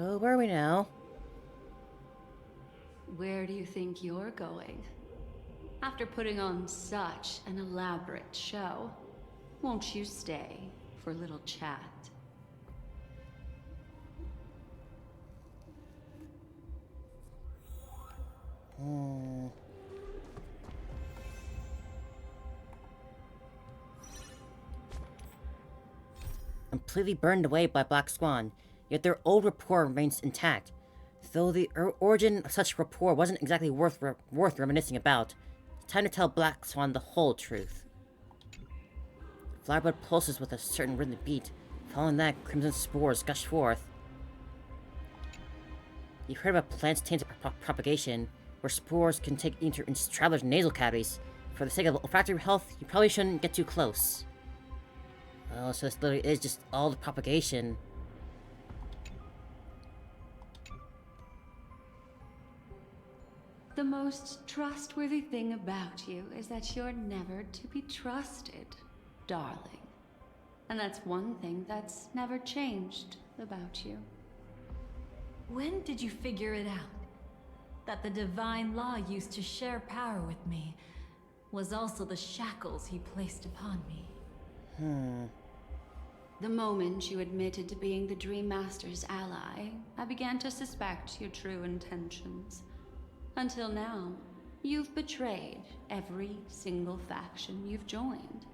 So, where are we now? Where do you think you're going? After putting on such an elaborate show, won't you stay for a little chat? Completely burned away by Black Swan, yet their old rapport remains intact. Though the origin of such rapport wasn't exactly worth reminiscing about, it's time to tell Black Swan the whole truth. Flyblood pulses with a certain rhythmic beat. Following that, crimson spores gush forth. You've heard about plants tainted propagation, where spores can take into travelers' nasal cavities. For the sake of olfactory health, you probably shouldn't get too close. Oh, so this literally is just all the propagation. The most trustworthy thing about you is that you're never to be trusted, darling. And that's one thing that's never changed about you. When did you figure it out? That the divine law used to share power with me was also the shackles he placed upon me. The moment you admitted to being the Dream Master's ally, I began to suspect your true intentions. Until now, you've betrayed every single faction you've joined,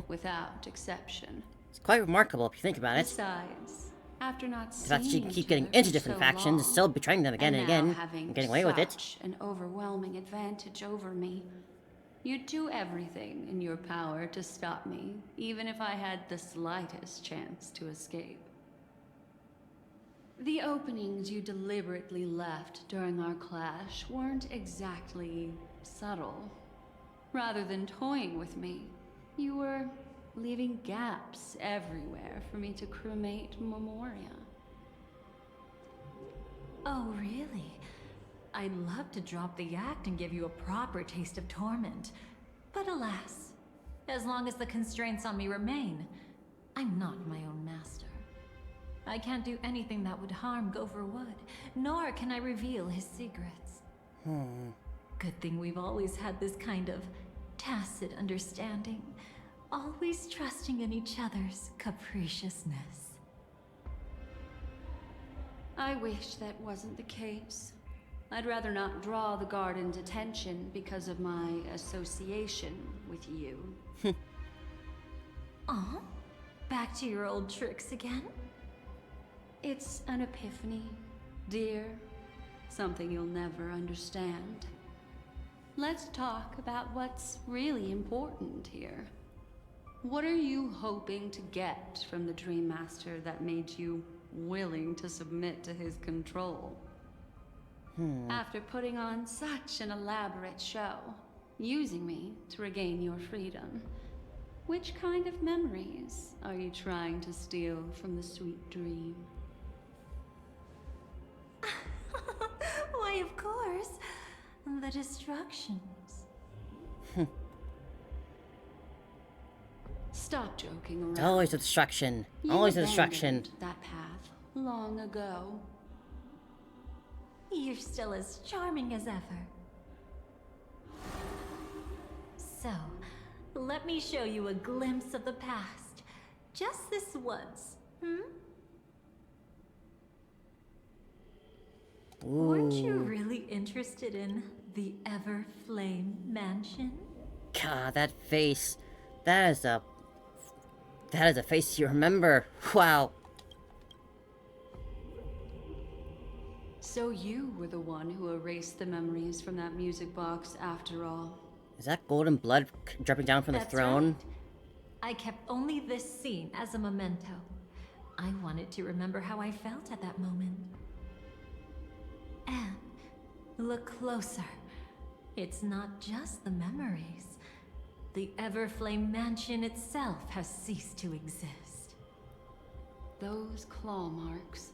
without exception. It's quite remarkable if you think about it. Besides, after not The fact that seeing you each keep getting other into for different so factions and long, still betraying them again and now again, having and getting away with it. such an overwhelming advantage over me, you'd do everything in your power to stop me, even if I had the slightest chance to escape. The openings you deliberately left during our clash weren't exactly subtle. Rather than toying with me, you were leaving gaps everywhere for me to cremate Memoria. Oh, really? I'd love to drop the act and give you a proper taste of torment. But alas, as long as the constraints on me remain, I'm not my own master. I can't do anything that would harm Gopher Wood, nor can I reveal his secrets. Good thing we've always had this kind of tacit understanding, always trusting in each other's capriciousness. I wish that wasn't the case. I'd rather not draw the garden's attention because of my association with you. Aw, back to your old tricks again? It's an epiphany, dear. Something you'll never understand. Let's talk about what's really important here. What are you hoping to get from the Dream Master that made you willing to submit to his control? After putting on such an elaborate show, using me to regain your freedom, which kind of memories are you trying to steal from the sweet dream? Why, of course. The destructions. Stop joking around. Always a distraction. You Always a distraction. abandoned that path long ago. You're still as charming as ever. So, let me show you a glimpse of the past. Just this once, Weren't you really interested in the Everflame Mansion? God, that face. That is a face you remember. Wow. So you were the one who erased the memories from that music box after all. Is that golden blood dripping down from the That's throne? right. I kept only this scene as a memento. I wanted to remember how I felt at that moment. And look closer. It's not just the memories. The Everflame Mansion itself has ceased to exist. Those claw marks.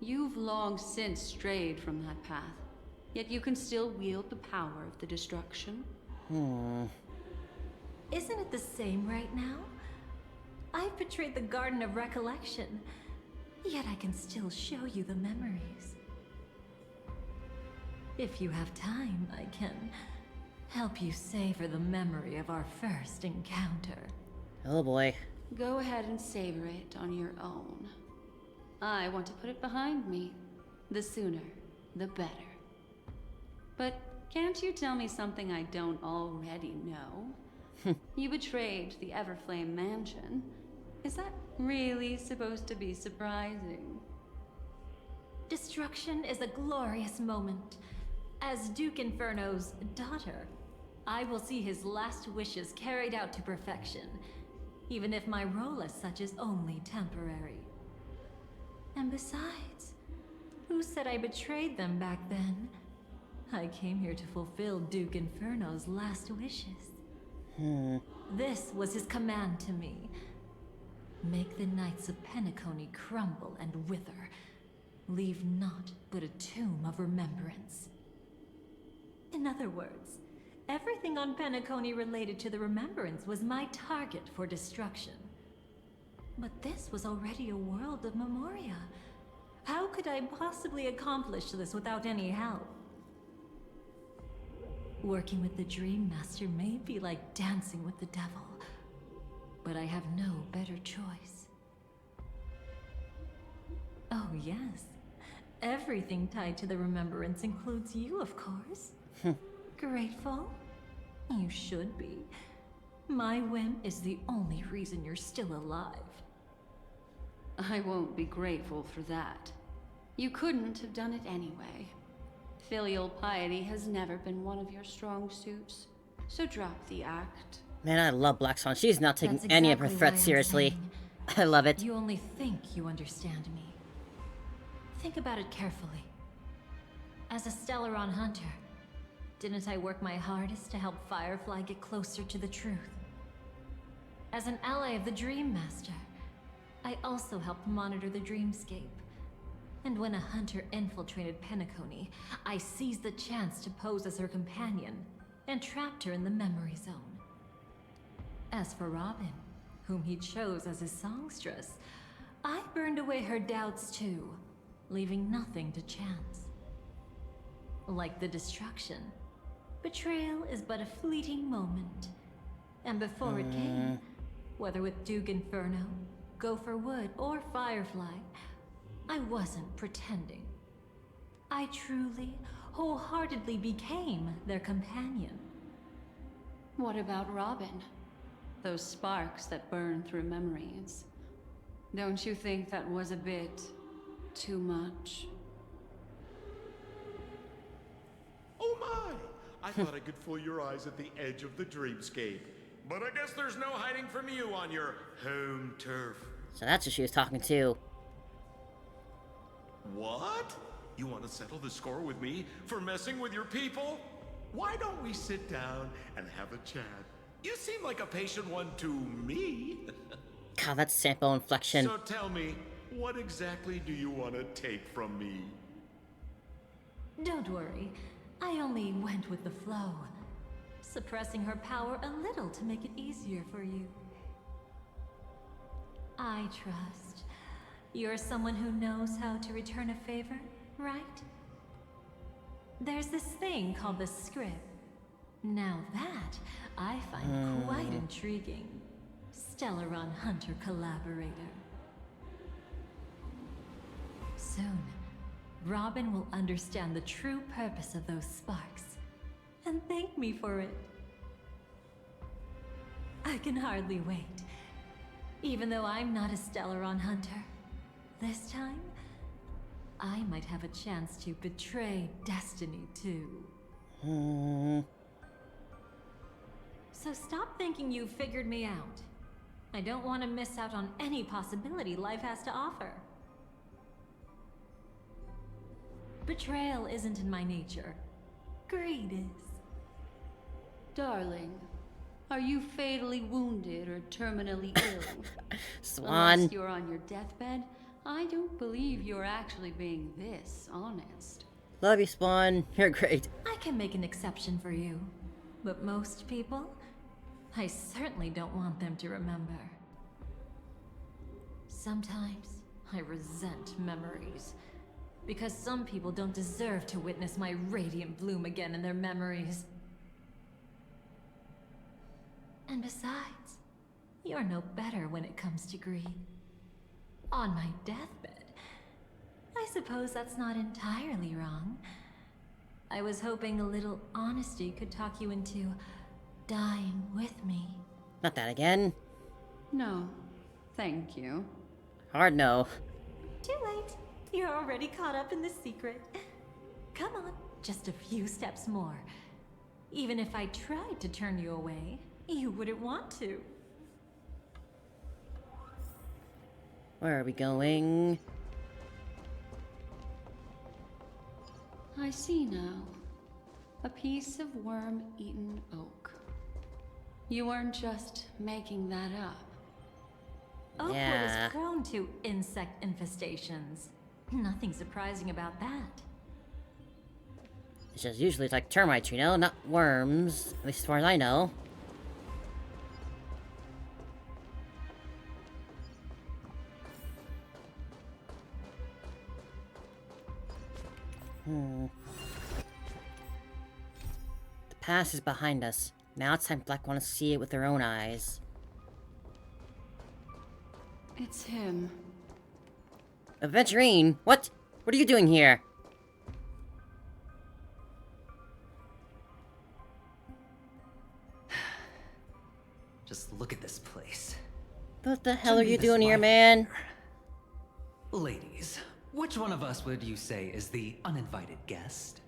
You've long since strayed from that path, yet you can still wield the power of the destruction. Isn't it the same right now? I've betrayed the Garden of Recollection. Yet I can still show you the memories. If you have time, I can help you savor the memory of our first encounter. Oh boy. Go ahead and savor it on your own. I want to put it behind me. The sooner, the better. But can't you tell me something I don't already know? You betrayed the Everflame Mansion. Is that really supposed to be surprising? Destruction is a glorious moment. As Duke Inferno's daughter, I will see his last wishes carried out to perfection, even if my role as such is only temporary. And besides, who said I betrayed them back then? I came here to fulfill Duke Inferno's last wishes. This was his command to me. Make the Knights of Penacony crumble and wither. Leave naught but a tomb of remembrance. In other words, everything on Penacony related to the Remembrance was my target for destruction. But this was already a world of Memoria. How could I possibly accomplish this without any help? Working with the Dream Master may be like dancing with the devil, but I have no better choice. Oh yes, everything tied to the Remembrance includes you, of course. Grateful? You should be. My whim is the only reason you're still alive. I won't be grateful for that. You couldn't have done it anyway. Filial piety has never been one of your strong suits, so drop the act. Man, I love Black Swan. She's not taking That's any of her exactly threats why I'm seriously. saying, I love it. You only think you understand me. Think about it carefully. As a Stellaron hunter, didn't I work my hardest to help Firefly get closer to the truth? As an ally of the Dream Master, I also helped monitor the dreamscape. And when a hunter infiltrated Penacony, I seized the chance to pose as her companion and trapped her in the memory zone. As for Robin, whom he chose as his songstress, I burned away her doubts too, leaving nothing to chance. Like the destruction, betrayal is but a fleeting moment. And before it came, whether with Duke Inferno, Gopher Wood, or Firefly, I wasn't pretending. I truly, wholeheartedly became their companion. What about Robin? Those sparks that burn through memories. Don't you think that was a bit too much? Oh my! I thought I could fool your eyes at the edge of the dreamscape. But I guess there's no hiding from you on your home turf. So that's who she was talking to. What? You want to settle the score with me for messing with your people? Why don't we sit down and have a chat? You seem like a patient one to me. God, that sample inflection. So tell me, what exactly do you want to take from me? Don't worry, I only went with the flow, suppressing her power a little to make it easier for you. I trust. You're someone who knows how to return a favor, right? There's this thing called the script. Now that, I find quite intriguing. Stellaron Hunter collaborator. Soon, Robin will understand the true purpose of those sparks, and thank me for it. I can hardly wait. Even though I'm not a Stellaron Hunter, this time, I might have a chance to betray destiny too. So stop thinking you've figured me out. I don't want to miss out on any possibility life has to offer. Betrayal isn't in my nature. Greed is. Darling, are you fatally wounded or terminally ill? Swan. Unless you're on your deathbed, I don't believe you're actually being this honest. Love you, Spawn. You're great. I can make an exception for you. But most people, I certainly don't want them to remember. Sometimes, I resent memories. Because some people don't deserve to witness my radiant bloom again in their memories. And besides, you're no better when it comes to greed. On my deathbed, I suppose that's not entirely wrong. I was hoping a little honesty could talk you into dying with me. Not that again. No, thank you. Hard no. Too late. You're already caught up in the secret. Come on, just a few steps more. Even if I tried to turn you away, you wouldn't want to. Where are we going? I see now. A piece of worm-eaten oak. You weren't just making that up. Oakwood Yeah. is prone to insect infestations. Nothing surprising about that. It's just usually it's like termites, you know, not worms. At least as far as I know. The past is behind us. Now it's time Black wants to see it with their own eyes. It's him. Aventurine, what? What are you doing here? Just look at this place. What the hell are Shouldn't be you this doing here, lively man? here. Ladies, which one of us would you say is the uninvited guest?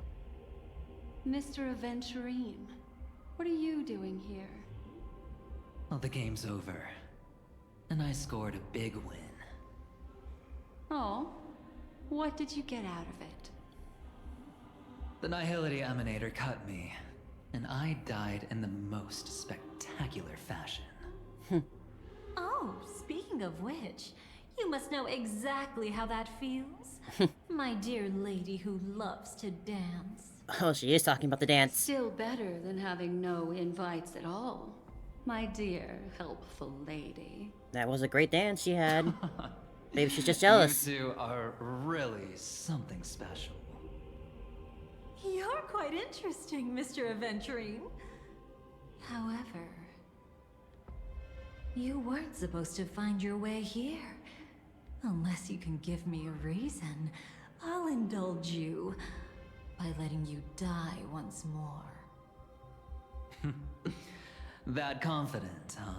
Mr. Aventurine. What are you doing here? Well, the game's over. And I scored a big win. Oh, what did you get out of it? The Nihility Emanator cut me, and I died in the most spectacular fashion. Oh, speaking of which, you must know exactly how that feels. My dear lady who loves to dance. Oh, she is talking about the dance. Still better than having no invites at all. My dear, helpful lady. That was a great dance she had. Maybe she's just jealous. You two are really something special. You're quite interesting, Mr. Aventurine. However, you weren't supposed to find your way here. Unless you can give me a reason, I'll indulge you by letting you die once more. That confident, huh?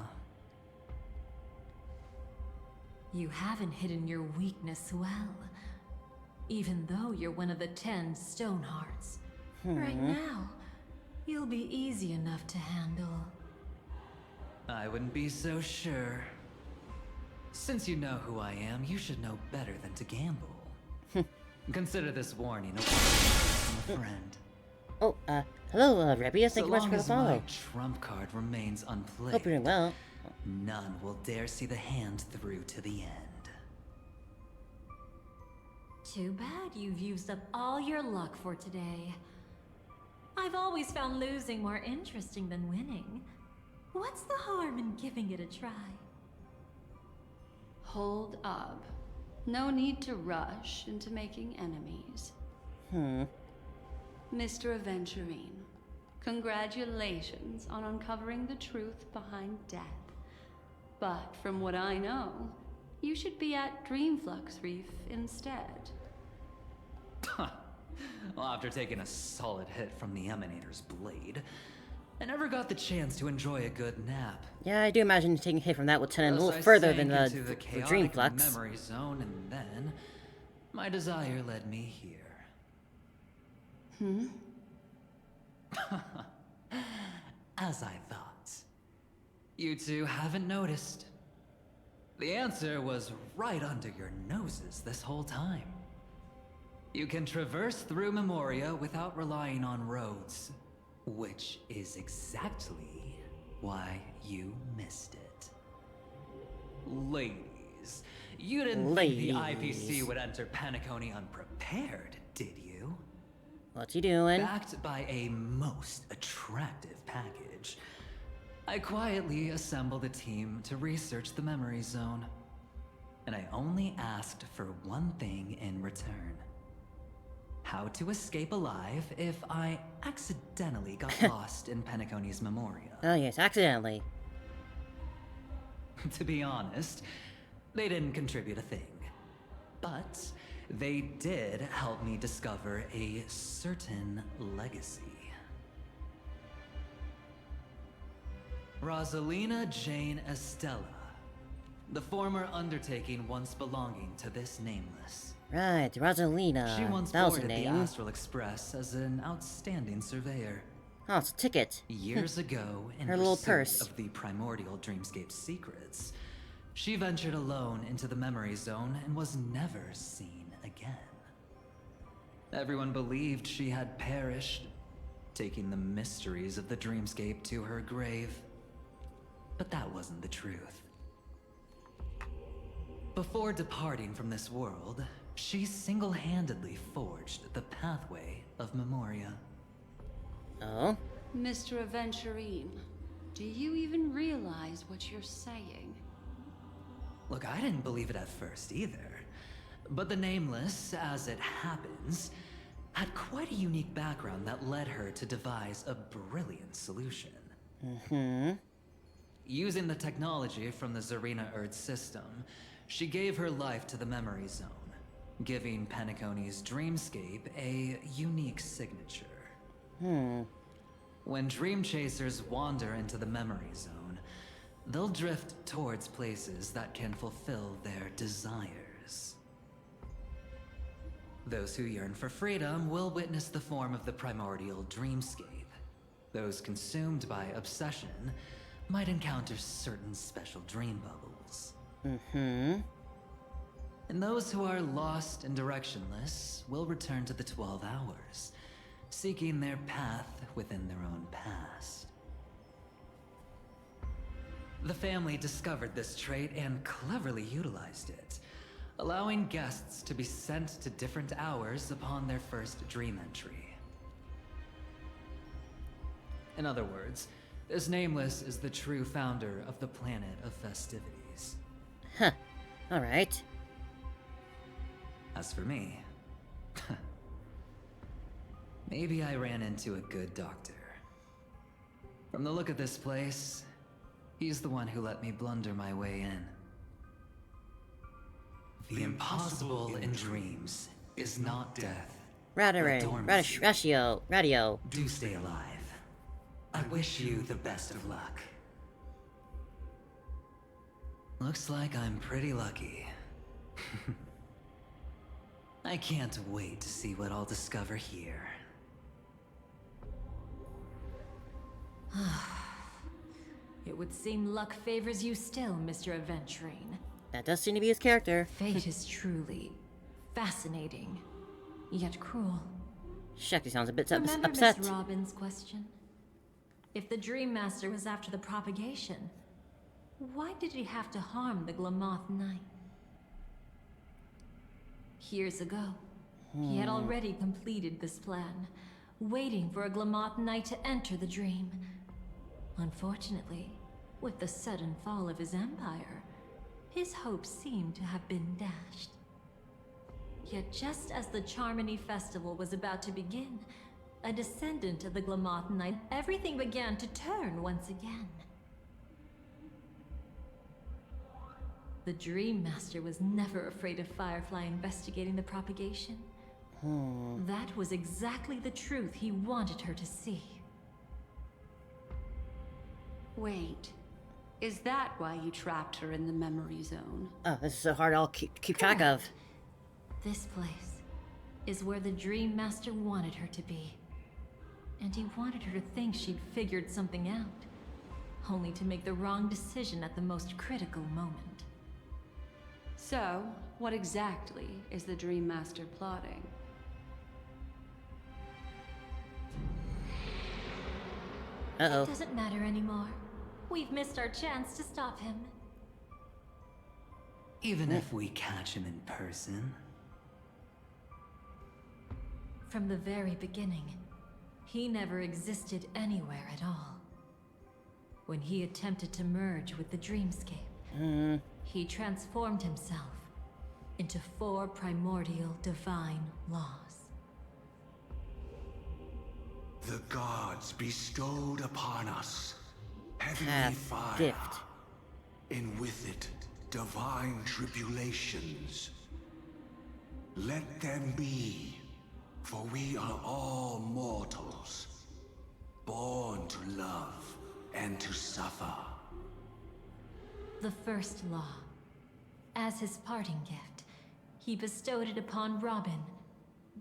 You haven't hidden your weakness well. Even though you're one of the 10 Stonehearts. Right now, you'll be easy enough to handle. I wouldn't be so sure. Since you know who I am, you should know better than to gamble. Consider this warning from a friend. Oh, hello, Rebia. Thank you much So long for the as my follow. trump card remains unplayed, Hope you're doing well. none will dare see the hand through to the end. Too bad you've used up all your luck for today. I've always found losing more interesting than winning. What's the harm in giving it a try? Hold up. No need to rush into making enemies. Mr. Aventurine, congratulations on uncovering the truth behind death. But from what I know, you should be at Dreamflux Reef instead. Well, after taking a solid hit from the Emanator's blade, I never got the chance to enjoy a good nap. Yeah, I do imagine taking a hit from that would send it a Thus, little I further than sank the, into the the chaotic Dream Flux. memory zone, and then my desire led me here. As I thought. You two haven't noticed. The answer was right under your noses this whole time. You can traverse through Memoria without relying on roads, which is exactly why you missed it. Ladies, you didn't think the IPC would enter Paniconi unprepared, did you? What's he doing? Backed by a most attractive package, I quietly assembled a team to research the memory zone. and I only asked for one thing in return. How to escape alive if I accidentally got lost in Penacony's Memoria. Oh yes, accidentally. To be honest, they didn't contribute a thing. But they did help me discover a certain legacy. Rosalina Jane Estella, the former undertaking once belonging to this nameless. Right, Rosalina. She once That was a boarded the name. Astral Express as an outstanding surveyor. Oh, it's a ticket. Years ago, in Her little pursuit purse. of the primordial dreamscape secrets, she ventured alone into the memory zone and was never seen again. Everyone believed she had perished, taking the mysteries of the dreamscape to her grave. But that wasn't the truth. Before departing from this world, she single-handedly forged the pathway of Memoria. Oh? Mr. Aventurine, do you even realize what you're saying? Look, I didn't believe it at first either. But the Nameless, as it happens, had quite a unique background that led her to devise a brilliant solution. Using the technology from the Zarina Erd system, she gave her life to the memory zone, giving Penacony's dreamscape a unique signature. When dream chasers wander into the memory zone, they'll drift towards places that can fulfill their desires. Those who yearn for freedom will witness the form of the primordial dreamscape. Those consumed by obsession might encounter certain special dream bubbles. And those who are lost and directionless will return to the 12 hours, seeking their path within their own past. The family discovered this trait and cleverly utilized it, allowing guests to be sent to different hours upon their first dream entry. In other words, this Nameless is the true founder of the planet of festivities. Huh. Alright. As for me, maybe I ran into a good doctor. From the look of this place, he's the one who let me blunder my way in. The impossible in dreams is not death. Radio. Do stay alive. I wish you the best of luck. Looks like I'm pretty lucky. I can't wait to see what I'll discover here. It would seem luck favors you still, Mr. Aventurine. That does seem to be his character. Fate is truly fascinating, yet cruel. Shucks, he sounds a bit Remember upset. Miss Robin's question? If the Dream Master was after the propagation, why did he have to harm the Glamoth Knight? Years ago, he had already completed this plan, waiting for a Glamoth Knight to enter the dream. Unfortunately, with the sudden fall of his empire, his hopes seemed to have been dashed. Yet just as the Charmony Festival was about to begin, a descendant of the Glamoth Knight, everything began to turn once again. The Dream Master was never afraid of Firefly investigating the propagation. That was exactly the truth he wanted her to see. Wait, is that why you trapped her in the memory zone? Oh, this is so hard to all keep track of. This place is where the Dream Master wanted her to be. And he wanted her to think she'd figured something out, only to make the wrong decision at the most critical moment. So, what exactly is the Dream Master plotting? Uh-oh. It doesn't matter anymore. We've missed our chance to stop him. Even if we catch him in person. From the very beginning, he never existed anywhere at all. When he attempted to merge with the dreamscape, he transformed himself into 4 primordial divine laws. The gods bestowed upon us heavenly Path fire, gift. and with it divine tribulations. Let them be, for we are all mortals, born to love and to suffer. The first law. As his parting gift, he bestowed it upon Robin,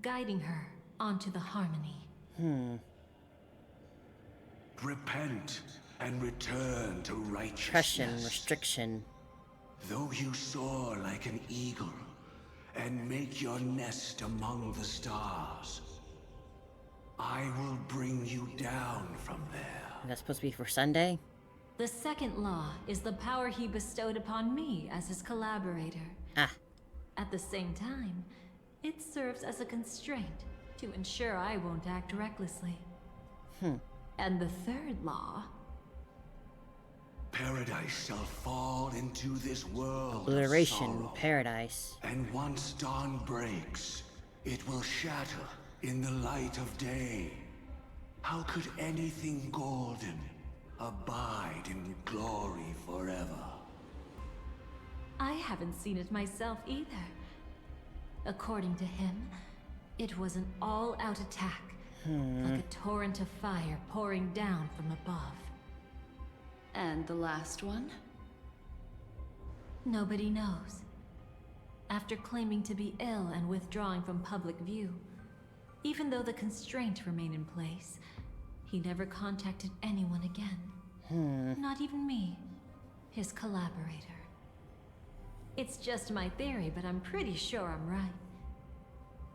guiding her onto the harmony. Repent and return to righteousness. Oppression, restriction. Though you soar like an eagle and make your nest among the stars, I will bring you down from there. Is that supposed to be for Sunday? The second law is the power he bestowed upon me as his collaborator. Ah, At the same time, it serves as a constraint to ensure I won't act recklessly. And the third law, Paradise shall fall into this world obliteration, of sorrow. paradise. And once dawn breaks, it will shatter in the light of day. How could anything golden abide in glory forever? I haven't seen it myself either. According to him, it was an all-out attack, like a torrent of fire pouring down from above. And the last one? Nobody knows. After claiming to be ill and withdrawing from public view, even though the constraint remained in place, he never contacted anyone again. Not even me, his collaborator. It's just my theory, but I'm pretty sure I'm right.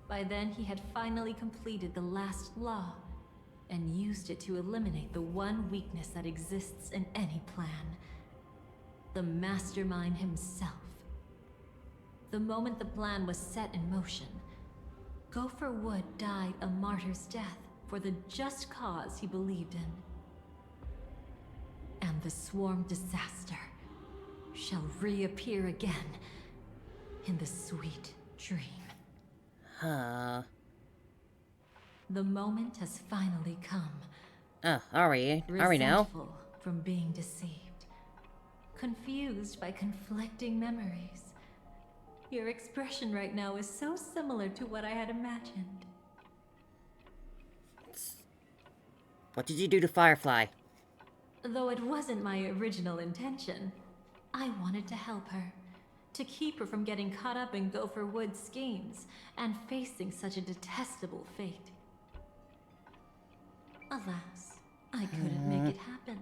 By then, he had finally completed the last law, and used it to eliminate the one weakness that exists in any plan. The mastermind himself. The moment the plan was set in motion, Gopher Wood died a martyr's death for the just cause he believed in. And the swarm disaster shall reappear again in the sweet dream. Huh. The moment has finally come. Oh, are we now? Resentful from being deceived. Confused by conflicting memories. Your expression right now is so similar to what I had imagined. What did you do to Firefly? Though it wasn't my original intention, I wanted to help her. To keep her from getting caught up in Gopher Wood's schemes and facing such a detestable fate. Alas, I couldn't make it happen.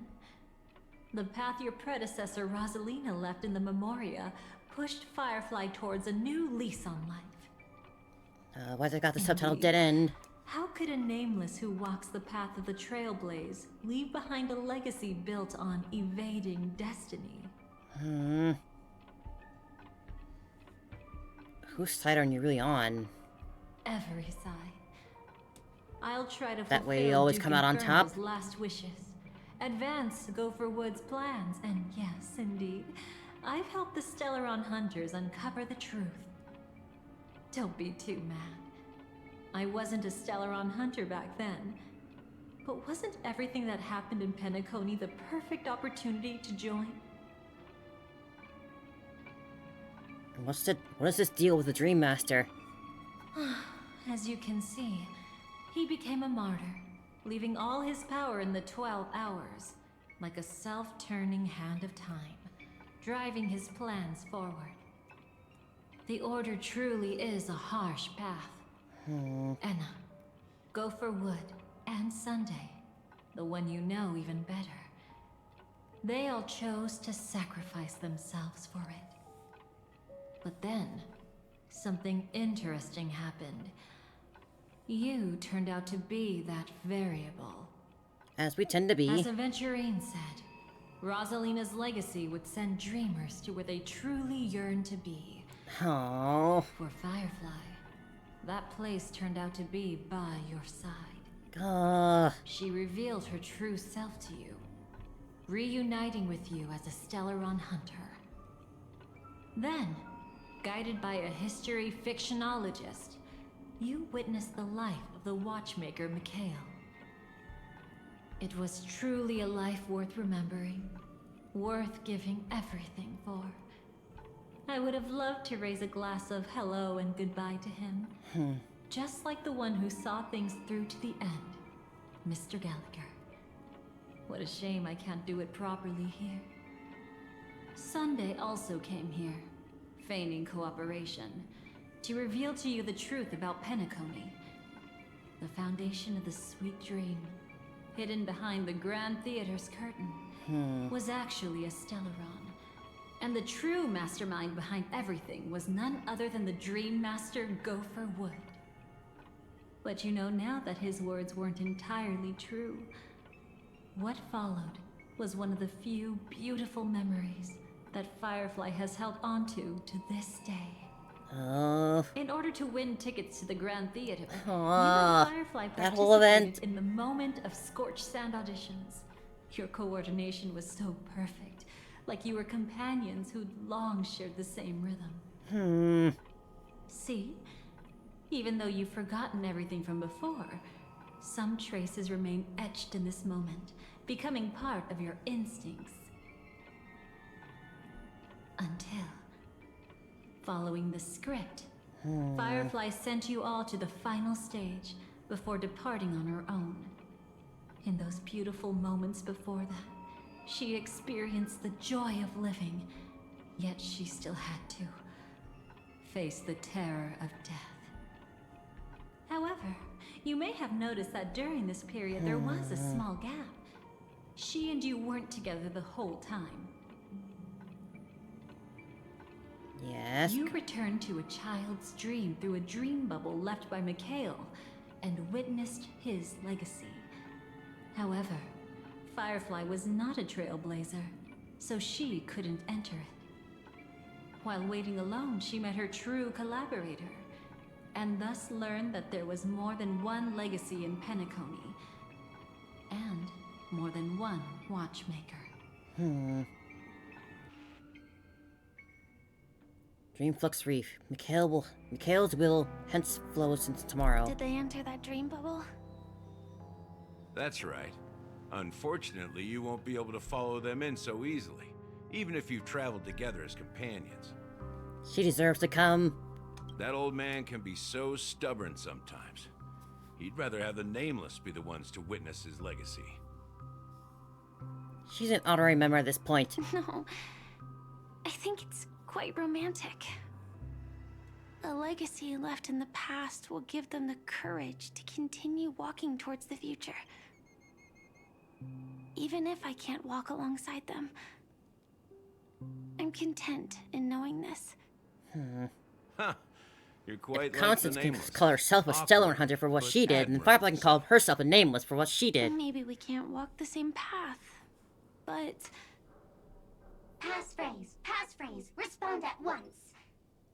The path your predecessor Rosalina left in the Memoria pushed Firefly towards a new lease on life. Why's I got the subtitle Indeed. dead end? How could a nameless who walks the path of the Trailblaze leave behind a legacy built on evading destiny? Whose side are you really on? Every side. I'll try to That way fulfill you always Duke come out on Inferno's top? last wishes. Advance Gopher Wood's plans, and yes, indeed, I've helped the Stellaron hunters uncover the truth. Don't be too mad. I wasn't a Stellaron hunter back then. But wasn't everything that happened in Penacony the perfect opportunity to join? And what is this deal with the Dream Master? As you can see, he became a martyr, leaving all his power in the 12 hours, like a self-turning hand of time, driving his plans forward. The Order truly is a harsh path. Enna, Gopher Wood, and Sunday, the one you know even better. They all chose to sacrifice themselves for it. But then, something interesting happened. You turned out to be that variable. As we tend to be. As Aventurine said, Rosalina's legacy would send dreamers to where they truly yearn to be. Oh. For Firefly, that place turned out to be by your side. She revealed her true self to you, reuniting with you as a Stellaron hunter. Then, guided by a history fictionologist, you witnessed the life of the watchmaker Mikhail. It was truly a life worth remembering, worth giving everything for. I would have loved to raise a glass of hello and goodbye to him. Just like the one who saw things through to the end, Mr. Gallagher. What a shame I can't do it properly here. Sunday also came here, feigning cooperation, to reveal to you the truth about Penacony. The foundation of the sweet dream, hidden behind the Grand Theater's curtain, was actually a Stellaron. And the true mastermind behind everything was none other than the Dream Master Gopher Wood. But you know now that his words weren't entirely true. What followed was one of the few beautiful memories that Firefly has held onto to this day. Oh. In order to win tickets to the Grand Theater, you Aw, and Firefly that whole event. participated in the moment of scorched sand auditions. Your coordination was so perfect, like you were companions who'd long shared the same rhythm. See? Even though you've forgotten everything from before, some traces remain etched in this moment, becoming part of your instincts. Until, following the script, Firefly sent you all to the final stage before departing on her own. In those beautiful moments before that, she experienced the joy of living, yet she still had to face the terror of death. However, you may have noticed that during this period there was a small gap. She and you weren't together the whole time. Yes. You returned to a child's dream through a dream bubble left by Mikhail and witnessed his legacy. However, Firefly was not a trailblazer, so she couldn't enter it. While waiting alone, she met her true collaborator, and thus learned that there was more than one legacy in Penacony, and more than one watchmaker. Dreamflux Reef. Mikhail's will hence flows into tomorrow. Did they enter that dream bubble? That's right. Unfortunately, you won't be able to follow them in so easily, even if you've traveled together as companions. She deserves to come. That old man can be so stubborn sometimes. He'd rather have the Nameless be the ones to witness his legacy. She's an honorary member at this point. No. I think it's quite romantic. A legacy left in the past will give them the courage to continue walking towards the future. Even if I can't walk alongside them, I'm content in knowing this. Huh. You're quite like the Constance can Nameless. call herself a Stellar Hunter for what but she did, and admirable. Firefly can call herself a Nameless for what she did. Maybe we can't walk the same path, but... Passphrase, respond at once.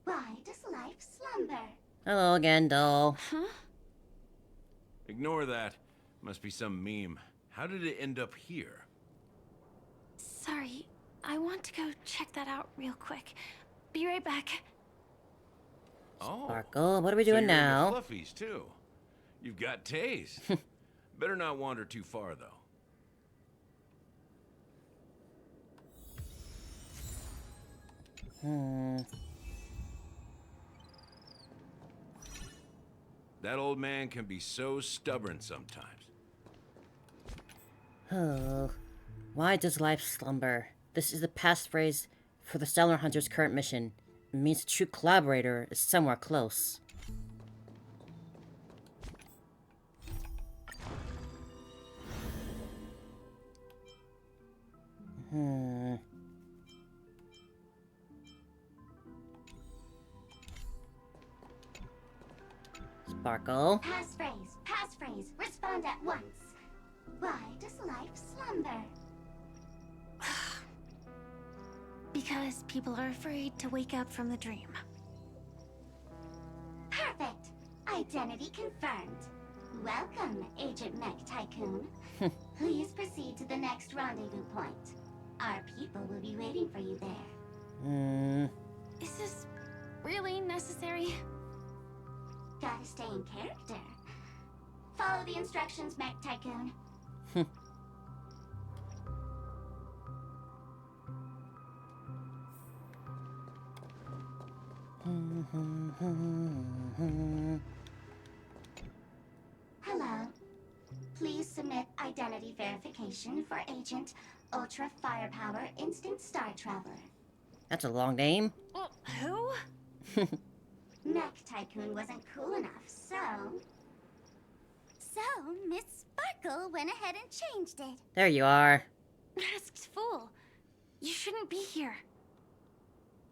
Why does life slumber? Hello again, doll. Huh? Ignore that. Must be some meme. How did it end up here? Sorry, I want to go check that out real quick. Be right back. Oh. Sparkle, what are we So doing you're into now? Fluffies, too. You've got taste. Better not wander too far, though. That old man can be so stubborn sometimes. Oh. Why does life slumber? This is the passphrase for the Stellar Hunter's current mission. It means a true collaborator is somewhere close. Sparkle. Passphrase, respond at once. Why does life slumber? Because people are afraid to wake up from the dream. Perfect. Identity confirmed. Welcome, Agent Mech Tycoon. Please proceed to the next rendezvous point. Our people will be waiting for you there. Is this necessary. Gotta stay in character. Follow the instructions, Mech Tycoon. Hello. Please submit identity verification for Agent Ultra Firepower Instant Star Traveler. That's a long name. Who? Mech Tycoon wasn't cool enough, so... So, Miss Sparkle went ahead and changed it. There you are. Masked fool. You shouldn't be here.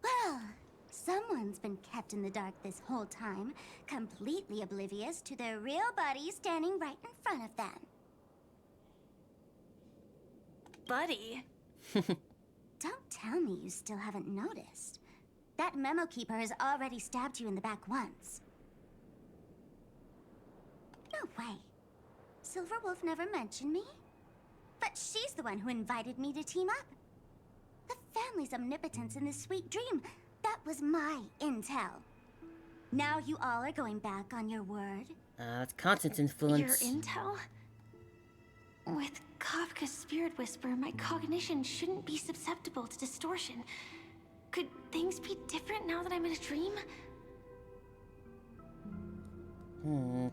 Well, someone's been kept in the dark this whole time, completely oblivious to their real body standing right in front of them. Buddy. Don't tell me you still haven't noticed. That memo keeper has already stabbed you in the back once. No way. Silverwolf never mentioned me. But she's the one who invited me to team up. The family's omnipotence in this sweet dream, that was my intel. Now you all are going back on your word? It's Constance influence. Your intel? With Kafka's spirit whisper, my cognition shouldn't be susceptible to distortion. Could things be different now that I'm in a dream?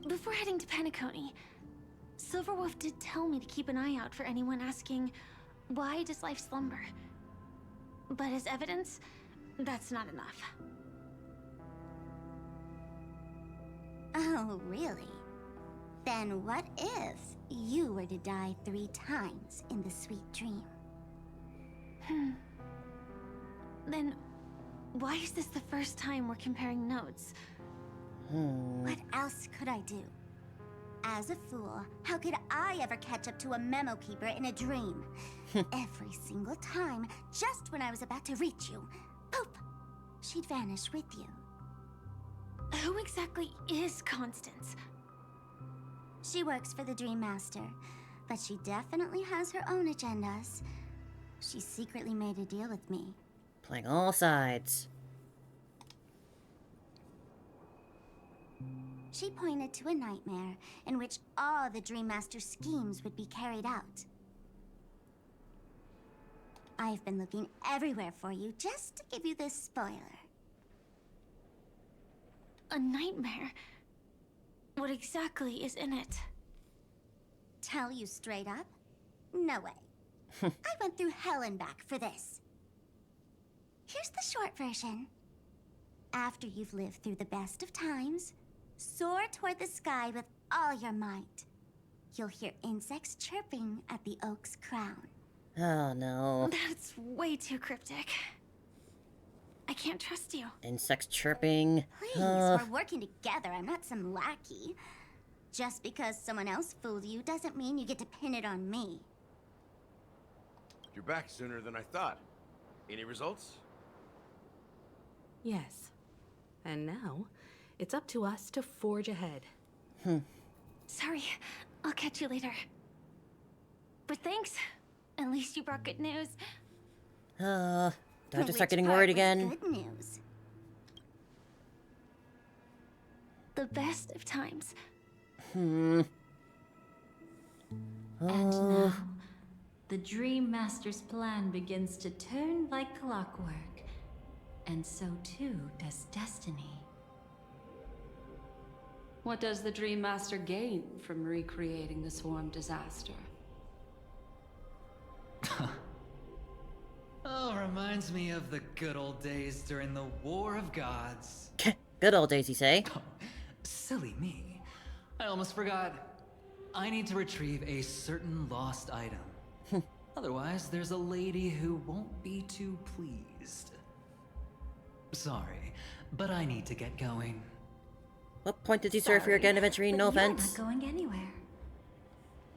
Before heading to Penacony, Silverwolf did tell me to keep an eye out for anyone asking, why does life slumber? But as evidence, that's not enough. Oh, really? Then what if you were to die 3 times in the sweet dream? Then, why is this the first time we're comparing notes? What else could I do? As a fool, how could I ever catch up to a memo keeper in a dream? Every single time, just when I was about to reach you, poof, she'd vanish with you. Who exactly is Constance? She works for the Dream Master, but she definitely has her own agendas. She secretly made a deal with me. Playing all sides. She pointed to a nightmare in which all the Dream Master's schemes would be carried out. I've been looking everywhere for you just to give you this spoiler. A nightmare? What exactly is in it? Tell you straight up? No way. I went through hell and back for this. Here's the short version. After you've lived through the best of times, soar toward the sky with all your might. You'll hear insects chirping at the oak's crown. Oh no. That's way too cryptic. I can't trust you. Insects chirping. Please, we're working together. I'm not some lackey. Just because someone else fooled you doesn't mean you get to pin it on me. You're back sooner than I thought. Any results? Yes. And now, it's up to us to forge ahead. Sorry, I'll catch you later. But thanks. At least you brought good news. Do I have to Which start getting part worried was again? Good news. The best of times. And now, the Dream Master's plan begins to turn like clockwork. And so too does destiny. What does the Dream Master gain from recreating the Swarm disaster? Oh, reminds me of the good old days during the War of Gods. Good old days, you say? Silly me. I almost forgot. I need to retrieve a certain lost item. Otherwise, there's a lady who won't be too pleased. Sorry, but I need to get going. What point did you serve for your again adventuring? No but offense. You're not going anywhere.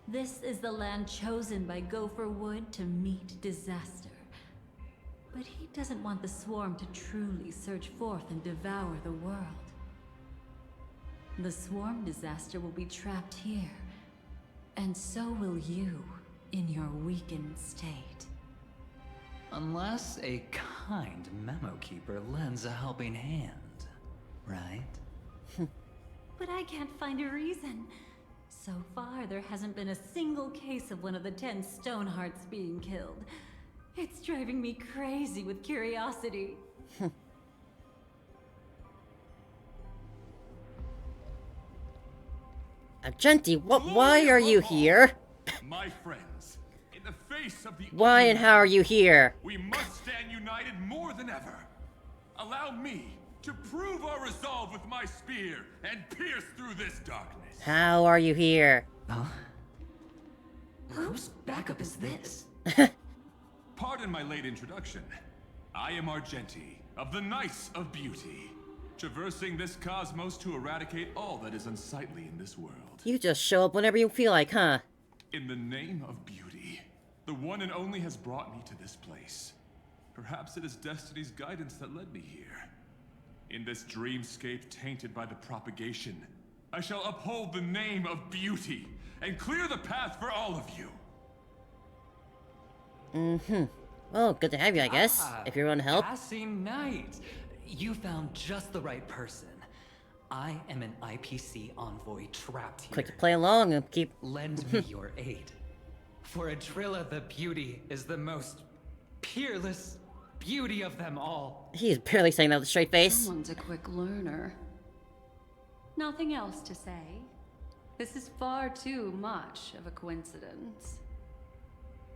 This is the land chosen by Gopher Wood to meet disaster. But he doesn't want the Swarm to truly surge forth and devour the world. The Swarm disaster will be trapped here, and so will you in your weakened state. Unless a kind memo keeper lends a helping hand. right? But I can't find a reason. So far, there hasn't been a single case of one of the 10 Stonehearts being killed. It's driving me crazy with curiosity. Genti, why are you here? My friends, in the face of the Why and how are you here? we must stand united more than ever. Allow me to prove our resolve with my spear and pierce through this darkness. How are you here? Huh? Whose backup is this? Pardon my late introduction. I am Argenti, of the Knights of Beauty, traversing this cosmos to eradicate all that is unsightly in this world. You just show up whenever you feel like, huh? In the name of beauty, the one and only has brought me to this place. Perhaps it is destiny's guidance that led me here. In this dreamscape tainted by the propagation, I shall uphold the name of beauty and clear the path for all of you. Well, good to have you, I guess. If you want help. Passing night. You found just the right person. I am an IPC envoy trapped here. Quick to play along and keep... Lend me your aid. For Adrilla the Beauty is the most peerless beauty of them all. He's barely saying that with a straight face. Someone's a quick learner. Nothing else to say. This is far too much of a coincidence.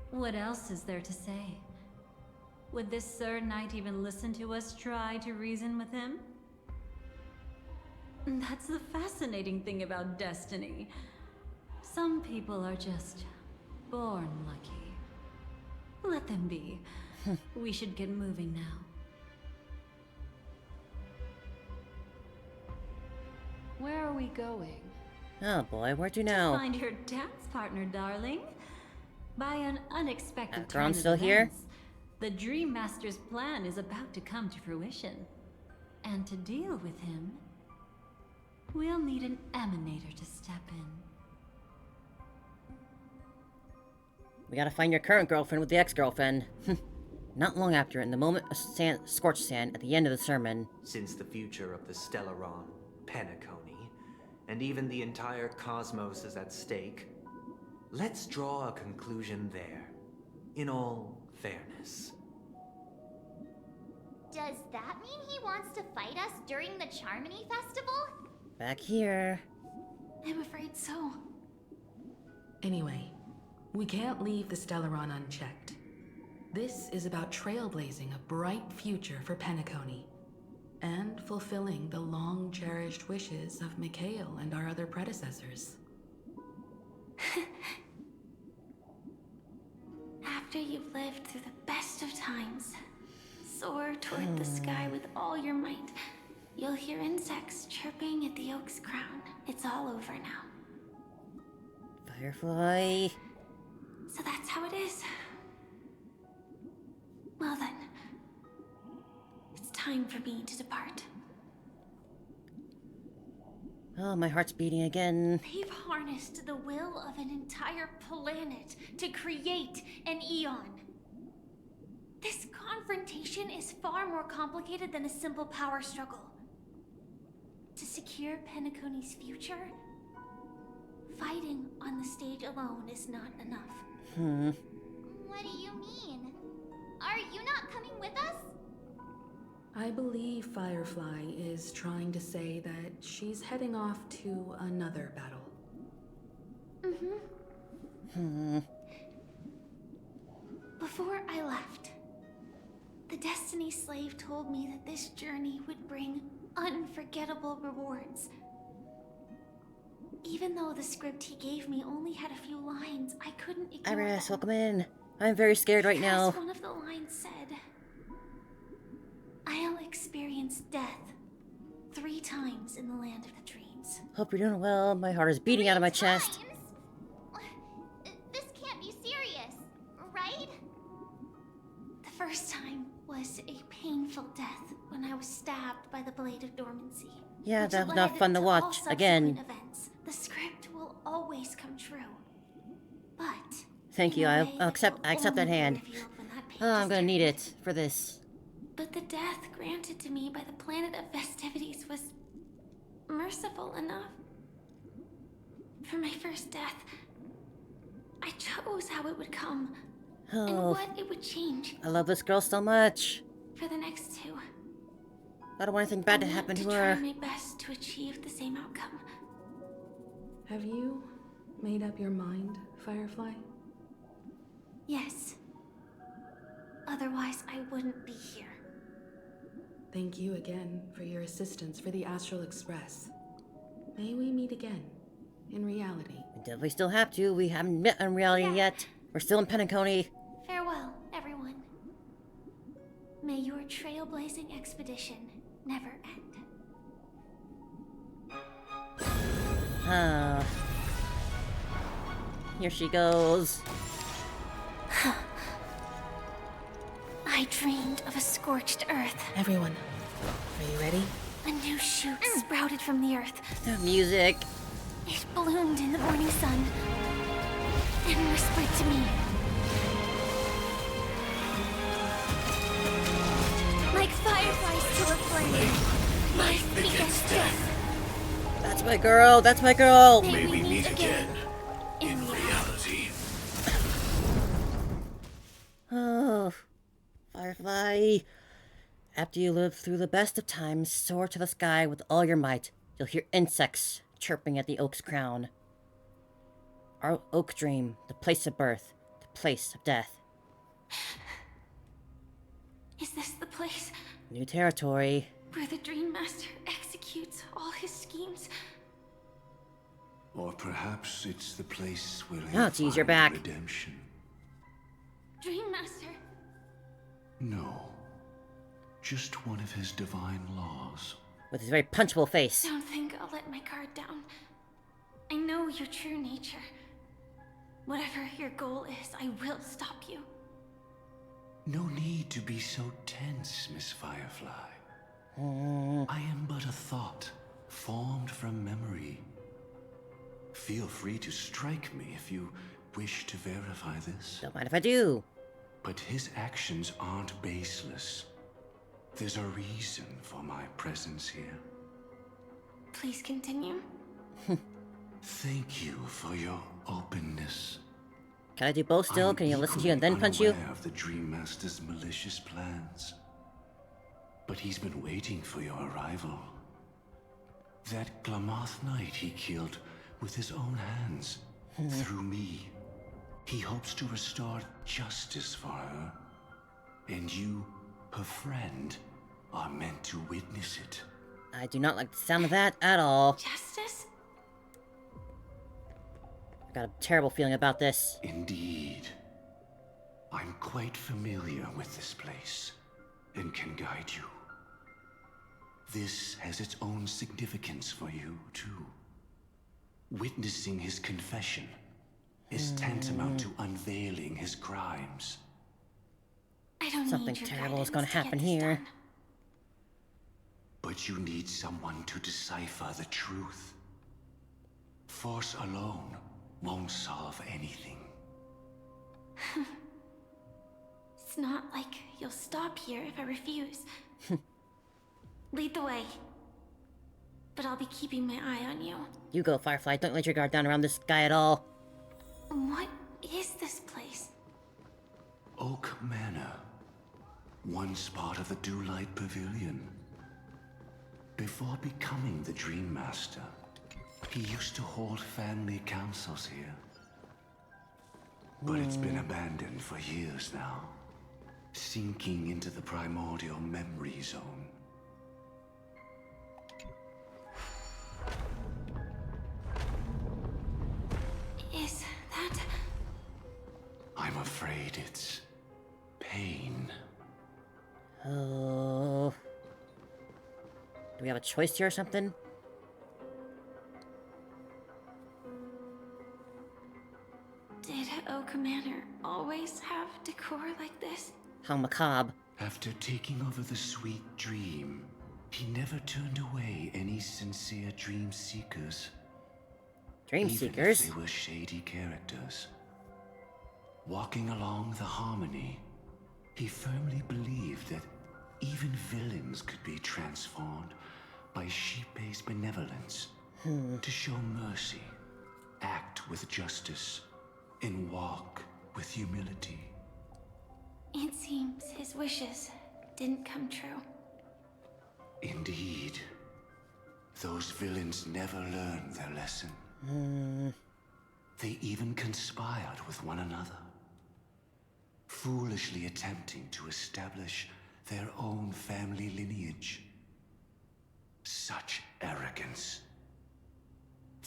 What else is there to say? Would this Sir Knight even listen to us try to reason with him? That's the fascinating thing about destiny. Some people are just born lucky. Let them be. We should get moving now. Where are we going? Oh boy, where to now? Find your dance partner, darling. By an unexpected turn Gron's of still here? events, the Dream Master's plan is about to come to fruition. And to deal with him, we'll need an emanator to step in. We gotta find your current girlfriend with the ex-girlfriend. Not long after, in the moment of scorched sand at the end of the sermon. Since the future of the Stellaron, Penacony, and even the entire cosmos is at stake, let's draw a conclusion there, in all fairness. Does that mean he wants to fight us during the Charmony Festival? Back here. I'm afraid so. Anyway, we can't leave the Stellaron unchecked. This is about trailblazing a bright future for Penacony, and fulfilling the long-cherished wishes of Mikhail and our other predecessors. After you've lived through the best of times, soar toward the sky with all your might. You'll hear insects chirping at the oak's crown. It's all over now. Firefly. So that's how it is. Well then, it's time for me to depart. Oh, my heart's beating again. They've harnessed the will of an entire planet to create an eon. This confrontation is far more complicated than a simple power struggle. To secure Penacony's future, fighting on the stage alone is not enough. What do you mean? Are you not coming with us? I believe Firefly is trying to say that she's heading off to another battle. Before I left, the Destiny Slave told me that this journey would bring unforgettable rewards. Even though the script he gave me only had a few lines, I couldn't ignore Iris, them. welcome in. I'm very scared right now. As one of the lines said, I'll experience death 3 times in the land of the dreams. Hope you're doing well. My heart is beating out of my 3 chest. times? This can't be serious, right? The first time was a painful death when I was stabbed by the Blade of Dormancy. Yeah, which that was led not fun to all watch. Again. subsequent events. The script will always come true. But Thank you. in a I'll way accept. will I accept that only be hand. revealed when that page Oh, I'm is gonna need turned. it for this. But the death granted to me by the planet of festivities was merciful enough. For my first death, I chose how it would come and Oh, what it would change. I love this girl so much. For the next two, I don't want anything bad to happen to try her. my best to achieve the same outcome. Have you made up your mind, Firefly? Yes. Otherwise, I wouldn't be here. Thank you again for your assistance for the Astral Express. May we meet again, in reality. We definitely still have to. We haven't met in reality yet. We're still in Penacony. Farewell, everyone. May your trailblazing expedition never end. Ah. Here she goes. I dreamed of a scorched earth. Everyone, are you ready? A new shoot sprouted from the earth. The music. It bloomed in the morning sun and whispered to me. Like fireflies to a flame, life begets death. That's my girl. That's my girl. May we meet again in Reality. Oh, Firefly. After you live through the best of times, soar to the sky with all your might. You'll hear insects chirping at the oak's crown. Our oak dream, the place of birth, the place of death. Is this the place New territory. where the Dream Master executes all his schemes? Or perhaps it's the place where Oh, geez, you're back. redemption. Dream Master, No. Just one of his divine laws. With his very punchable face. don't think I'll let my guard down. I know your true nature. Whatever your goal is, I will stop you. No need to be so tense, Miss Firefly. I am but a thought, formed from memory. Feel free to strike me if you wish to verify this. Don't mind if I do. But his actions aren't baseless. There's a reason for my presence here. Please continue. Thank you for your openness. Can I do both still? I'm Can you listen to you and then equally punch you? unaware of the Dream Master's malicious plans. But he's been waiting for your arrival. That Glamoth Knight he killed with his own hands, through me. He hopes to restore justice for her. And you, her friend, are meant to witness it. I do not like the sound of that at all. Justice? I got a terrible feeling about this. Indeed. I'm quite familiar with this place, and can guide you. This has its own significance for you, too. Witnessing his confession is tantamount to unveiling his crimes. I don't Something need your terrible is guidance gonna to get happen this here. done. But you need someone to decipher the truth. Force alone won't solve anything. It's not like you'll stop here if I refuse. Lead the way. But I'll be keeping my eye on you. You go, Firefly. Don't let your guard down around this guy at all. What is this place? Oak Manor. Once part of the Dewlight Pavilion. Before becoming the Dream Master, he used to hold family councils here. But it's been abandoned for years now, sinking into the primordial memory zone. Is that... I'm afraid it's pain. Oh. Do we have a choice here or something? Did Oak Manor always have decor like this? How macabre. After taking over the sweet dream, he never turned away any sincere dream seekers. Dream Even seekers? if they were shady characters. Walking along the harmony, he firmly believed that Even villains could be transformed by Shippei's benevolence to show mercy, act with justice, and walk with humility. It seems his wishes didn't come true. Indeed. Those villains never learned their lesson. They even conspired with one another, foolishly attempting to establish their own family lineage. Such arrogance.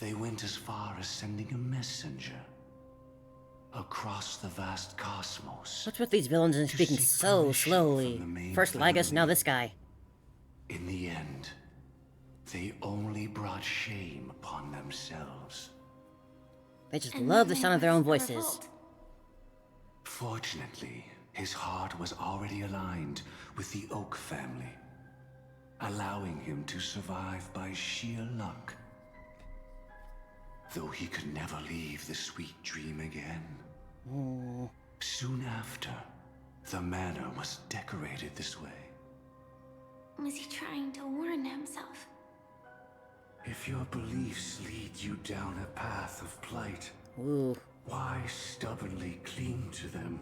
They went as far as sending a messenger across the vast cosmos. What's with these villains and speaking so slowly? First Lygus, now this guy. In the end, they only brought shame upon themselves. They just love the sound of their own voices. Fortunately, his heart was already aligned with the Oak family, allowing him to survive by sheer luck. Though he could never leave the sweet dream again. Soon after, the manor was decorated this way. Was he trying to warn himself? If your beliefs lead you down a path of plight, why stubbornly cling to them?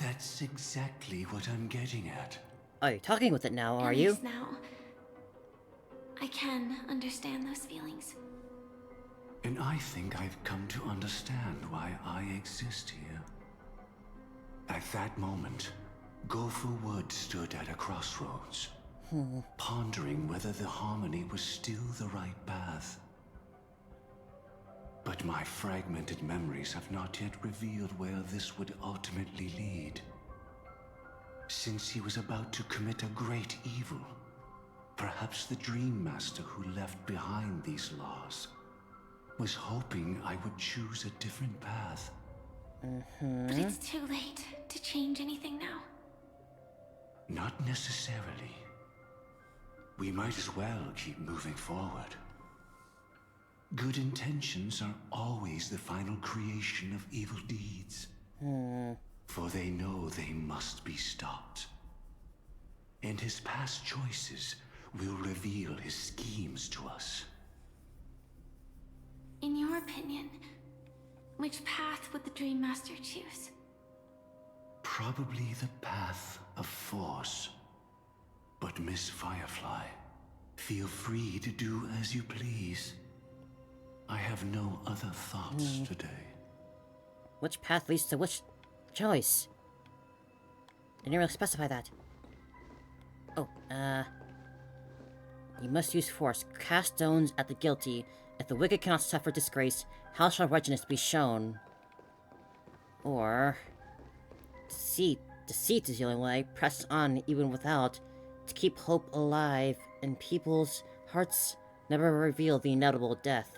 That's exactly what I'm getting at. Oh, you're talking with it now, are At you? least now, I can understand those feelings. And I think I've come to understand why I exist here. At that moment, Gopher Wood stood at a crossroads, pondering whether the harmony was still the right path. But my fragmented memories have not yet revealed where this would ultimately lead. Since he was about to commit a great evil, perhaps the Dream Master who left behind these laws was hoping I would choose a different path. But it's too late to change anything now. Not necessarily. We might as well keep moving forward. Good intentions are always the final creation of evil deeds. For they know they must be stopped. And his past choices will reveal his schemes to us. In your opinion, which path would the Dream Master choose? Probably the path of force. But Miss Firefly, feel free to do as you please. I have no other thoughts today. Which path leads to which choice? They didn't really specify that. Oh, you must use force. Cast stones at the guilty. If the wicked cannot suffer disgrace, how shall righteousness be shown? Or... Deceit. Deceit is the only way. Press on even without. To keep hope alive in people's hearts. Never reveal the inevitable death.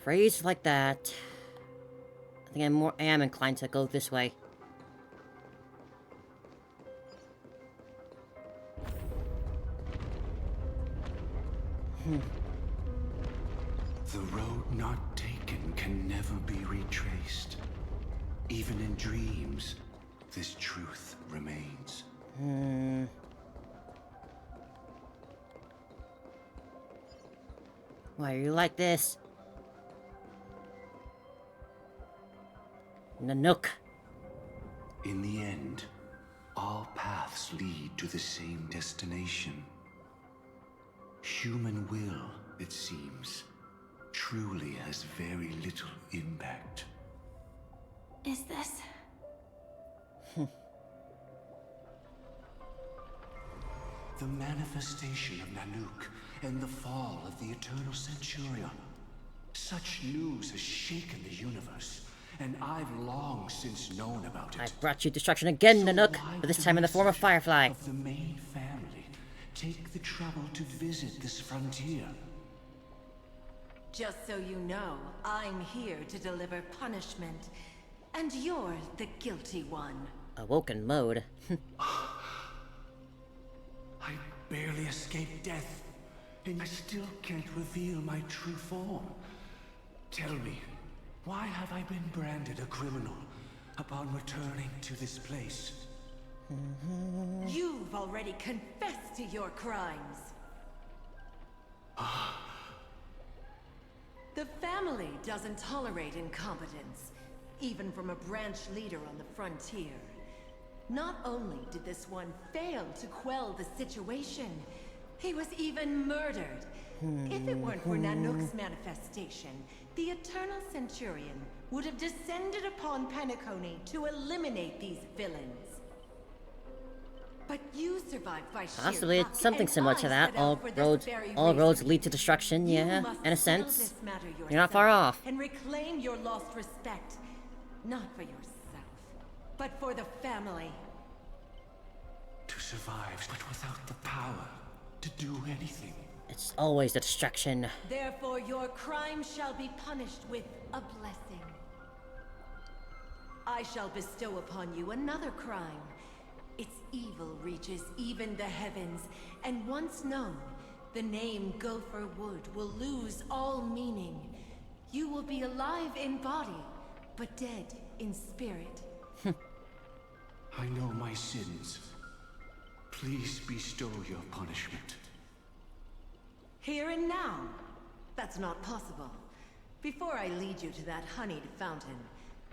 Phrase like that. I think I am inclined to go this way. The road not taken can never be retraced. Even in dreams, this truth remains. Why are you like this? Nanook. In the end, all paths lead to the same destination. Human will, it seems, truly has very little impact. Is this? The manifestation of Nanook and the fall of the Eternal Centurion. Such news has shaken the universe, and I've long since known about it. I brought you destruction again, Nanook, why but this would time in the form of message Firefly. Of the main family take the trouble to visit this frontier. Just so you know, I'm here to deliver punishment, and you're the guilty one. Awoken mode. I barely escaped death, and I still can't reveal my true form. Tell me, why have I been branded a criminal upon returning to this place. You've already confessed to your crimes. The family doesn't tolerate incompetence, even from a branch leader on the frontier. Not only did this one fail to quell the situation, he was even murdered. If it weren't for Nanook's manifestation, the Eternal Centurion would have descended upon Penacony to eliminate these villains. But you survived by sheer Possibly luck, it's something and similar I to that. set out for this very All roads reason. lead to destruction, You yeah, must in a settle sense. this matter You're not far yourself off. and reclaim your lost respect. Not for yourself, but for the family. To survive, but without the power to do anything. It's always the destruction. Therefore, your crime shall be punished with a blessing. I shall bestow upon you another crime. Its evil reaches even the heavens, and once known, the name Gopher Wood will lose all meaning. You will be alive in body, but dead in spirit. I know my sins. Please bestow your punishment. Here and now? That's not possible. Before I lead you to that honeyed fountain,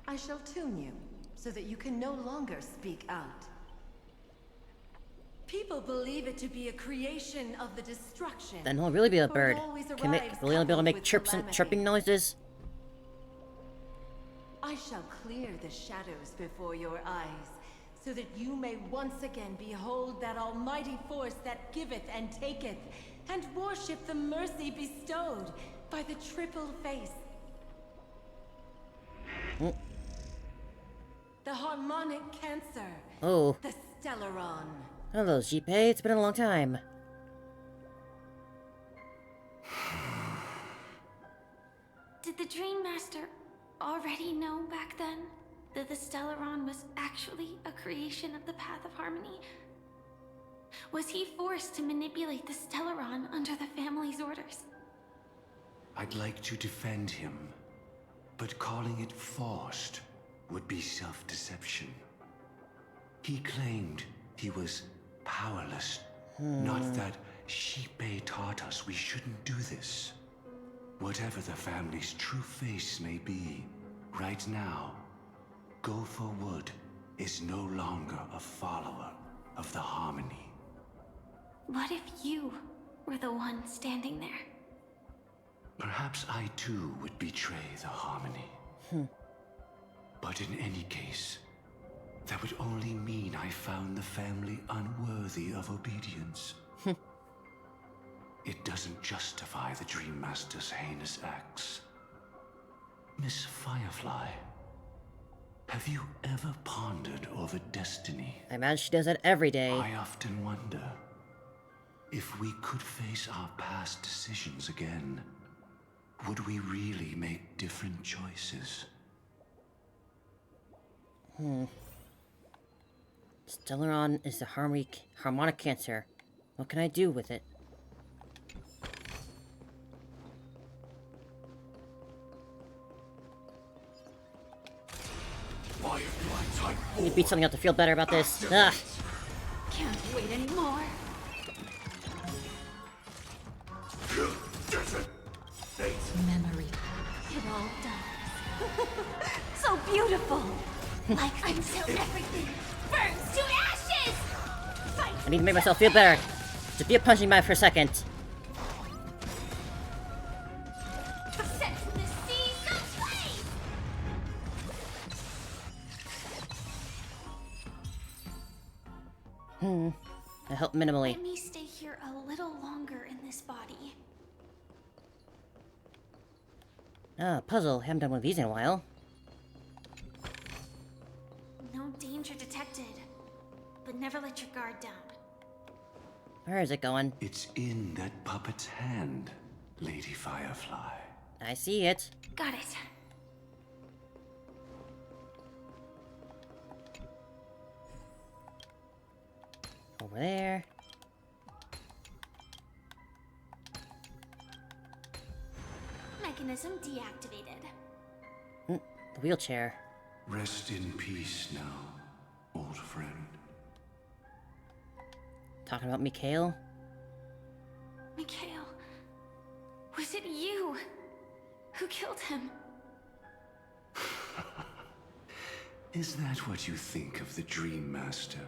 I shall tune you, so that you can no longer speak out. People believe it to be a creation of the destruction. Then he'll really be a for it bird. always Will he arrives be able to coupled make with chirping calamity. noises? I shall clear the shadows before your eyes, so that you may once again behold that almighty force that giveth and taketh, and worship the mercy bestowed by the triple face. The harmonic cancer. Oh. The Stellaron. Hello, Jipe. It's been a long time. Did the Dream Master already know back then that the Stellaron was actually a creation of the Path of Harmony? Was he forced to manipulate the Stellaron under the family's orders? I'd like to defend him, but calling it forced would be self-deception. He claimed he was powerless. Not that Shipe taught us we shouldn't do this. Whatever the family's true face may be, right now, Gopher Wood is no longer a follower of the Harmony. What if you were the one standing there? Perhaps I too would betray the Harmony. But in any case, that would only mean I found the family unworthy of obedience. It doesn't justify the Dream Master's heinous acts. Miss Firefly, have you ever pondered over destiny? I imagine she does that every day. I often wonder if we could face our past decisions again. Would we really make different choices? Stellaron is the harmonic cancer. What can I do with it? I need to beat something up to feel better about this. Ugh. Can't wait anymore. Memory. It all does. So beautiful. Like until everything burns to ashes. Fight. I need to make myself feel better. Just be a punching bag for a second. Set the seas aflame. That helped minimally. Let me stay here a little longer in this body. Ah, puzzle. Haven't done one of these in a while. No danger detected. But never let your guard down. Where is it going? It's in that puppet's hand, Lady Firefly. I see it. Got it. Over there. Mechanism deactivated. The wheelchair. Rest in peace now, old friend. Talking about Mikhail? Mikhail, was it you who killed him? Is that what you think of the Dream Master?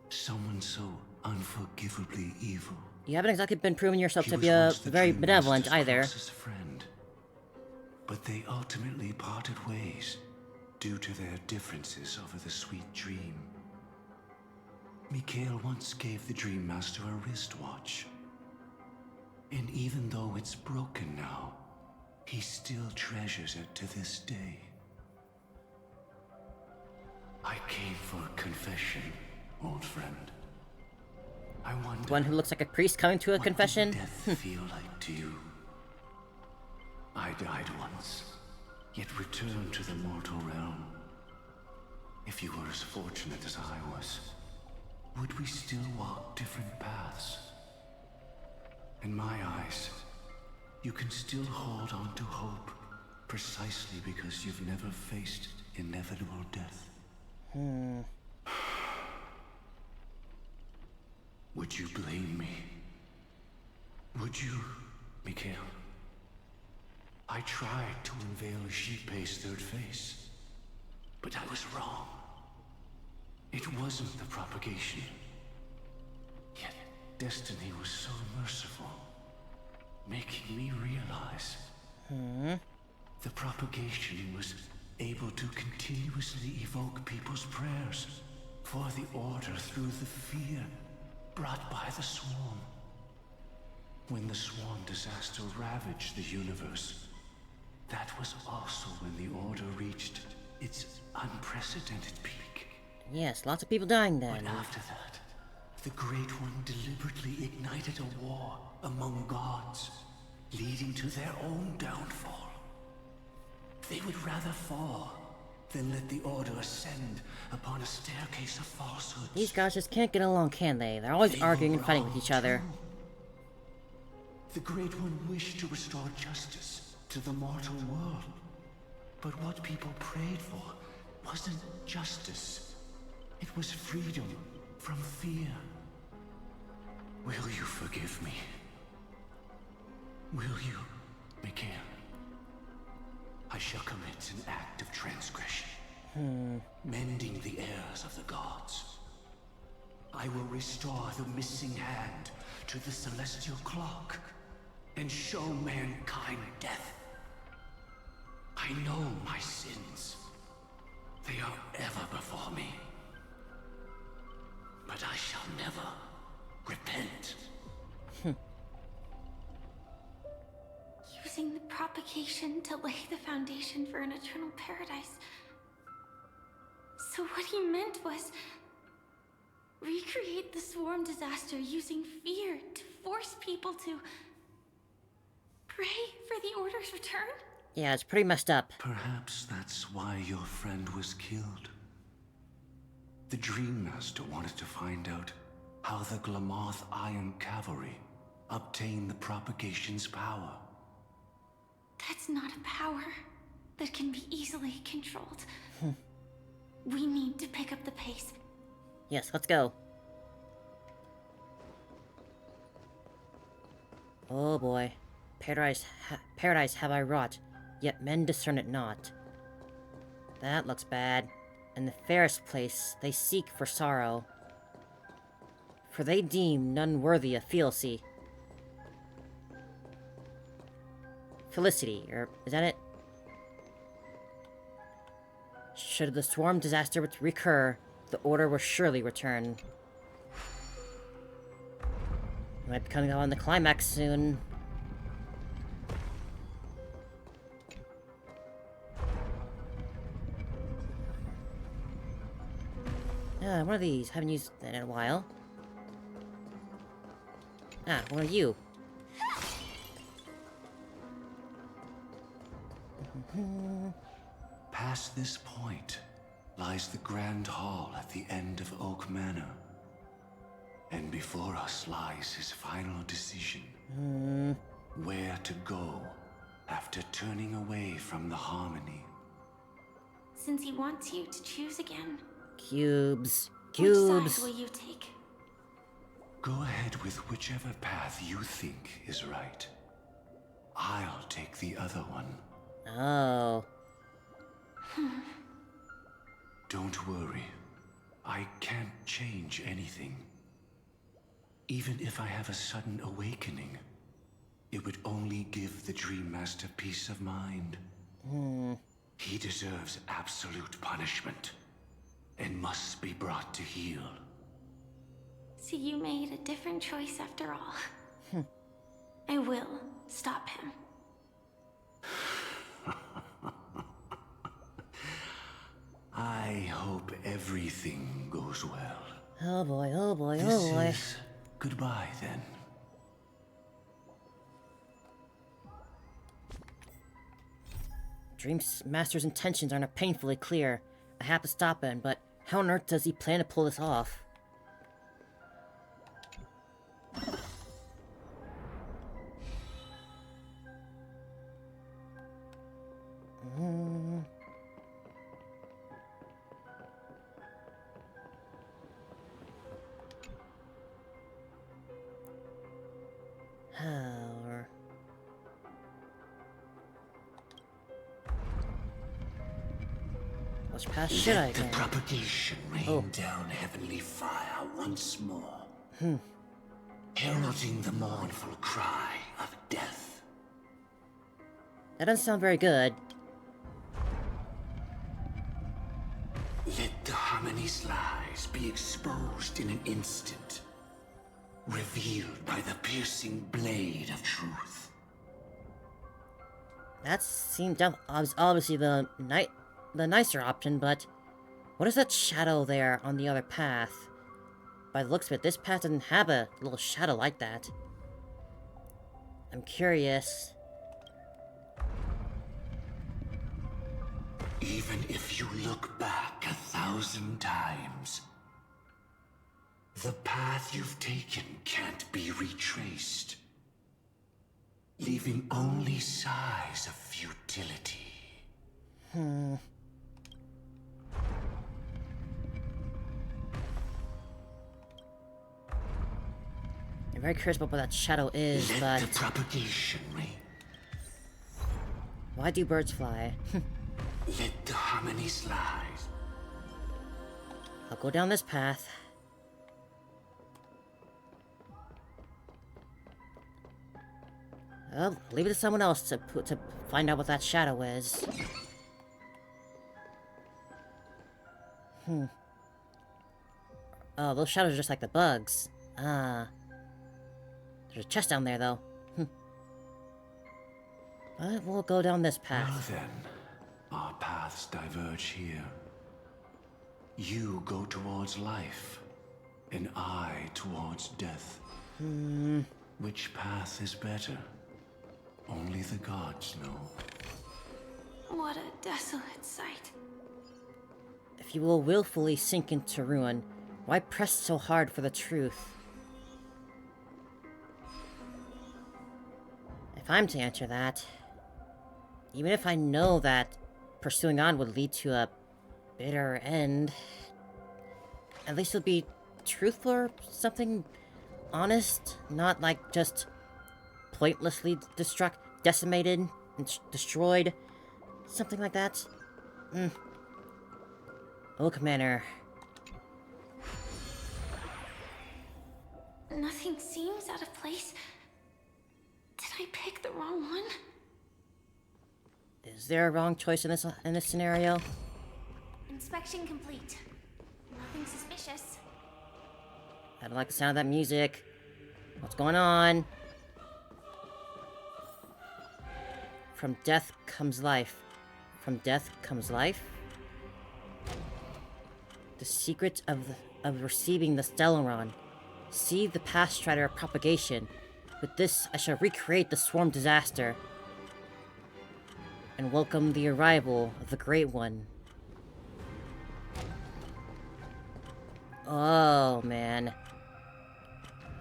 Someone so unforgivably evil. You haven't exactly been proving yourself He to was be once the very Dream benevolent Master's either. closest friend. But they ultimately parted ways due to their differences over the sweet dream. Mikhail once gave the Dream Master a wristwatch. And even though it's broken now, he still treasures it to this day. I came for a confession, old friend. I wonder... One who looks like a priest coming to a confession? What did death feel like to you? I died once, yet returned to the mortal realm. If you were as fortunate as I was, would we still walk different paths? In my eyes, you can still hold on to hope, precisely because you've never faced inevitable death. Would you blame me? Would you, Mikhail? I tried to unveil Xipe's third face, but I was wrong. It wasn't the propagation. Yet destiny was so merciful, making me realize the propagation was able to continuously evoke people's prayers for the Order through the fear brought by the Swarm. When the Swarm disaster ravaged the universe, that was also when the Order reached its unprecedented peak. Yes, lots of people dying then. But after that, the Great One deliberately ignited a war among gods, leading to their own downfall. They would rather fall than let the Order ascend upon a staircase of falsehoods. These guys just can't get along, can they? They're always arguing and fighting with each other. The Great One wished to restore justice to the mortal world. But what people prayed for wasn't justice. It was freedom from fear. Will you forgive me? Will you, Mikhail? I shall commit an act of transgression, mending the errors of the gods. I will restore the missing hand to the celestial clock, and show mankind death. I know my sins. They are ever before me. But I shall never repent. Using the propagation to lay the foundation for an eternal paradise. So what he meant was recreate the Swarm disaster using fear to force people to pray for the Order's return? Yeah, it's pretty messed up. Perhaps that's why your friend was killed. The Dream Master wanted to find out how the Glamoth Iron Cavalry obtained the propagation's power. That's not a power that can be easily controlled. We need to pick up the pace. Yes, let's go. Oh boy. Paradise have I wrought, yet men discern it not. That looks bad. In the fairest place, they seek for sorrow. For they deem none worthy of felicity. Felicity, or is that it? Should the Swarm disaster recur, the Order will surely return. Might be coming up on the climax soon. One of these. Haven't used that in a while. One of you. Past this point lies the Grand Hall at the end of Oak Manor. And before us lies his final decision. Where to go after turning away from the Harmony. since he wants you to choose again. Cubes. Which Cubes. side will you take? Go ahead with whichever path you think is right. I'll take the other one. Oh. Don't worry. I can't change anything. Even if I have a sudden awakening, it would only give the Dream Master peace of mind. He deserves absolute punishment, and must be brought to heel. So you made a different choice after all. I will stop him. I hope everything goes well. Oh boy, oh boy, This oh boy. is goodbye, then. Dream Master's intentions aren't painfully clear. I have to stop him, but how on earth does he plan to pull this off? How? Which path should I Let the go? propagation rain down heavenly fire once more. Heralding the mournful cry of death. That doesn't sound very good. Let the harmony's lies be exposed in an instant. Revealed by the piercing blade of truth. That seemed obviously the nicer option, but what is that shadow there on the other path? By the looks of it, this path doesn't have a little shadow like that. I'm curious. Even if you look back 1,000 times, the path you've taken can't be retraced, leaving only sighs of futility. I'm very curious about what that shadow is, Let the but propagation rain. why do birds fly? Let the harmony's lies. I'll go down this path. Well, leave it to someone else to find out what that shadow is. Oh, those shadows are just like the bugs. Ah. There's a chest down there, though. But we'll go down this Well path. then, our paths diverge here. You go towards life, and I towards death. Which path is better? Only the gods know. What a desolate sight. If you will willfully sink into ruin, why press so hard for the truth? If I'm to answer that, even if I know that pursuing on would lead to a bitter end, at least it'll be truthful or something honest, not like just pointlessly decimated and destroyed, something like that. Oh, Commander. Nothing seems out of place. Did I pick the wrong one? Is there a wrong choice in this scenario? Inspection complete. Nothing suspicious. I don't like the sound of that music. What's going on? From death comes life. From death comes life? The secret of receiving the Stellaron. See the past strider of propagation. With this, I shall recreate the swarm disaster. And welcome the arrival of the Great One. Oh, man.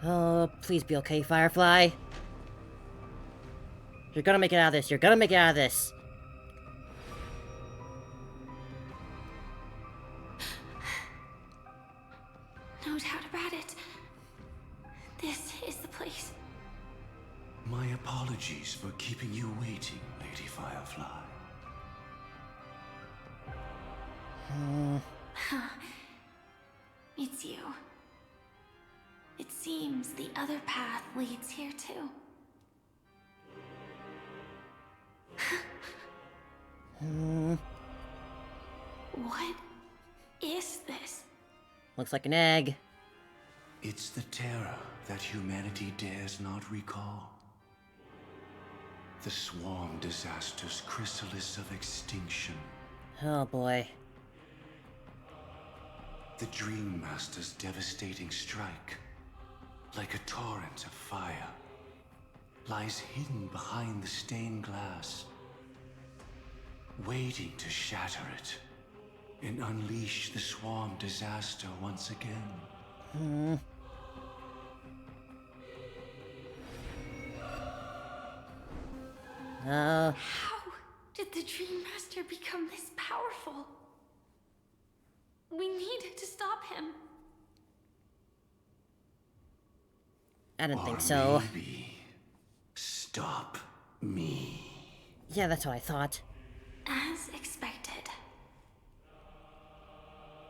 Oh, please be okay, Firefly. You're gonna make it out of this. You're gonna make it out of this. No doubt about it. This is the place. My apologies for keeping you waiting, Lady Firefly. It's you. It seems the other path leads here too. What is this? Looks like an egg. It's the terror that humanity dares not recall. The swarm disaster's chrysalis of extinction. Oh boy. The Dream Master's devastating strike, like a torrent of fire, lies hidden behind the stained glass, waiting to shatter it and unleash the swarm disaster once again. How did the Dream Master become this powerful? We need to stop him. I don't Or think so. maybe stop me. Yeah, that's what I thought. As expected.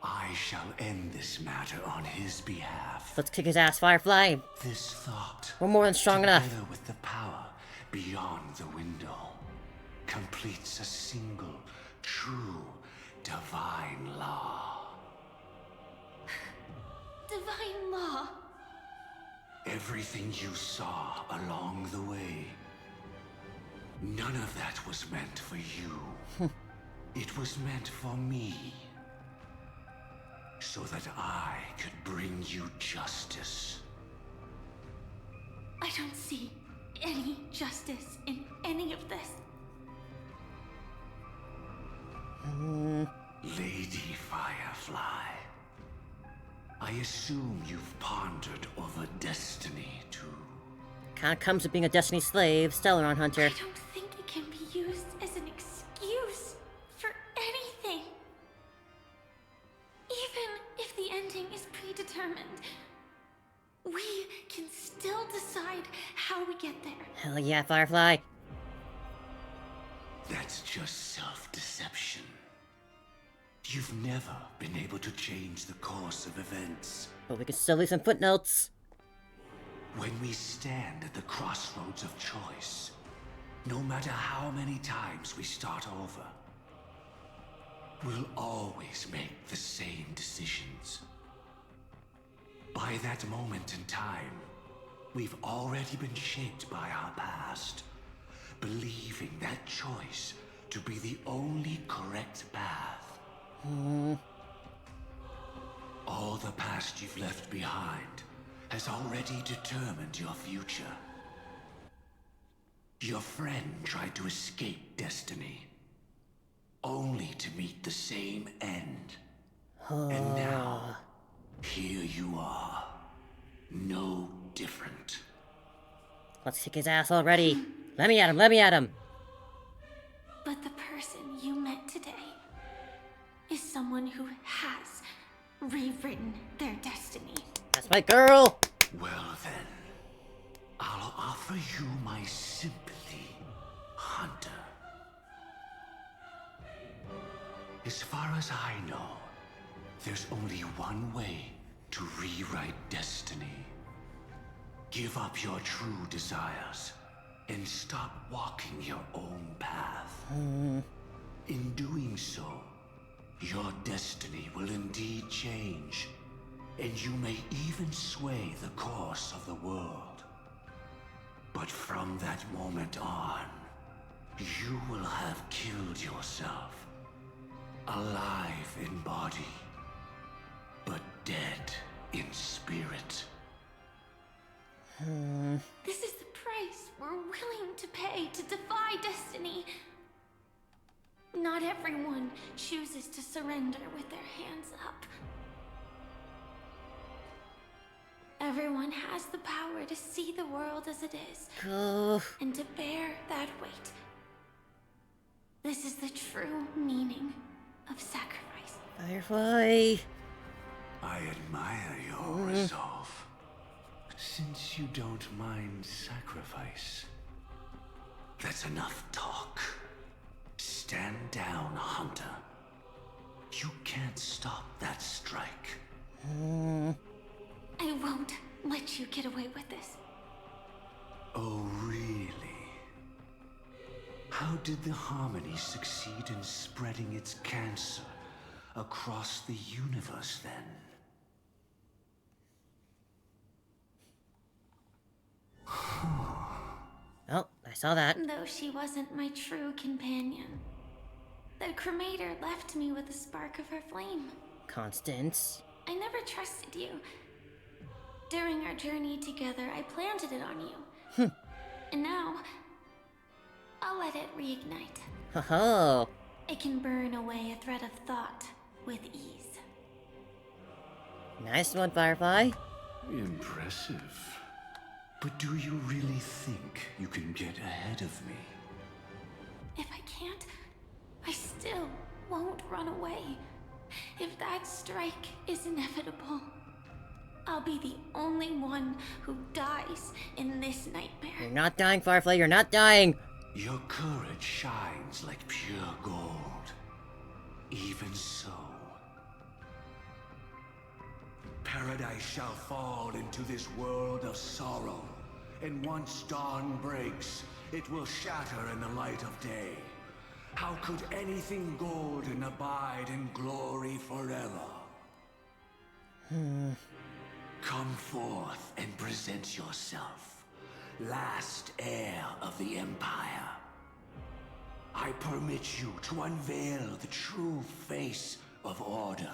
I shall end this matter on his behalf. Let's kick his ass, Firefly. This thought, We're more than strong enough. together with the power beyond the window, completes a single, true, divine law. Divine law. Everything you saw along the way, none of that was meant for you. It was meant for me. So that I could bring you justice. I don't see any justice in any of this. Lady Firefly, I assume you've pondered over destiny too. Kinda comes with being a Destiny slave, Stellaron Hunter. I don't think it can be used as an excuse for anything. Even if the ending is predetermined, we can still decide how we get there. Hell yeah, Firefly. That's just self-deception. You've never been able to change the course of events. But we can still leave some footnotes. When we stand at the crossroads of choice, no matter how many times we start over, we'll always make the same decisions. By that moment in time, we've already been shaped by our past, believing that choice to be the only correct path. All the past you've left behind has already determined your future. Your friend tried to escape destiny, only to meet the same end. And now, here you are, no different. Let's kick his ass already. Let me at him, let me at him. But the person you met today is someone who has rewritten their destiny. That's my girl. Well then, I'll offer you my sympathy, Hunter. As far as I know, there's only one way to rewrite destiny. Give up your true desires and stop walking your own path. In doing so, your destiny will indeed change, and you may even sway the course of the world. But from that moment on, you will have killed yourself. Alive in body, but dead in spirit. This is the price we're willing to pay to defy destiny. Not everyone chooses to surrender with their hands up. Everyone has the power to see the world as it is, and to bear that weight. This is the true meaning of sacrifice. Firefly. I admire your resolve. Since you don't mind sacrifice, that's enough talk. Stand down, Hunter. You can't stop that strike. I won't let you get away with this. Oh, really? How did the Harmony succeed in spreading its cancer across the universe, then? Oh, I saw that. Though she wasn't my true companion, the cremator left me with a spark of her flame. Constance. I never trusted you. During our journey together, I planted it on you. And now, I'll let it reignite. Ho-ho. It can burn away a thread of thought with ease. Nice one, Firefly. Impressive. But do you really think you can get ahead of me? If I can't, I still won't run away. If that strike is inevitable, I'll be the only one who dies in this nightmare. You're not dying, Firefly. You're not dying. Your courage shines like pure gold. Even so, paradise shall fall into this world of sorrow, and once dawn breaks, it will shatter in the light of day. How could anything golden abide in glory forever? Come forth and present yourself, last heir of the Empire. I permit you to unveil the true face of order.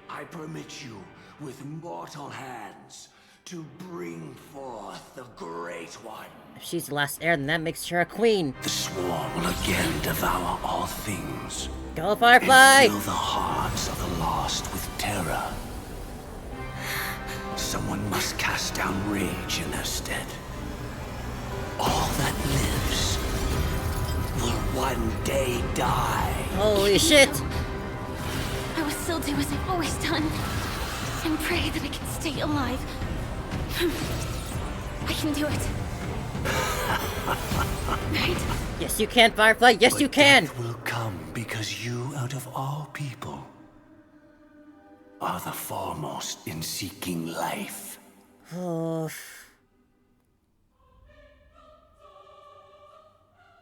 I permit you, with mortal hands, to bring forth the Great One. If she's the last heir, then that makes her a queen. The swarm will again devour all things. Go, Firefly! And fill the hearts of the lost with terror. Someone must cast down rage in their stead. All that lives will one day die. Holy shit! I will still do as I've always done, and pray that I can stay alive. I can do it. Right? Yes, you can, Firefly. Yes, you can. Death will come because you, out of all people, are the foremost in seeking life. Oh.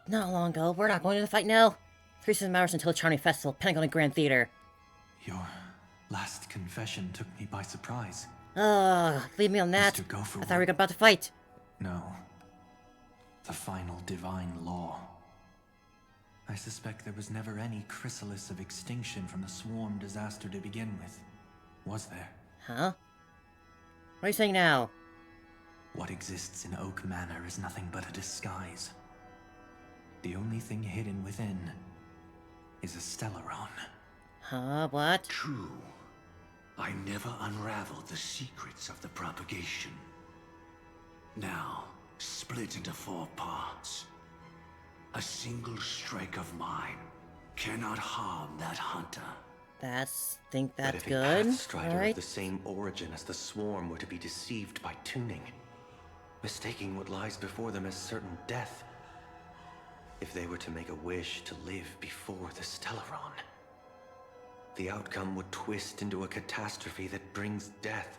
Not long ago. We're not going to the fight now. 3 hours until the Charming Festival, Pentagon Grand Theater. Your last confession took me by surprise. Leave me on that. Mr. Gopher I thought we were about to fight. No. The final divine law. I suspect there was never any chrysalis of extinction from the swarm disaster to begin with. Was there? Huh? What are you saying now? What exists in Oak Manor is nothing but a disguise. The only thing hidden within is a Stellaron. Huh? What? True. I never unraveled the secrets of the propagation. Now, split into 4 parts. A single strike of mine cannot harm that hunter. Think that's but if good. a Pathstrider Alright. of the same origin as the swarm were to be deceived by tuning, mistaking what lies before them as certain death, if they were to make a wish to live before the Stellaron, the outcome would twist into a catastrophe that brings death.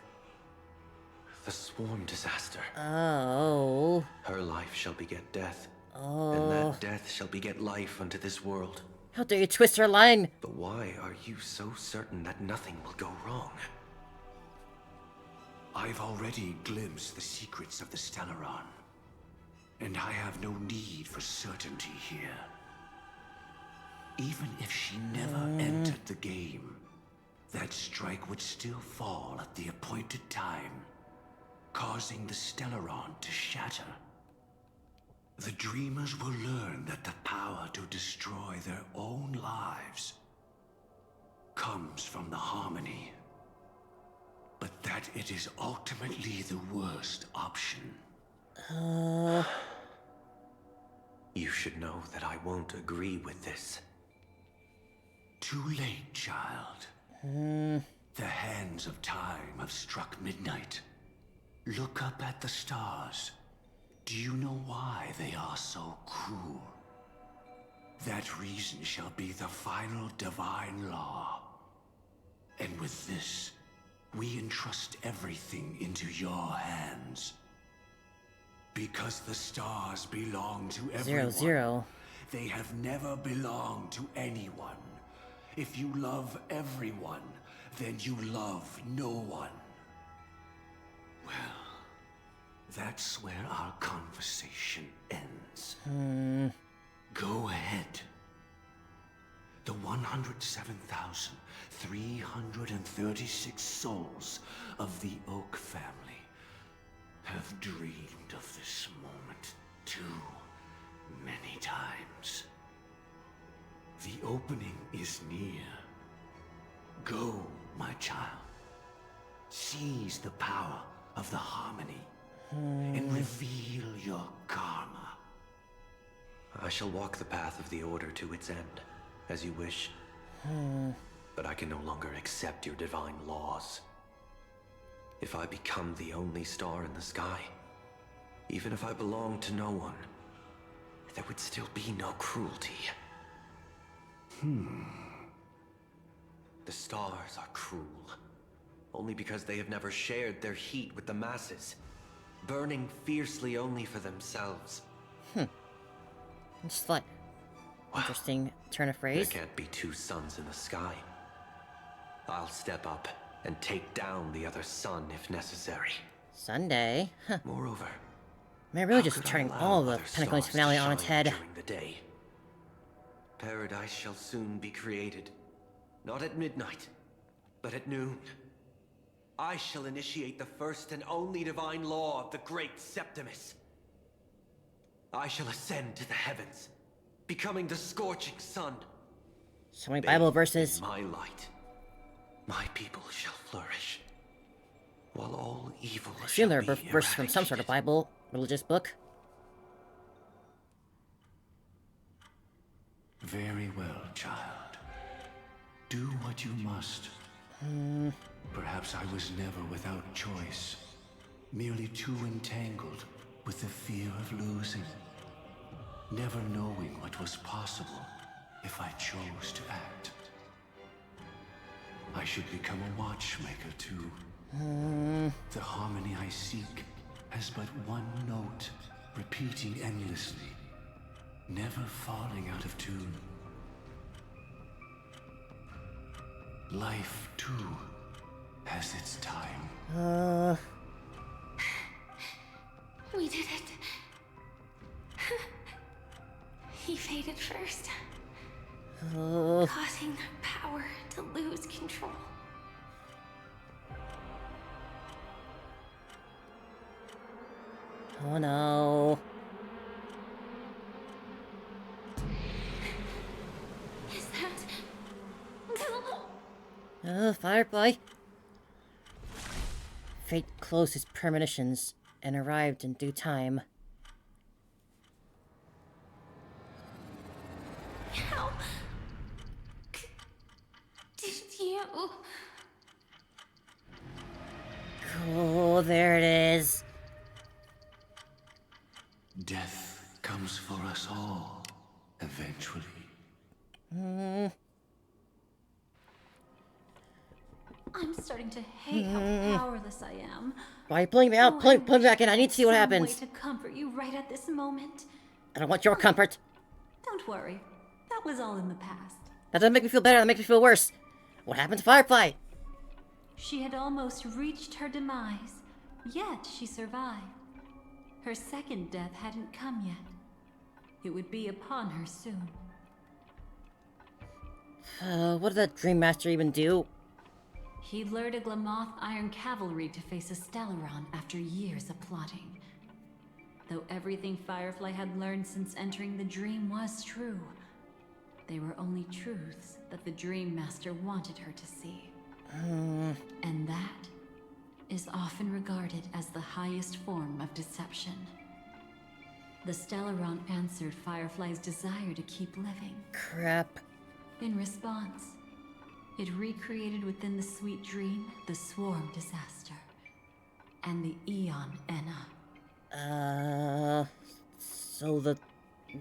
The swarm disaster. Oh. Her life shall beget death, Oh. and that death shall beget life unto this world. How dare you twist her line? But why are you so certain that nothing will go wrong? I've already glimpsed the secrets of the Stellaron, and I have no need for certainty here. Even if she never entered the game, that strike would still fall at the appointed time, causing the Stellaron to shatter. The dreamers will learn that the power to destroy their own lives comes from the Harmony, but that it is ultimately the worst option. You should know that I won't agree with this. Too late, child. The hands of time have struck midnight. Look up at the stars. Do you know why they are so cruel? That reason shall be the final divine law. And with this, we entrust everything into your hands. Because the stars belong to everyone. 0-0. They have never belonged to anyone. If you love everyone, then you love no one. Well, that's where our conversation ends. Go ahead. The 107,336 souls of the Oak family have dreamed of this moment too many times. The opening is near. Go, my child. Seize the power of the harmony and reveal your karma. I shall walk the path of the Order to its end, as you wish. But I can no longer accept your divine laws. If I become the only star in the sky, even if I belong to no one, there would still be no cruelty. The stars are cruel, only because they have never shared their heat with the masses, burning fiercely only for themselves. Just like interesting turn of phrase. There can't be two suns in the sky. I'll step up and take down the other sun if necessary. Sunday. Huh. Moreover, Man, really how just could I turning allow all the other Pentacles stars finale to on its shine head. during the day? Paradise shall soon be created. Not at midnight, but at noon. I shall initiate the first and only divine law of the great Septimus. I shall ascend to the heavens, becoming the scorching sun. So many Bible Bathed verses. in my light, my people shall flourish, while all evil I assume shall they're be verses from some sort of eradicated. Bible, religious book. Very well, child. Do what you must. Perhaps I was never without choice, merely too entangled with the fear of losing, never knowing what was possible if I chose to act. I should become a watchmaker too. The harmony I seek has but one note, repeating endlessly, never falling out of tune. Life, too, has its time. We did it. He faded first, causing the power to lose control. Oh no. Is that... Firefly. Fate closed his premonitions and arrived in due time. How... did you... Oh, there it is. Death comes for us all, eventually. I'm starting to hate how powerless I am. Why are you pulling me out? Pull me back in. I need to see what Some happens. way to comfort you right at this moment. I don't want your comfort. Don't worry, that was all in the past. That doesn't make me feel better. That makes me feel worse. What happened to Firefly? She had almost reached her demise, yet she survived. Her second death hadn't come yet. It would be upon her soon. What did that Dream Master even do? He lured a Glamoth Iron Cavalry to face a Stellaron after years of plotting. Though everything Firefly had learned since entering the dream was true, they were only truths that the Dream Master wanted her to see. And that is often regarded as the highest form of deception. The Stellaron answered Firefly's desire to keep living. Crap. In response, It recreated within the sweet dream the swarm disaster and the Eon Enna. So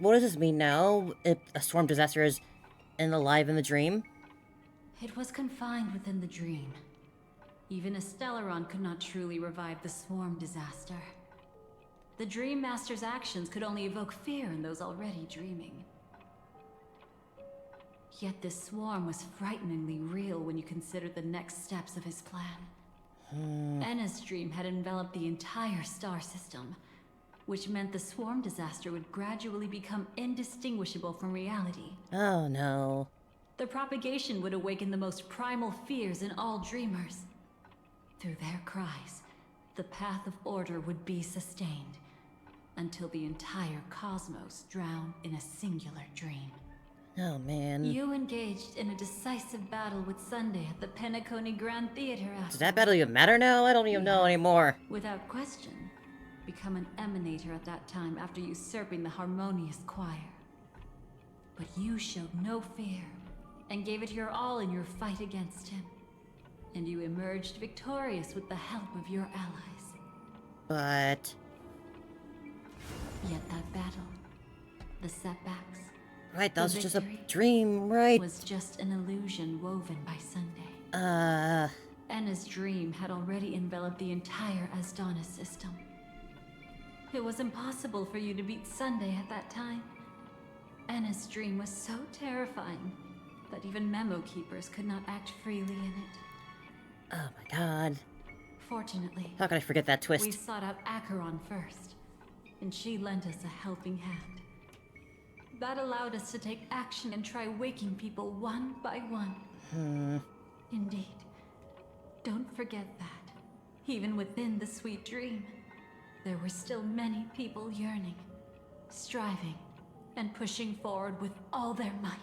what does this mean now? If a storm disaster is alive in the dream? It was confined within the dream. Even a Stellaron could not truly revive the swarm disaster. The Dream Master's actions could only evoke fear in those already dreaming. Yet this swarm was frighteningly real when you consider the next steps of his plan. Enna's dream had enveloped the entire star system, which meant the swarm disaster would gradually become indistinguishable from reality. Oh no. The propagation would awaken the most primal fears in all dreamers. Through their cries, the path of order would be sustained, until the entire cosmos drowned in a singular dream. Oh man. You engaged in a decisive battle with Sunday at the Penacony Grand Theater after. Does that battle even matter now? I don't even know anymore. Without question, become an emanator at that time after usurping the harmonious choir. But you showed no fear, and gave it your all in your fight against him. And you emerged victorious with the help of your allies. But... Yet that battle, the setbacks, right, that was the just a victory dream, right? was just an illusion woven by Sunday. Enna's dream had already enveloped the entire Asdana system. It was impossible for you to beat Sunday at that time. Enna's dream was so terrifying that even memo keepers could not act freely in it. Oh my god. Fortunately, How could I forget that twist? we sought out Acheron first, and she lent us a helping hand. That allowed us to take action and try waking people one by one. Indeed. Don't forget that, even within the sweet dream, there were still many people yearning, striving, and pushing forward with all their might.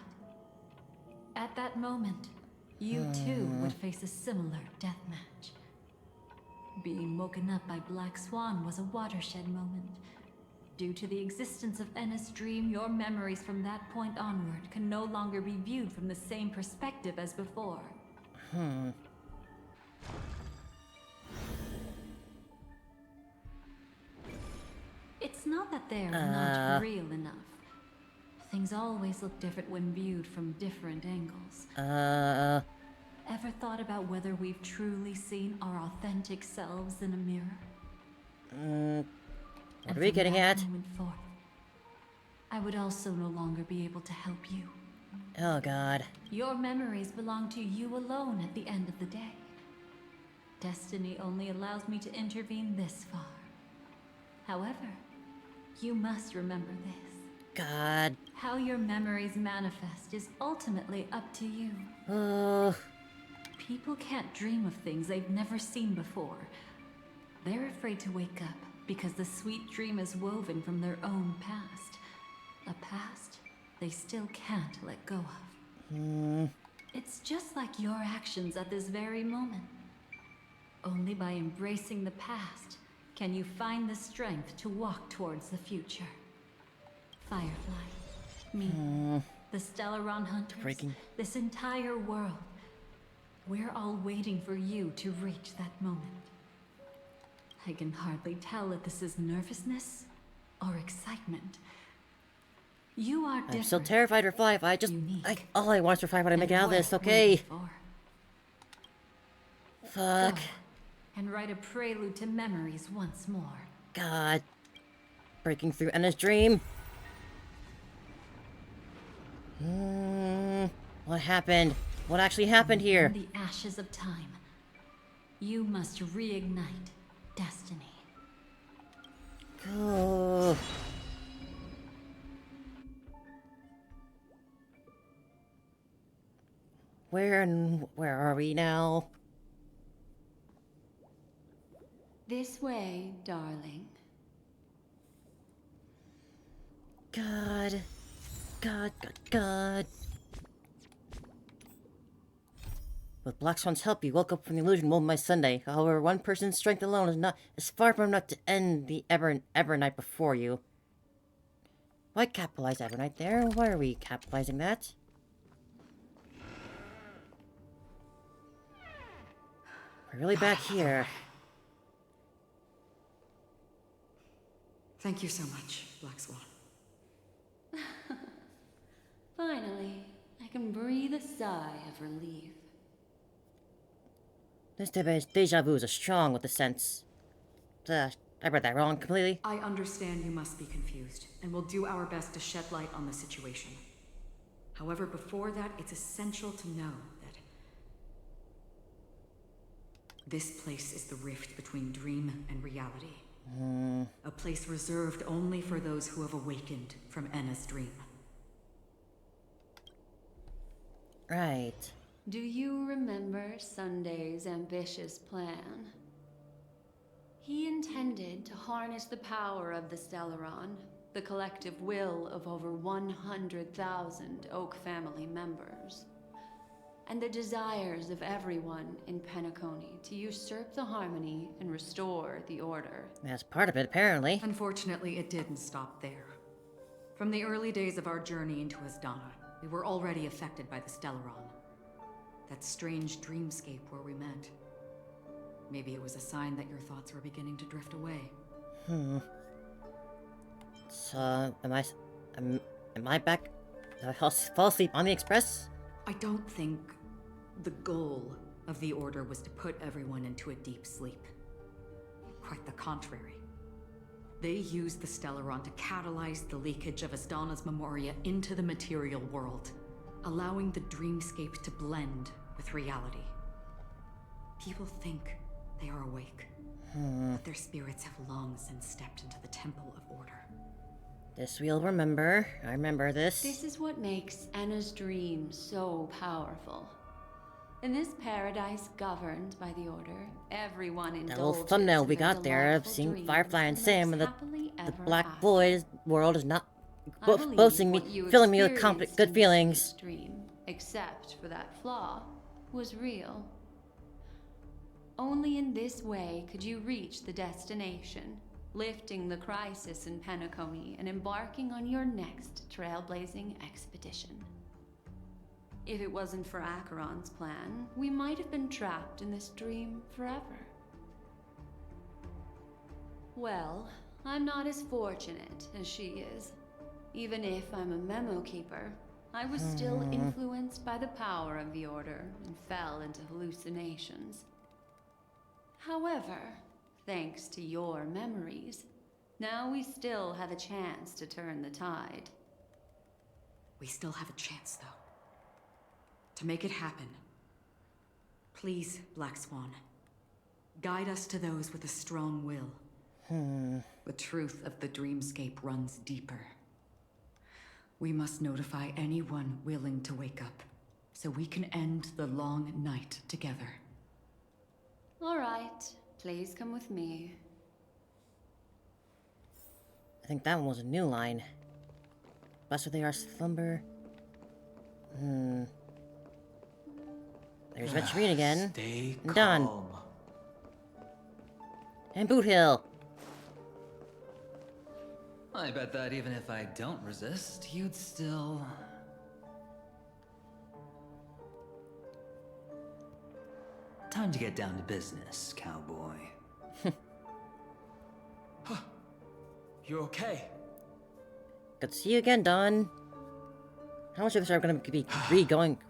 At that moment, you too would face a similar deathmatch. Being woken up by Black Swan was a watershed moment. Due to the existence of Enna's dream, your memories from that point onward can no longer be viewed from the same perspective as before. It's not that they're not real enough. Things always look different when viewed from different angles. Ever thought about whether we've truly seen our authentic selves in a mirror? What are we getting at? Moment forth, I would also no longer be able to help you. Oh god. Your memories belong to you alone at the end of the day. Destiny only allows me to intervene this far. However, you must remember this. God. How your memories manifest is ultimately up to you. People can't dream of things they've never seen before. They're afraid to wake up because the sweet dream is woven from their own past. A past they still can't let go of. It's just like your actions at this very moment. Only by embracing the past can you find the strength to walk towards the future. Firefly, me, the Stellaron hunters, this entire world. We're all waiting for you to reach that moment. I can hardly tell if this is nervousness or excitement. You are different. I'm still terrified for Firefly. All I want is for Firefly to make it out of this, Worth okay? waiting for. Fuck. Go and write a prelude to memories once more. God. Breaking through Enna's dream. What happened? What actually happened here? In the ashes of time, you must reignite destiny. Oh. Where are we now? This way, darling. God. God. With Black Swan's help, you woke up from the illusion woven by Sunday. However, one person's strength alone is far from enough to end the Evernight before you. Why capitalize Evernight there? Why are we capitalizing that? We're really back here. Thank you so much, Black Swan. Finally, I can breathe a sigh of relief. This deja vu is strong with the sense. I read that wrong completely. I understand you must be confused, and we'll do our best to shed light on the situation. However, before that, it's essential to know that this place is the rift between dream and reality. A place reserved only for those who have awakened from Enna's dream. Right. Do you remember Sunday's ambitious plan? He intended to harness the power of the Stellaron, the collective will of over 100,000 Oak family members, and the desires of everyone in Penacony to usurp the harmony and restore the order. That's part of it, apparently. Unfortunately, it didn't stop there. From the early days of our journey into Asdana, we were already affected by the Stellaron. That strange dreamscape where we met. Maybe it was a sign that your thoughts were beginning to drift away. So, am I back? Did I fall asleep on the express? I don't think the goal of the Order was to put everyone into a deep sleep. Quite the contrary. They used the Stellaron to catalyze the leakage of Asdana's Memoria into the material world, allowing the dreamscape to blend with reality. People think they are awake, but their spirits have long since stepped into the Temple of Order. This we'll remember. I remember this. This is what makes Enna's dream so powerful. In this paradise governed by the Order, everyone indulges That little thumbnail we in their got there of delightful seeing dreams Firefly and lives Sam in the happily ever Black after. Void world is not I boasting believe me, what you filling me with experienced good in feelings. this dream, except for that flaw, was real. Only in this way could you reach the destination, lifting the crisis in Penacony and embarking on your next trailblazing expedition. If it wasn't for Acheron's plan, we might have been trapped in this dream forever. Well, I'm not as fortunate as she is. Even if I'm a memo keeper, I was still influenced by the power of the Order and fell into hallucinations. However, thanks to your memories, now we still have a chance to turn the tide. We still have a chance, though. To make it happen, please, Black Swan, guide us to those with a strong will. The truth of the dreamscape runs deeper. We must notify anyone willing to wake up, so we can end the long night together. All right, please come with me. I think that one was a new line. Blessed they are slumber. There's Venturine again. Stay I'm done. calm. And Boot Hill. I bet that even if I don't resist, you'd still... Time to get down to business, cowboy. You okay? Good to see you again, Don. How much of this are we going to be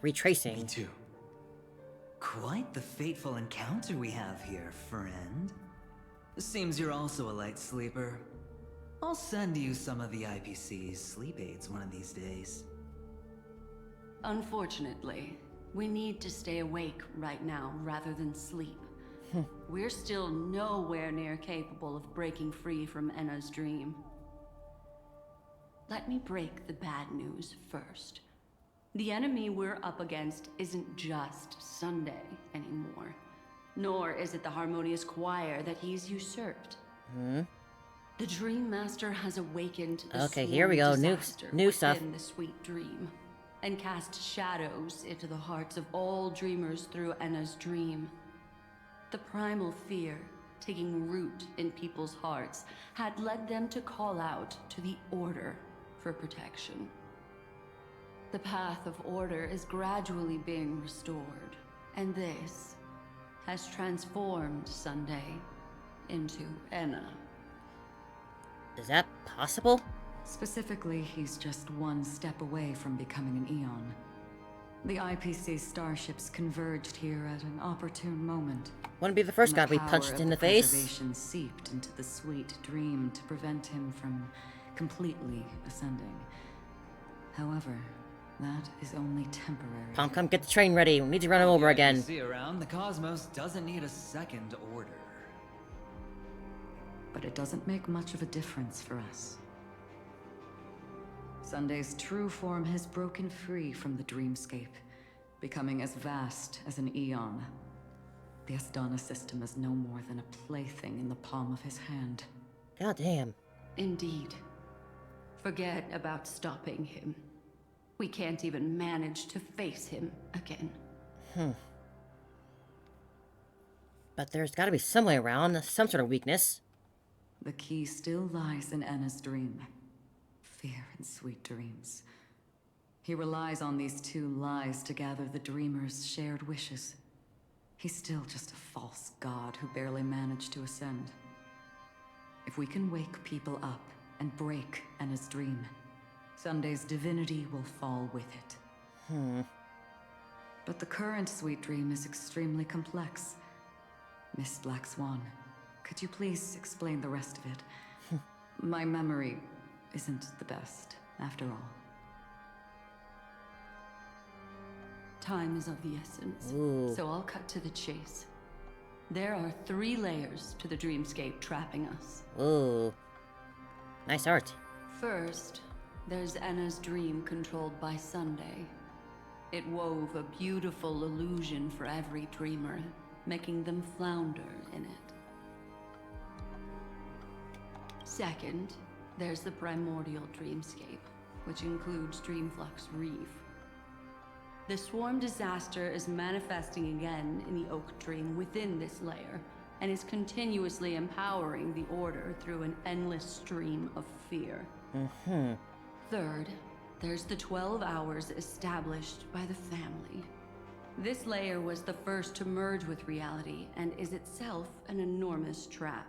retracing? Me too. Quite the fateful encounter we have here, friend. Seems you're also a light sleeper. I'll send you some of the IPC's sleep aids one of these days. Unfortunately, we need to stay awake right now rather than sleep. We're still nowhere near capable of breaking free from Enna's dream. Let me break the bad news first. The enemy we're up against isn't just Sunday anymore, nor is it the harmonious choir that he's usurped. The Dream Master has awakened the Okay, here we go. New within stuff. the sweet dream, and cast shadows into the hearts of all dreamers through Enna's dream. The primal fear taking root in people's hearts had led them to call out to the Order for protection. The path of order is gradually being restored, and this has transformed Sunday into Enna. Is that possible? Specifically, he's just one step away from becoming an Eon. The IPC starships converged here at an opportune moment. Wouldn't be the first guy The we power punched of in the the face. preservation seeped into the sweet dream to prevent him from completely ascending. However, that is only temporary. Pom, come get the train ready. We need to run him over again. See around, the cosmos doesn't need a second order. But it doesn't make much of a difference for us. Sunday's true form has broken free from the dreamscape, becoming as vast as an Eon. The Astana system is no more than a plaything in the palm of his hand. God damn. Indeed. Forget about stopping him. We can't even manage to face him again. But there's gotta be some way around, some sort of weakness. The key still lies in Enna's dream. Fear and sweet dreams. He relies on these two lies to gather the dreamer's shared wishes. He's still just a false god who barely managed to ascend. If we can wake people up and break Enna's dream, Sunday's divinity will fall with it. But the current sweet dream is extremely complex. Miss Black Swan, could you please explain the rest of it? My memory isn't the best, after all. Time is of the essence, so I'll cut to the chase. There are 3 layers to the dreamscape trapping us. Ooh. Nice art. First, there's Enna's dream controlled by Sunday. It wove a beautiful illusion for every dreamer, making them flounder in it. Second, there's the primordial dreamscape, which includes Dreamflux Reef. The swarm disaster is manifesting again in the Oak Dream within this layer, and is continuously empowering the Order through an endless stream of fear. Third, there's the 12 hours established by the family. This layer was the first to merge with reality, and is itself an enormous trap.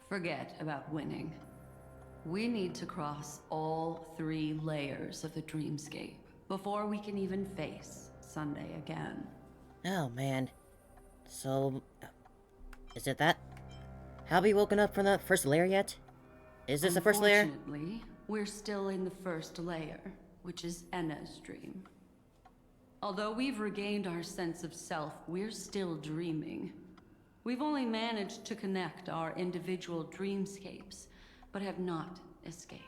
Forget about winning. We need to cross all 3 layers of the dreamscape before we can even face Sunday again. Oh, man. So, is it that? Have we woken up from the first layer yet? Is this the first layer? Unfortunately, we're still in the first layer, which is Enna's dream. Although we've regained our sense of self, we're still dreaming. We've only managed to connect our individual dreamscapes, but have not escaped.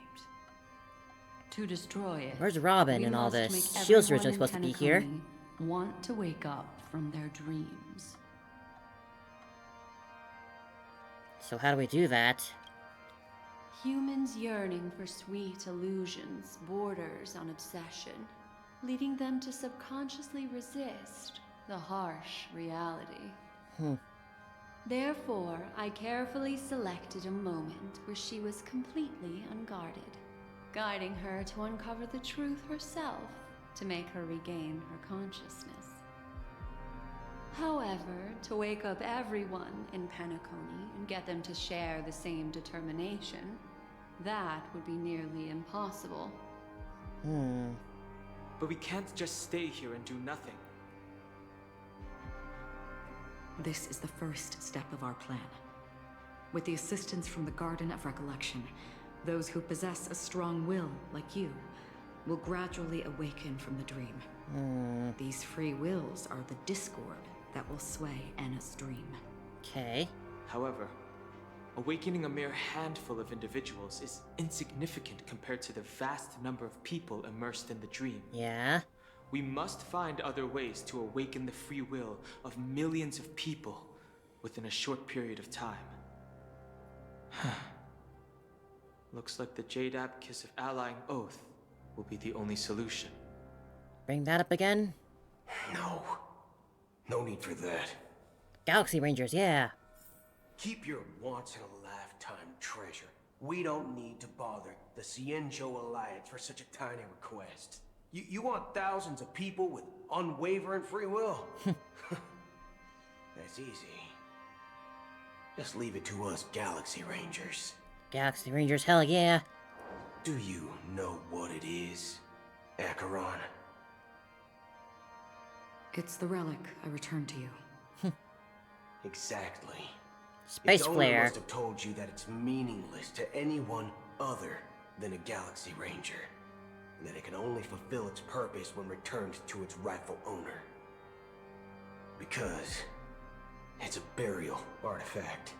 To destroy it, Where's Robin we and all must this? make Shield's everyone originally supposed to be here. in Penacony want to wake up from their dreams. So how do we do that? Humans yearning for sweet illusions borders on obsession, leading them to subconsciously resist the harsh reality. Therefore, I carefully selected a moment where she was completely unguarded, guiding her to uncover the truth herself to make her regain her consciousness. However, to wake up everyone in Penacony and get them to share the same determination, that would be nearly impossible. But we can't just stay here and do nothing. This is the first step of our plan. With the assistance from the Garden of Recollection, those who possess a strong will, like you, will gradually awaken from the dream. These free wills are the discord that will sway Enna's dream. Okay. However, awakening a mere handful of individuals is insignificant compared to the vast number of people immersed in the dream. Yeah? We must find other ways to awaken the free will of millions of people within a short period of time. Looks like the Jadab Kiss of Allying Oath will be the only solution. Bring that up again? No. No need for that. Galaxy Rangers, yeah. Keep your once-in-a-lifetime treasure. We don't need to bother the Cienjo Alliance for such a tiny request. You want thousands of people with unwavering free will? That's easy. Just leave it to us Galaxy Rangers. Galaxy Rangers, hell yeah. Do you know what it is, Acheron? It's the relic I returned to you. Exactly. Space its owner flare. must have told you that it's meaningless to anyone other than a Galaxy Ranger, and that it can only fulfill its purpose when returned to its rightful owner. Because it's a burial artifact,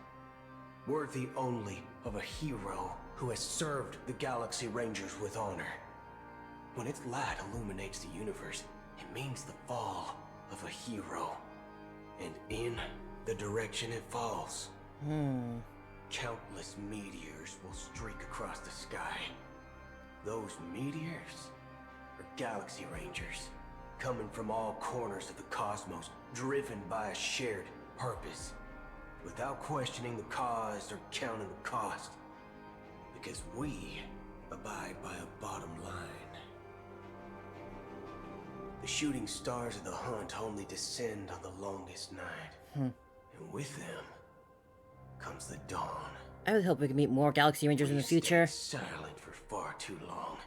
worthy only of a hero who has served the Galaxy Rangers with honor. When its light illuminates the universe, it means the fall of a hero. And in the direction it falls, countless meteors will streak across the sky. Those meteors are Galaxy Rangers, coming from all corners of the cosmos, driven by a shared purpose, without questioning the cause or counting the cost. Because we abide by a bottom line. The shooting stars of the hunt only descend on the longest night. And with them comes the dawn. I really hope we can meet more Galaxy Rangers in the future. Silent for far too long.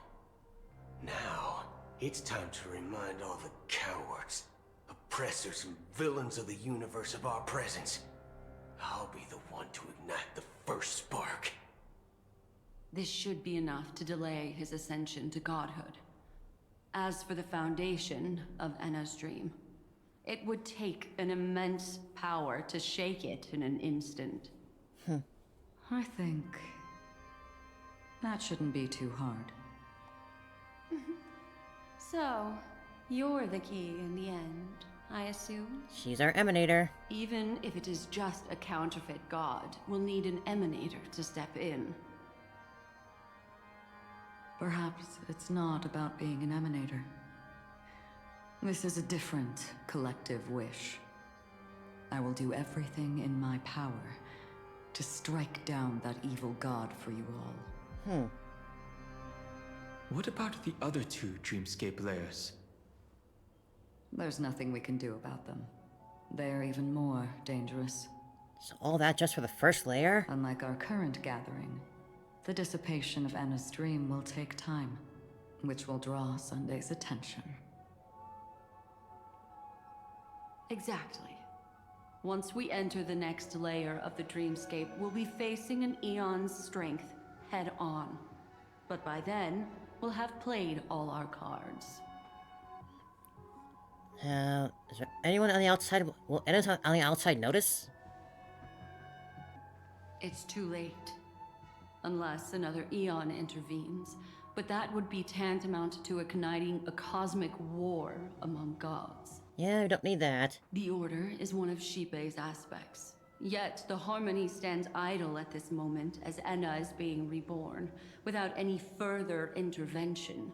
Now, it's time to remind all the cowards, oppressors, and villains of the universe of our presence. I'll be the one to ignite the first spark. This should be enough to delay his ascension to godhood. As for the foundation of Enna's dream, it would take an immense power to shake it in an instant. I think that shouldn't be too hard. So, you're the key in the end, I assume? She's our emanator. Even if it is just a counterfeit god, we'll need an emanator to step in. Perhaps it's not about being an emanator. This is a different collective wish. I will do everything in my power to strike down that evil god for you all. What about the other two dreamscape layers? There's nothing we can do about them. They're even more dangerous. So all that just for the first layer? Unlike our current gathering, the dissipation of Enna's dream will take time, which will draw Sunday's attention. Exactly. Once we enter the next layer of the dreamscape, we'll be facing an eon's strength head on. But by then, we'll have played all our cards. Is there anyone on the outside? Will anyone on the outside notice? It's too late. Unless another eon intervenes. But that would be tantamount to igniting a cosmic war among gods. Yeah, we don't need that. The Order is one of Xipe's aspects. Yet, the Harmony stands idle at this moment as Enna is being reborn, without any further intervention.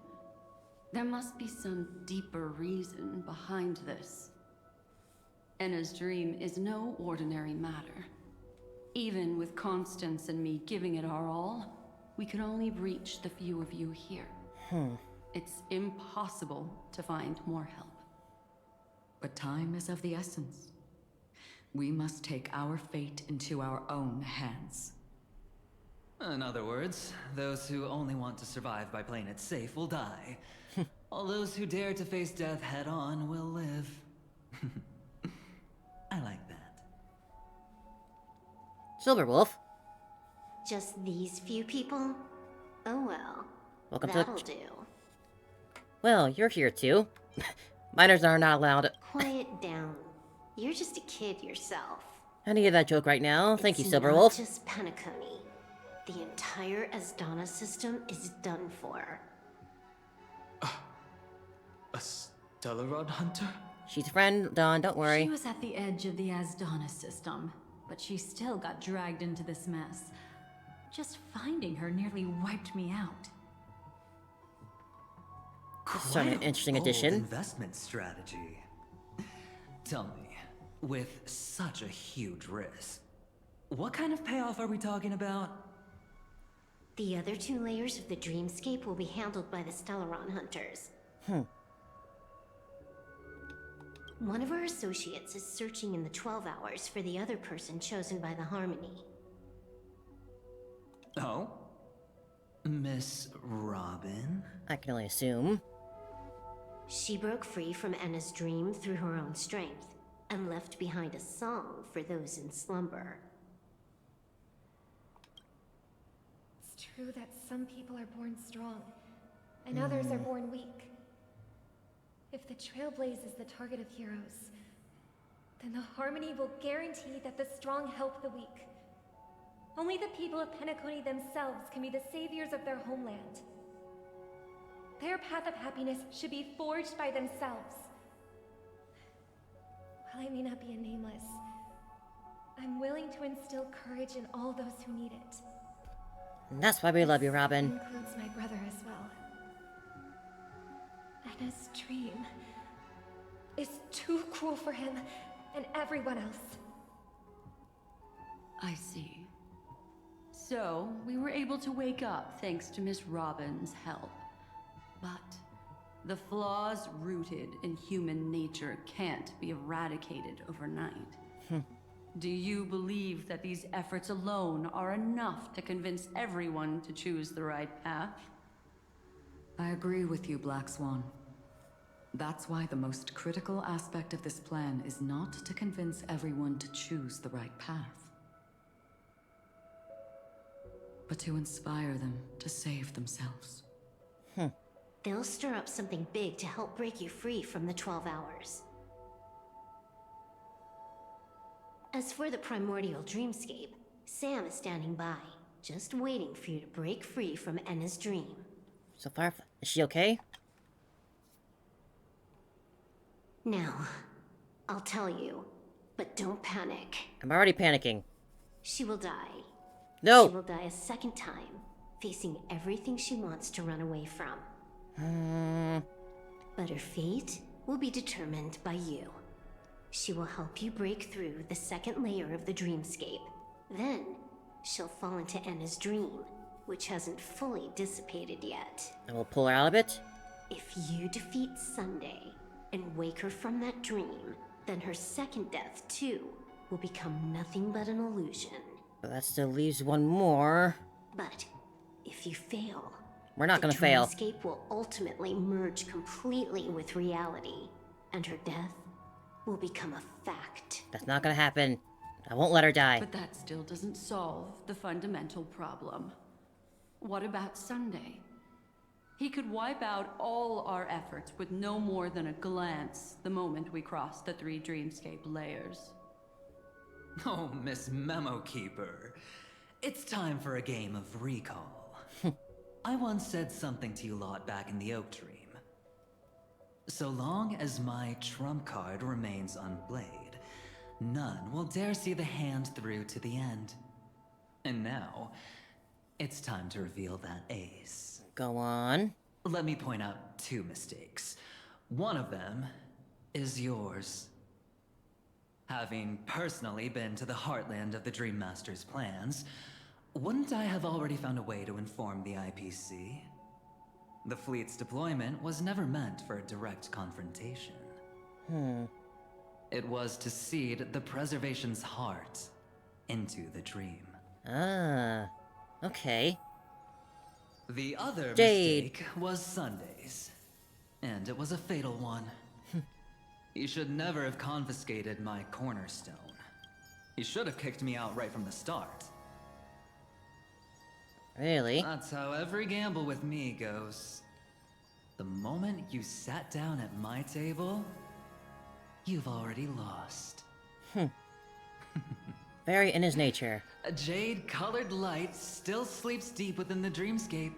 There must be some deeper reason behind this. Enna's dream is no ordinary matter. Even with Constance and me giving it our all, we can only reach the few of you here. It's impossible to find more help. But time is of the essence. We must take our fate into our own hands. In other words, those who only want to survive by playing it safe will die. All those who dare to face death head on will live. I like that. Silverwolf. Just these few people? Oh well. Welcome That'll to the... do. Well, you're here too. Minors are not allowed. Quiet down. You're just a kid yourself. I needed that joke right now. Thank you, It's Silverwolf. not just Penacony. The entire Asdana system is done for. A Stellarod hunter? She's a friend, Dawn, don't worry. She was at the edge of the Asdana system, but she still got dragged into this mess. Just finding her nearly wiped me out. This is an interesting Bold addition. investment strategy. Tell me, with such a huge risk, what kind of payoff are we talking about? The other two layers of the dreamscape will be handled by the Stellaron hunters. One of our associates is searching in the 12 hours for the other person chosen by the Harmony. Oh? Miss Robin? I can only assume. She broke free from Enna's dream through her own strength, and left behind a song for those in slumber. It's true that some people are born strong, and others are born weak. If the Trailblaze is the target of heroes, then the Harmony will guarantee that the strong help the weak. Only the people of Penacony themselves can be the saviors of their homeland. Their path of happiness should be forged by themselves. While I may not be a nameless, I'm willing to instill courage in all those who need it. And that's why we love you, Robin. This includes my brother as well. Anna's dream is too cruel for him and everyone else. I see. So, we were able to wake up thanks to Miss Robin's help. But the flaws rooted in human nature can't be eradicated overnight. Do you believe that these efforts alone are enough to convince everyone to choose the right path? I agree with you, Black Swan. That's why the most critical aspect of this plan is not to convince everyone to choose the right path, but to inspire them to save themselves. They'll stir up something big to help break you free from the 12 hours. As for the primordial dreamscape, Sam is standing by, just waiting for you to break free from Enna's dream. So Firefly, is she okay? Now, I'll tell you, but don't panic. I'm already panicking. She will die. No! She will die a second time, facing everything she wants to run away from. But her fate will be determined by you. She will help you break through the second layer of the dreamscape. Then, she'll fall into Enna's dream, which hasn't fully dissipated yet. And we'll pull her out of it? If you defeat Sunday and wake her from that dream, then her second death, too, will become nothing but an illusion. But that still leaves one more. But if you fail, we're not gonna fail. The dreamscape will ultimately merge completely with reality, and her death will become a fact. That's not gonna happen. I won't let her die. But that still doesn't solve the fundamental problem. What about Sunday? He could wipe out all our efforts with no more than a glance the moment we cross the 3 dreamscape layers. Oh, Miss Memo Keeper. It's time for a game of recall. I once said something to you lot back in the Oak Dream. So long as my trump card remains unplayed, none will dare see the hand through to the end. And now, it's time to reveal that ace. Go on. Let me point out 2 mistakes. One of them is yours. Having personally been to the heartland of the Dream Master's plans, wouldn't I have already found a way to inform the IPC? The fleet's deployment was never meant for a direct confrontation. It was to seed the preservation's heart into the dream. Ah, okay. The other Jade. mistake was Sunday's, and it was a fatal one. He should never have confiscated my cornerstone. He should have kicked me out right from the start. Really? That's how every gamble with me goes. The moment you sat down at my table, you've already lost. Very in his nature. A jade-colored light still sleeps deep within the dreamscape,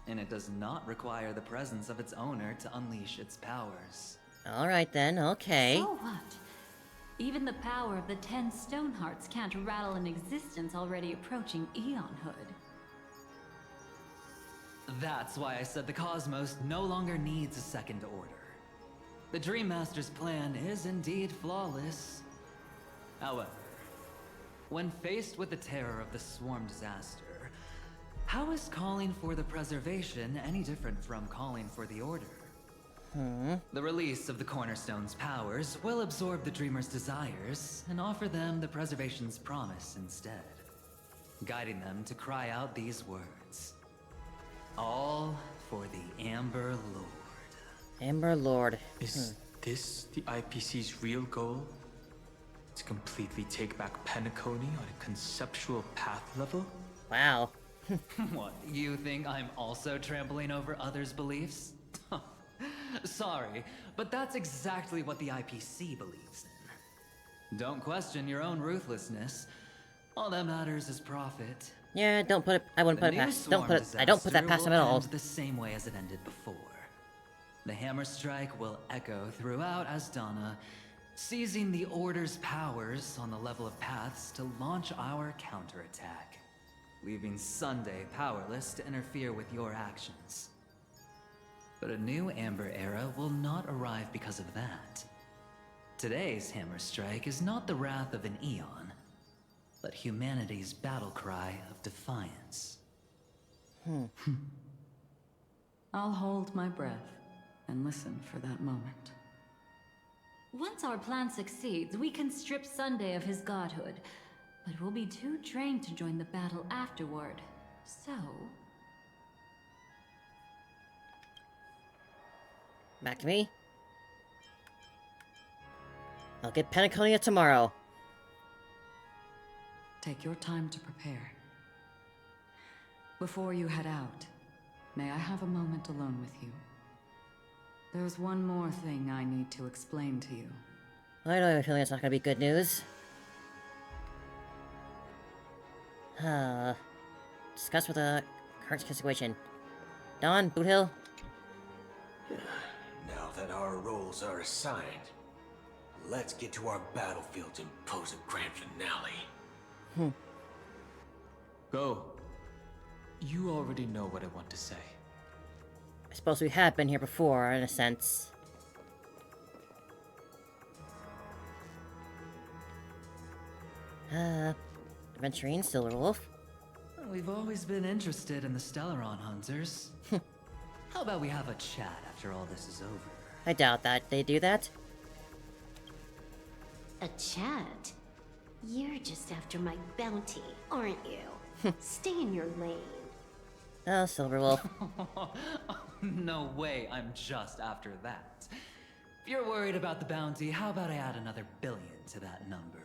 and it does not require the presence of its owner to unleash its powers. Alright then, okay. So what? Even the power of the 10 Stonehearts can't rattle an existence already approaching eonhood. That's why I said the cosmos no longer needs a second order. The Dream Master's plan is indeed flawless. However, when faced with the terror of the swarm disaster, how is calling for the preservation any different from calling for the order? The release of the Cornerstone's powers will absorb the Dreamer's desires and offer them the Preservation's promise instead, guiding them to cry out these words. All for the Amber Lord. Amber Lord. Is this the IPC's real goal? To completely take back Penacony on a conceptual path level? Wow. What, you think I'm also trampling over others' beliefs? Sorry, but that's exactly what the IPC believes in. Don't question your own ruthlessness. All that matters is profit. Yeah, don't put it. I wouldn't put it past. I don't put that past them at all. The same way as it ended before. The hammer strike will echo throughout Asdana, seizing the Order's powers on the level of paths to launch our counterattack, leaving Sunday powerless to interfere with your actions. But a new Amber Era will not arrive because of that. Today's hammer strike is not the wrath of an eon, but humanity's battle cry of defiance. I'll hold my breath and listen for that moment. Once our plan succeeds, we can strip Sunday of his godhood, but we'll be too drained to join the battle afterward. So... Back to me. I'll get Penacony tomorrow. Take your time to prepare. Before you head out, may I have a moment alone with you? There's one more thing I need to explain to you. I know I have a feeling it's not gonna be good news. Discuss with the current situation. Don, Boot Hill? Now that our roles are assigned, let's get to our battlefields and pose a grand finale. Go. You already know what I want to say. I suppose we have been here before, in a sense. Adventuring Silverwolf. We've always been interested in the Stellaron Hunters. How about we have a chat after all this is over? I doubt that they do that. A chat? You're just after my bounty, aren't you? Stay in your lane. Oh, Silverwolf. No way, I'm just after that. If you're worried about the bounty, how about I add another billion to that number?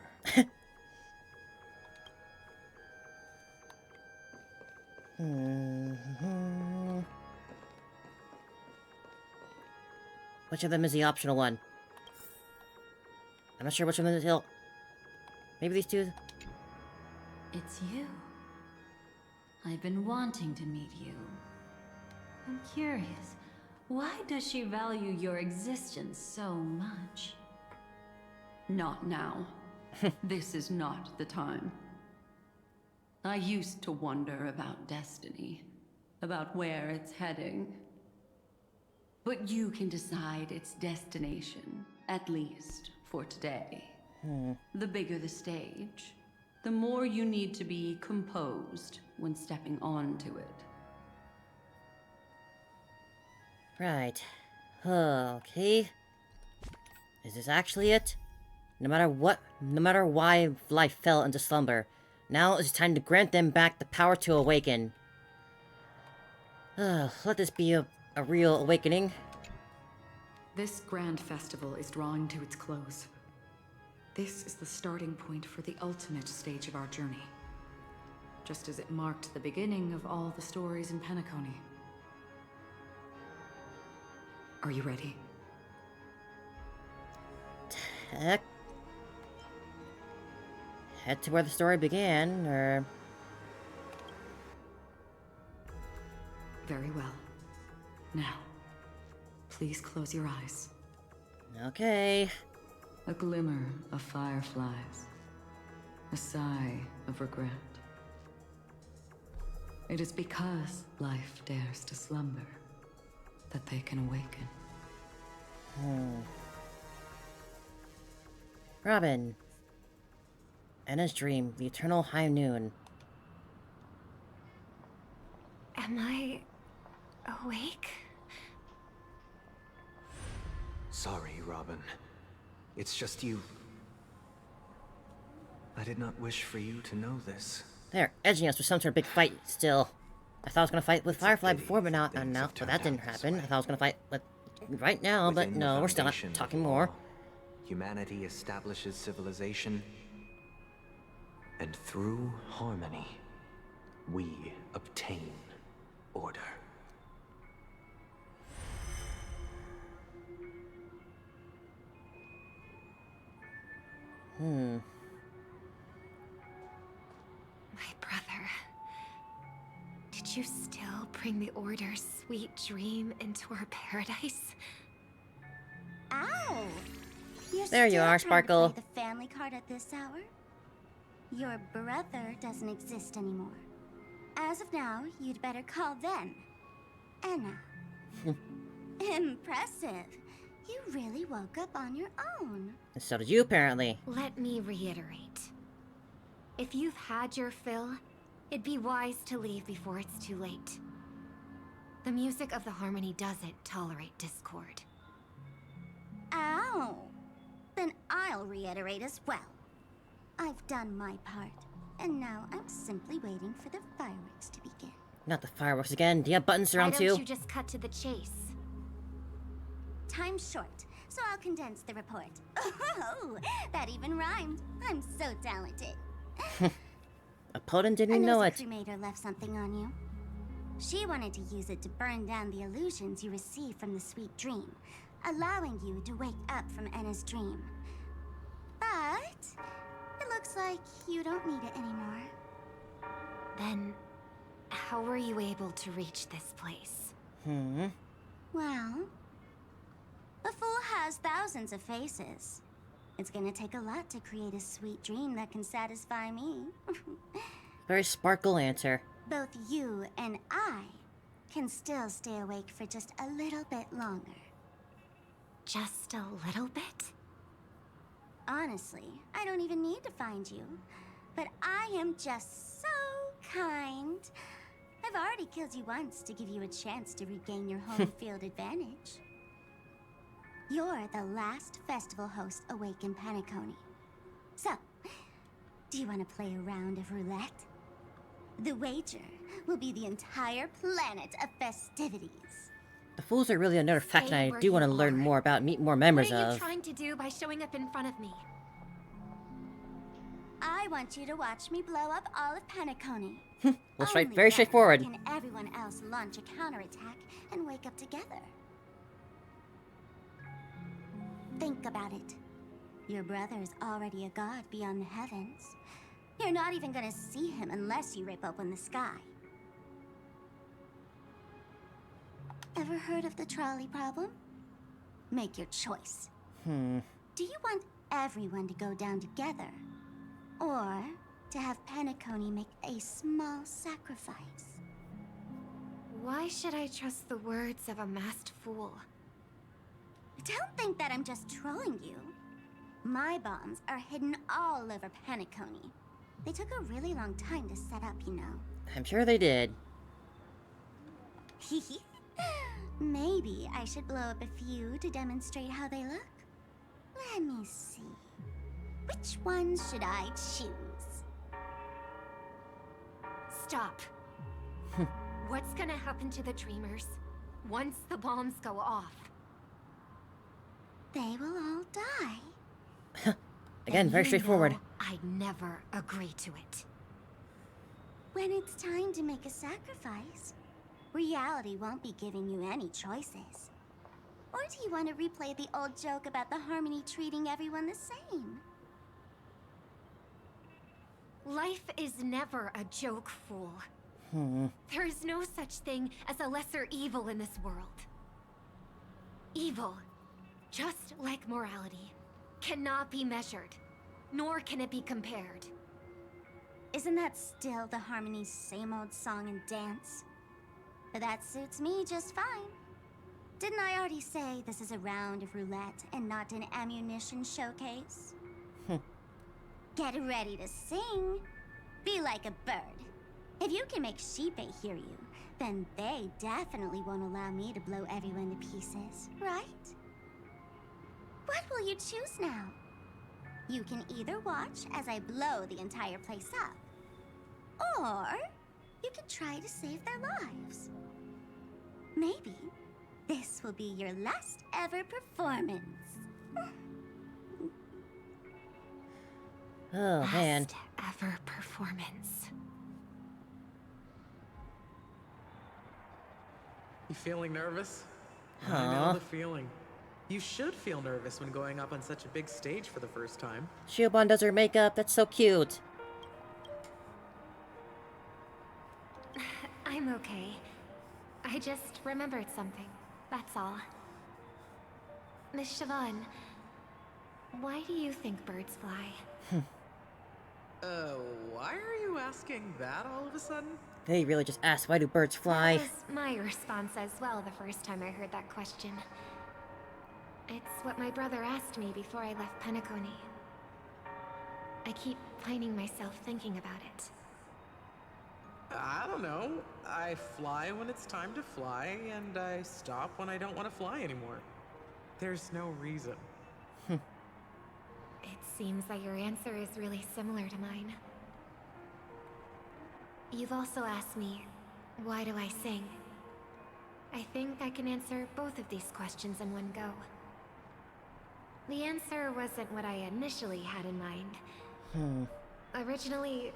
Which of them is the optional one? I'm not sure which of them is Hill. Maybe these two? It's you. I've been wanting to meet you. I'm curious, why does she value your existence so much? Not now. This is not the time. I used to wonder about destiny, about where it's heading. But you can decide its destination, at least for today. The bigger the stage, the more you need to be composed when stepping onto it. Right. Okay. Is this actually it? No matter why life fell into slumber, now it's time to grant them back the power to awaken. Let this be a real awakening. This grand festival is drawing to its close. This is the starting point for the ultimate stage of our journey. Just as it marked the beginning of all the stories in Penacony. Are you ready? Heck. Head to where the story began, or... Very well. Now, please close your eyes. Okay. A glimmer of fireflies. A sigh of regret. It is because life dares to slumber that they can awaken. Robin. Anna's dream, the eternal high noon. Am I awake? Sorry, Robin. It's just you. I did not wish for you to know this. They're edging us with some sort of big fight still. I thought I was gonna fight with Firefly before, but now, but that didn't happen. I thought I was gonna fight with right now, but no, we're still not talking more. Humanity establishes civilization, and through harmony, we obtain order. My brother. Did you still bring the Order's sweet dream into our paradise? Ow! You're There you still are, trying to Sparkle. play the family card at this hour? Your brother doesn't exist anymore. As of now, you'd better call them Anna. Impressive. You really woke up on your own. And so did you, apparently. Let me reiterate. If you've had your fill, it'd be wise to leave before it's too late. The music of the Harmony doesn't tolerate discord. Ow! Then I'll reiterate as well. I've done my part, and now I'm simply waiting for the fireworks to begin. Not the fireworks again. Do you have buttons around Why too? don't you just cut to the chase? Time's short, so I'll condense the report. Oh, that even rhymed. I'm so talented. Opponent didn't know it. The cremator left something on you. She wanted to use it to burn down the illusions you received from the sweet dream, allowing you to wake up from Anna's dream. But it looks like you don't need it anymore. Then, how were you able to reach this place? Well, a fool has thousands of faces. It's gonna take a lot to create a sweet dream that can satisfy me. Very Sparkle answer. Both you and I can still stay awake for just a little bit longer. Just a little bit? Honestly, I don't even need to find you. But I am just so kind. I've already killed you once to give you a chance to regain your home field advantage. You're the last festival host awake in Penacony. So, do you want to play a round of roulette? The wager will be the entire planet of festivities. The Fools are really another faction I where do want to you learn are. more about, meet more members What are you of. trying to do by showing up in front of me? I want you to watch me blow up all of Penacony. Well, Only very then straightforward. Can everyone else launch a counterattack and wake up together? Think about it. Your brother is already a god beyond the heavens. You're not even gonna see him unless you rip open the sky. Ever heard of the trolley problem? Make your choice. Do you want everyone to go down together? Or to have Penacony make a small sacrifice? Why should I trust the words of a masked fool? Don't think that I'm just trolling you. My bombs are hidden all over Penacony. They took a really long time to set up, you know. I'm sure they did. Maybe I should blow up a few to demonstrate how they look. Let me see. Which ones should I choose? Stop. What's gonna happen to the Dreamers once the bombs go off? They will all die. Again, very straightforward. I'd never agree to it. When it's time to make a sacrifice, reality won't be giving you any choices. Or do you want to replay the old joke about the Harmony treating everyone the same? Life is never a joke, fool. There is no such thing as a lesser evil in this world. Evil, just like morality, cannot be measured, nor can it be compared. Isn't that still the Harmony's same old song and dance? But that suits me just fine. Didn't I already say this is a round of roulette and not an ammunition showcase? Get ready to sing. Be like a bird. If you can make Sheepei hear you, then they definitely won't allow me to blow everyone to pieces, right? What will you choose now? You can either watch as I blow the entire place up, or you can try to save their lives. Maybe this will be your last ever performance. Oh, man. Last ever performance. You feeling nervous? Huh. I know the feeling. You should feel nervous when going up on such a big stage for the first time. Shiobon does her makeup. That's so cute. I'm okay. I just remembered something. That's all. Miss Siobhan, why do you think birds fly? Why are you asking that all of a sudden? They really just asked, why do birds fly? That was my response as well the first time I heard that question. It's what my brother asked me before I left Penacony. I keep finding myself thinking about it. I don't know. I fly when it's time to fly, and I stop when I don't want to fly anymore. There's no reason. It seems that your answer is really similar to mine. You've also asked me, why do I sing? I think I can answer both of these questions in one go. The answer wasn't what I initially had in mind. Originally,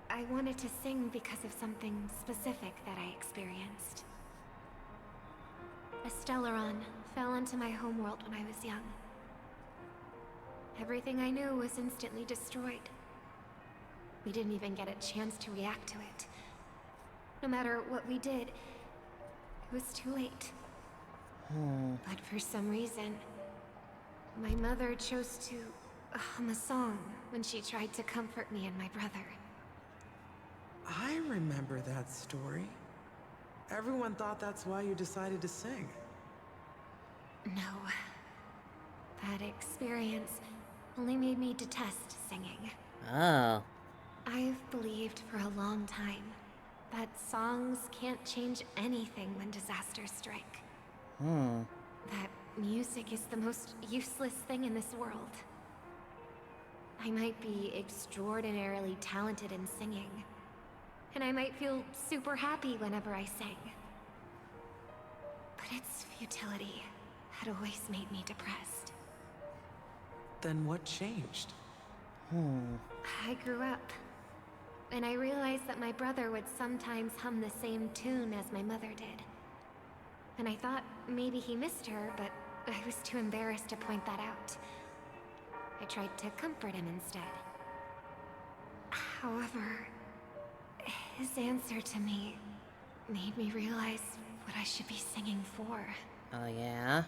I wanted to sing because of something specific that I experienced. A Stellaron fell into my homeworld when I was young. Everything I knew was instantly destroyed. We didn't even get a chance to react to it. No matter what we did, it was too late. But for some reason, my mother chose to hum a song when she tried to comfort me and my brother. I remember that story. Everyone thought that's why you decided to sing. No. That experience only made me detest singing. Oh. I've believed for a long time that songs can't change anything when disasters strike. That music is the most useless thing in this world. I might be extraordinarily talented in singing, and I might feel super happy whenever I sing. But its futility had always made me depressed. Then what changed? I grew up, and I realized that my brother would sometimes hum the same tune as my mother did. And I thought maybe he missed her, but I was too embarrassed to point that out. I tried to comfort him instead. However, his answer to me made me realize what I should be singing for. Oh, yeah?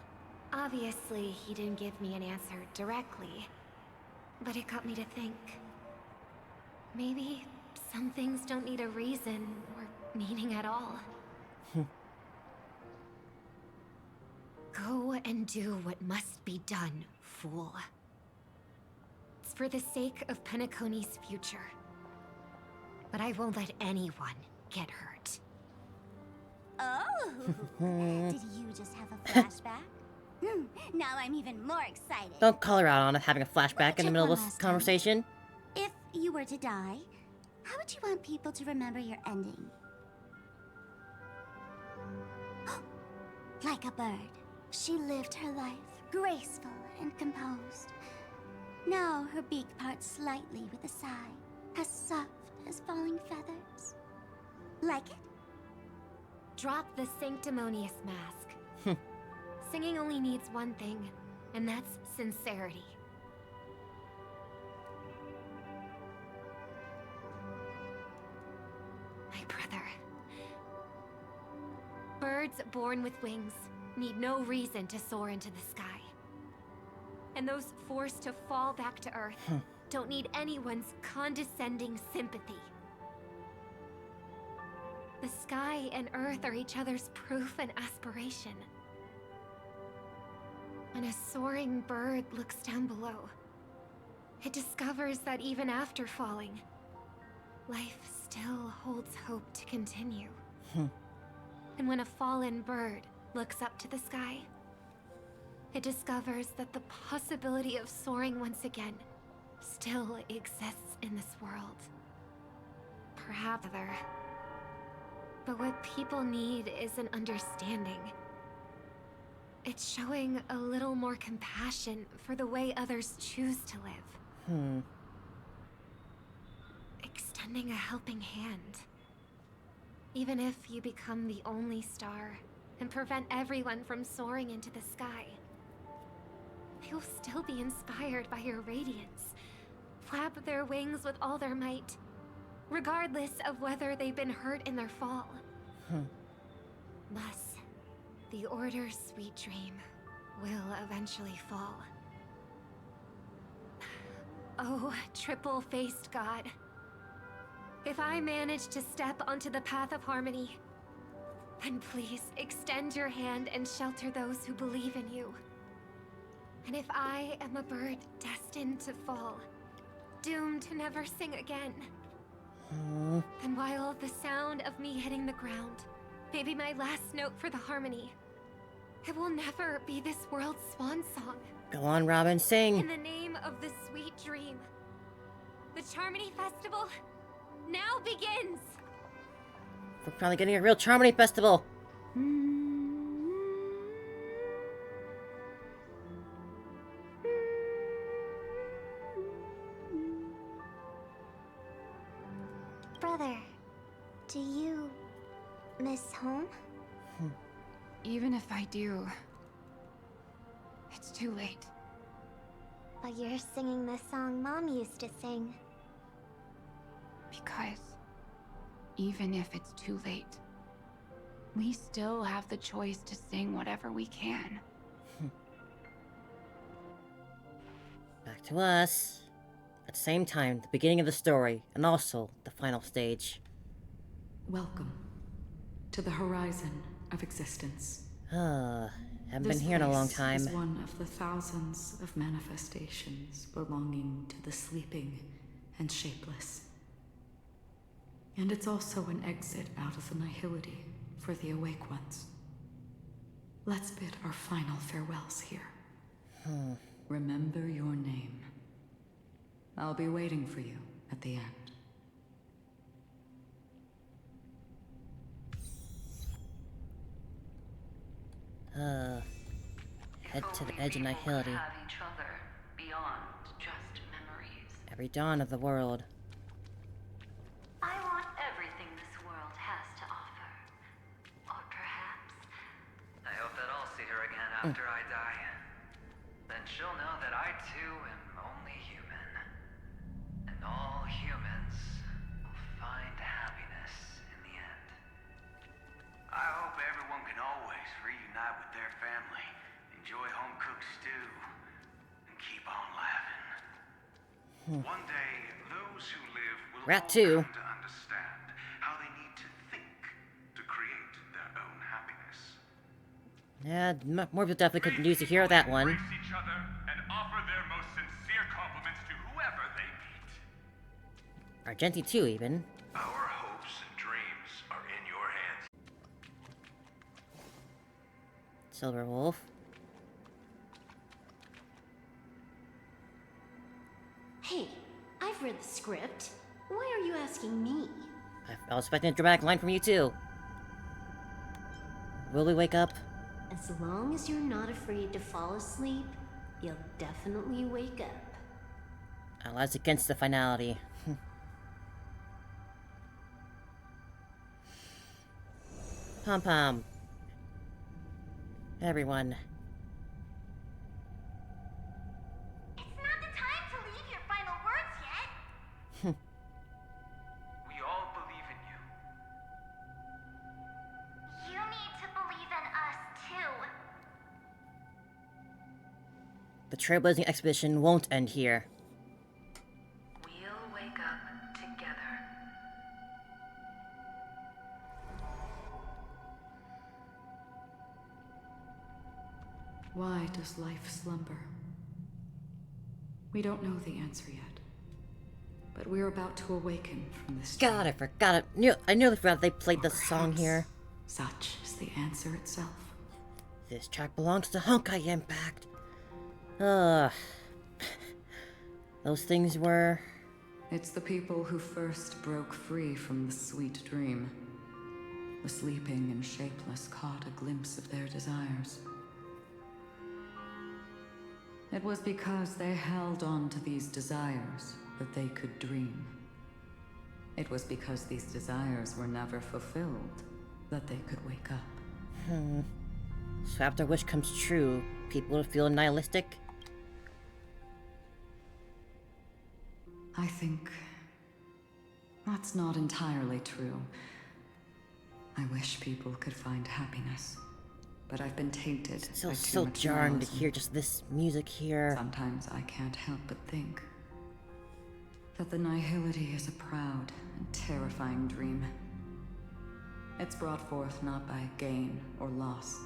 Obviously, he didn't give me an answer directly, but it got me to think. Maybe some things don't need a reason or meaning at all. Go and do what must be done, fool. It's for the sake of Penacony's future. But I won't let anyone get hurt. Oh! Did you just have a flashback? Now I'm even more excited. Don't call her out on having a flashback in the middle of this conversation. If you were to die, how would you want people to remember your ending? Like a bird, she lived her life, graceful and composed. Now her beak parts slightly with a sigh, as soft as falling feathers. Like it? Drop the sanctimonious mask. Singing only needs one thing, and that's sincerity. My brother. Birds born with wings need no reason to soar into the sky. And those forced to fall back to Earth don't need anyone's condescending sympathy. The sky and Earth are each other's proof and aspiration. When a soaring bird looks down below, it discovers that even after falling, life still holds hope to continue. And when a fallen bird looks up to the sky, it discovers that the possibility of soaring once again still exists in this world. Perhaps other. But what people need is an understanding. It's showing a little more compassion for the way others choose to live. Extending a helping hand. Even if you become the only star and prevent everyone from soaring into the sky, they'll still be inspired by your radiance, flap their wings with all their might, regardless of whether they've been hurt in their fall. Thus, the Order's sweet dream will eventually fall. Oh, triple-faced God. If I manage to step onto the path of harmony, then please extend your hand and shelter those who believe in you. And if I am a bird destined to fall, doomed to never sing again, then while the sound of me hitting the ground may be my last note for the harmony, it will never be this world's swan song. Go on, Robin, sing. In the name of the sweet dream, the Charmony Festival now begins! We're finally getting a real Charmony Festival! Brother, do you miss home? Even if I do, it's too late. But you're singing the song Mom used to sing. Because even if it's too late, we still have the choice to sing whatever we can. Back to us. At the same time, the beginning of the story, and also the final stage. Welcome to the horizon of existence. Haven't been here in a long time. This place is one of the thousands of manifestations belonging to the sleeping and shapeless. And it's also an exit out of the nihility for the awake ones. Let's bid our final farewells here. Remember your name. I'll be waiting for you at the end. Head to the edge of nihility. Have each other beyond just memories. Every dawn of the world. I want everything this world has to offer. Or perhaps... I hope that I'll see her again after I die. Then she'll know that I too am only human. And all humans will find happiness in the end. I hope everyone can always reunite with their family, enjoy home-cooked stew, and keep on laughing. One day, those who live will Rat all 2. come to understand how they need to think to create their own happiness. Yeah, more people definitely could use to hear that one. Embrace each other and offer their most sincere compliments to whoever they meet. Argenti too, even. Our hopes and dreams are in your hands. Silver Wolf. Hey, I've read the script. Why are you asking me? I was expecting a dramatic line from you too. Will we wake up? As long as you're not afraid to fall asleep, you'll definitely wake up. That's against the finality. Pom-pom. Everyone. It's not the time to leave your final words yet. We all believe in you. You need to believe in us too. The trailblazing expedition won't end here. We'll wake up together. Why does life slumber? We don't know the answer yet. But we're about to awaken from this dream. God, I forgot it. I nearly forgot they played the song here. Such is the answer itself. This track belongs to Honkai Impact. Ugh. Those things were... It's the people who first broke free from the sweet dream. The sleeping and shapeless caught a glimpse of their desires. It was because they held on to these desires that they could dream. It was because these desires were never fulfilled that they could wake up. So after a wish comes true, people will feel nihilistic? I think that's not entirely true. I wish people could find happiness, but I've been tainted. It's still by too so much jarring to nihilism. hear just this music here. Sometimes I can't help but think that the nihility is a proud and terrifying dream. It's brought forth not by gain or loss,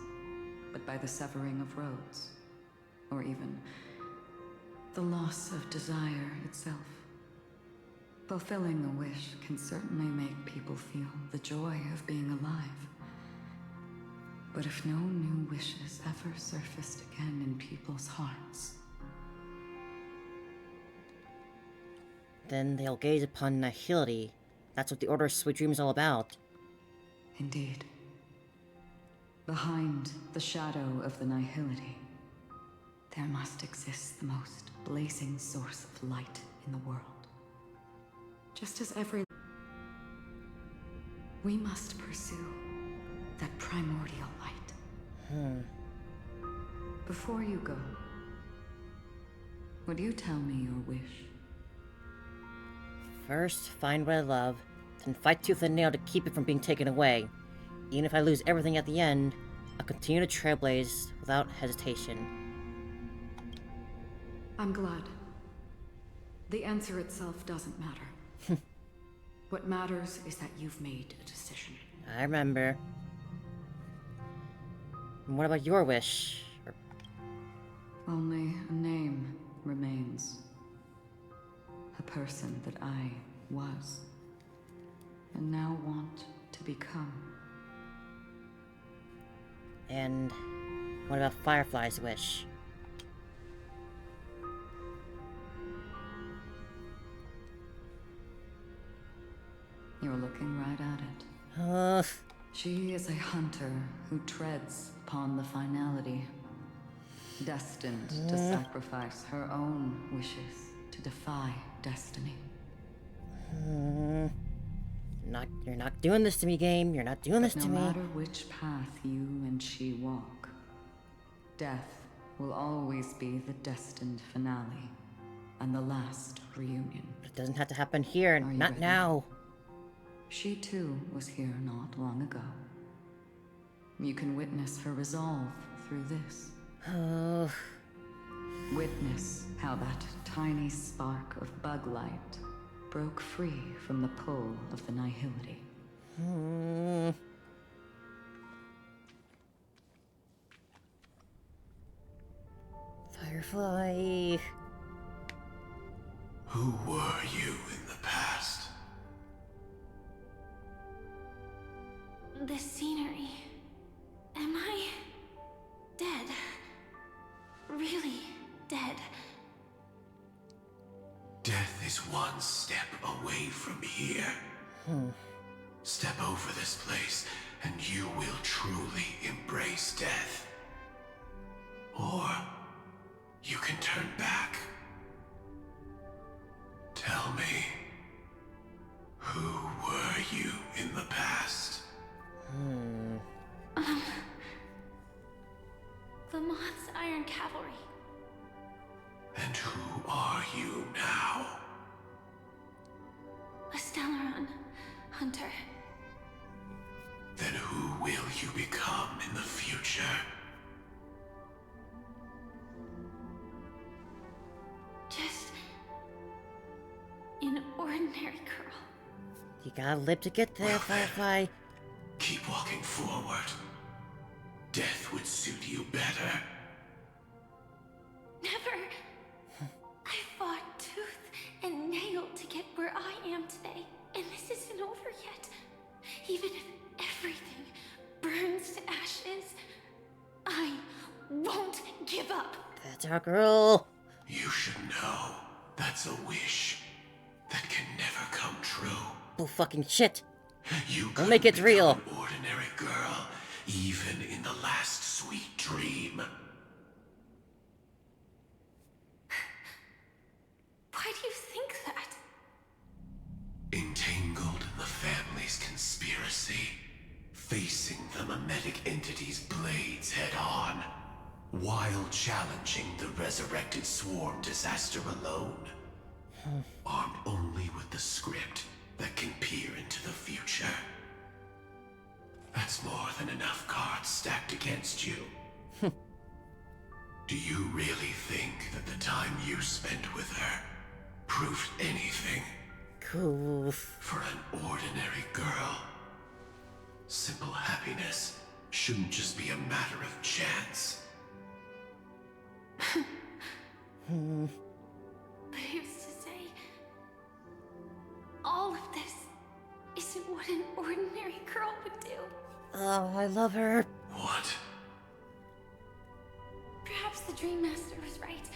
but by the severing of roads, or even the loss of desire itself. Fulfilling a wish can certainly make people feel the joy of being alive. But if no new wishes ever surfaced again in people's hearts, then they'll gaze upon nihility. That's what the Order of Sweet Dream is all about. indeed, behind the shadow of the nihility, there must exist the most blazing source of light in the world. Just as we must pursue that primordial light. Before you go, would you tell me your wish? First, find what I love, then fight tooth and nail to keep it from being taken away. Even if I lose everything at the end, I'll continue to trailblaze without hesitation. I'm glad. The answer itself doesn't matter. What matters is that you've made a decision. I remember. And what about your wish? Only a name remains. A person that I was, and now want to become. And what about Firefly's wish? You're looking right at it. She is a hunter who treads upon the finality, destined to sacrifice her own wishes to defy destiny. You're not doing this to me, game. You're not doing this to me. No matter which path you and she walk, death will always be the destined finale and the last reunion. But it doesn't have to happen here, not ready? now. She too was here not long ago. You can witness her resolve through this. Witness how that tiny spark of bug light broke free from the pull of the nihility. Firefly. Who were you in the past? The scenery. Am I dead? Really dead? Death is one step away from here. Step over this place, and you will truly embrace death. Or you can turn back. Tell me, who were you in the past? Lamont's Iron Cavalry. And who are you now? A Stellaron hunter. Then who will you become in the future? Just an ordinary girl. You gotta live to get there, Firefly. Keep walking forward. Death would suit you better. Never. I fought tooth and nail to get where I am today, and this isn't over yet. Even if everything burns to ashes, I up. That's our girl. You should know that's a wish that can never come true. Oh fucking shit. You Don't make it real. An ordinary girl, even in the last sweet dream. Why do you think that? Entangled in the family's conspiracy, facing the mimetic entity's blades head-on, while challenging the resurrected swarm disaster alone. Armed only with the script that can peer into the future. That's more than enough cards stacked against you. Do you really think that the time you spent with her proved anything? Cool. For an ordinary girl, simple happiness shouldn't just be a matter of chance. But who's to say all of this isn't what an ordinary girl would do? Oh, I love her. What? Perhaps the Dream Master was right.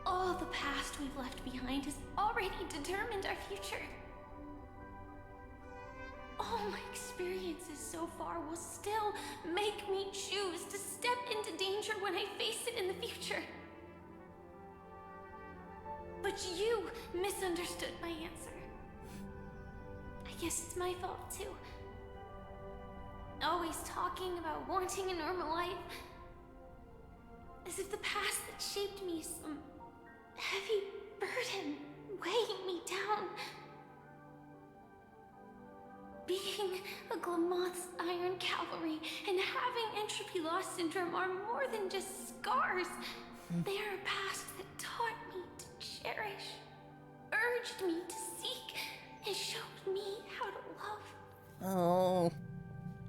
All the past we've left behind has already determined our future. All my experiences so far will still make me choose to step into danger when I face it in the future. But you misunderstood my answer. I guess it's my fault too. Always talking about wanting a normal life. As if the past that shaped me is some heavy burden weighing me down. Being a Glamoth's Iron Cavalry and having entropy loss syndrome are more than just scars. They are a past that taught me to cherish, urged me to seek, and showed me how to love. Oh.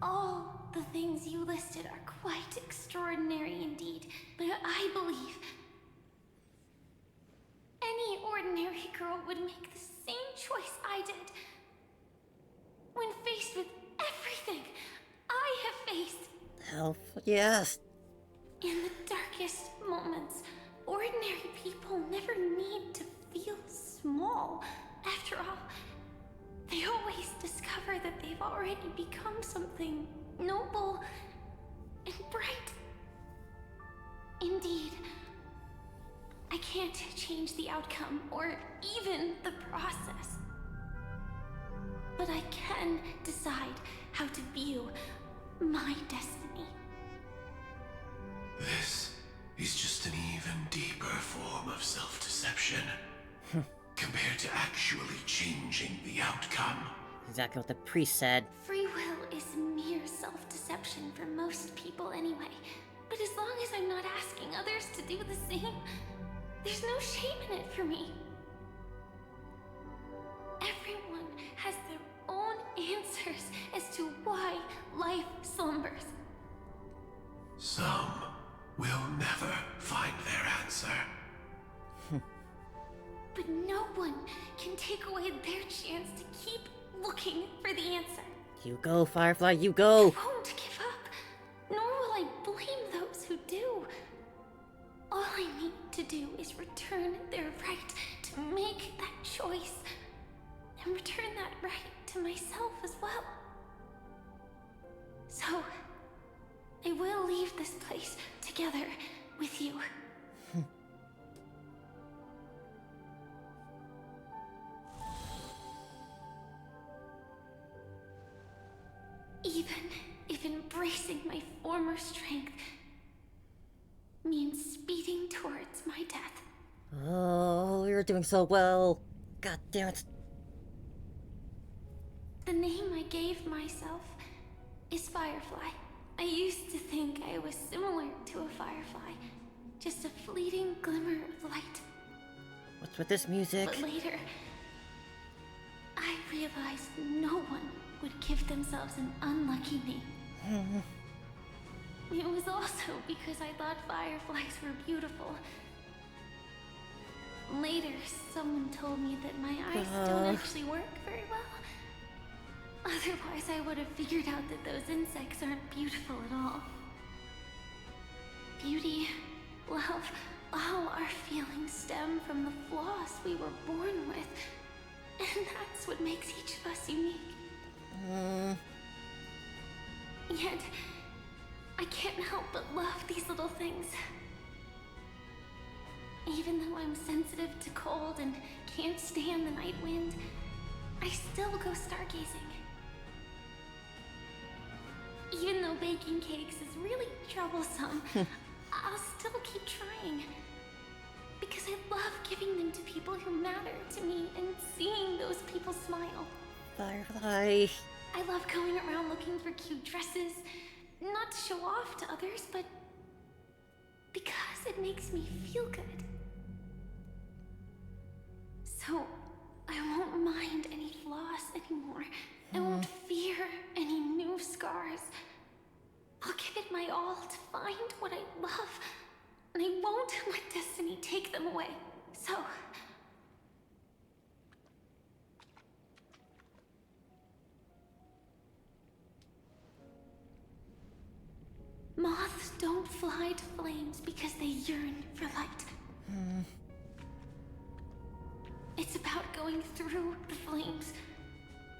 All the things you listed are quite extraordinary indeed, but I believe any ordinary girl would make the same choice I did. When faced with everything I have faced. Hell, yes. In the darkest moments, ordinary people never need to feel small. After all, they always discover that they've already become something noble and bright. Indeed, I can't change the outcome or even the process. But I can decide how to view my destiny. This is just an even deeper form of self-deception. Compared to actually changing the outcome. Exactly what the priest said. Free will is mere self-deception for most people anyway. But as long as I'm not asking others to do the same, there's no shame in it for me. Everyone has their own answers as to why life slumbers. Some will never find their answer. But no one can take away their chance to keep looking for the answer. You go, Firefly, you go! I won't give up, nor will I blame those who do. All I need to do is return their right to make that choice, and return that right to myself as well. So, I will leave this place together with you. Even if embracing my former strength means speeding towards my death. Oh, you're doing so well. God damn it. The name I gave myself is Firefly. I used to think I was similar to a firefly, just a fleeting glimmer of light. What's with this music? But later, I realized no one would give themselves an unlucky name. It was also because I thought fireflies were beautiful. Later, someone told me that my eyes don't actually work very well. Otherwise, I would have figured out that those insects aren't beautiful at all. Beauty, love, all our feelings stem from the flaws we were born with. And that's what makes each of us unique. Yet, I can't help but love these little things. Even though I'm sensitive to cold and can't stand the night wind, I still go stargazing. Even though baking cakes is really troublesome, I'll still keep trying. Because I love giving them to people who matter to me and seeing those people smile. Firefly. I love going around looking for cute dresses, not to show off to others, but because it makes me feel good. So, I won't mind any flaws anymore. I won't fear any new scars. I'll give it my all to find what I love, and I won't let destiny take them away. So... moths don't fly to flames because they yearn for light. It's about going through the flames,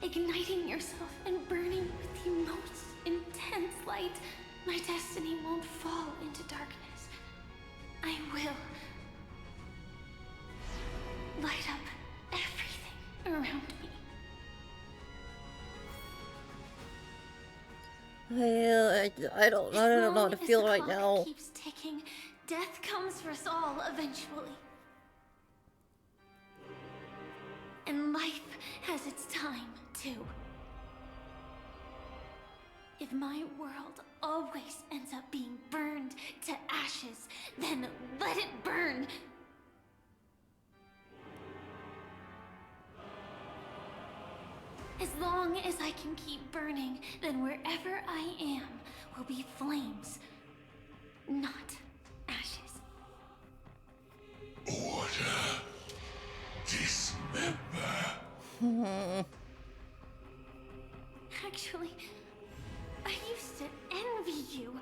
igniting yourself and burning with the most intense light. My destiny won't fall into darkness. I will light up everything around me. Well, I don't know how to feel right now. Keeps ticking. Death comes for us all eventually. And life has its time, too. If my world always ends up being burned to ashes, then let it burn. As long as I can keep burning, then wherever I am will be flames, not ashes. Order. Dismember. Actually, I used to envy you.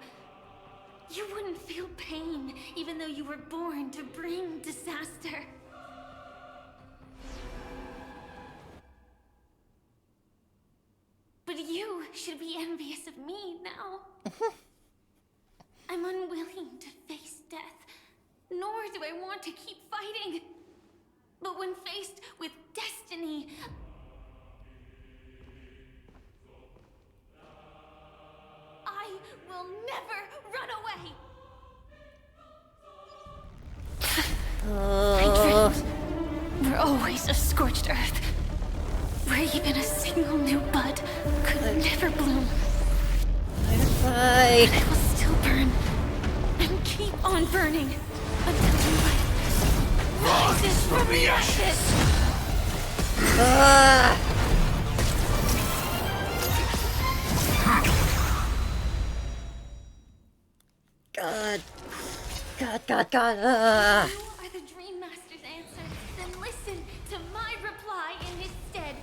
You wouldn't feel pain, even though you were born to bring disaster. But you should be envious of me now. I'm unwilling to face death, nor do I want to keep fighting. But when faced with destiny, I will never run away. My dreams were always a scorched earth, where even a single new bud could never bloom. But I will still burn, and keep on burning, until life rises from the ashes! God. You are the Dream Master's answer, then listen to my reply in his stead.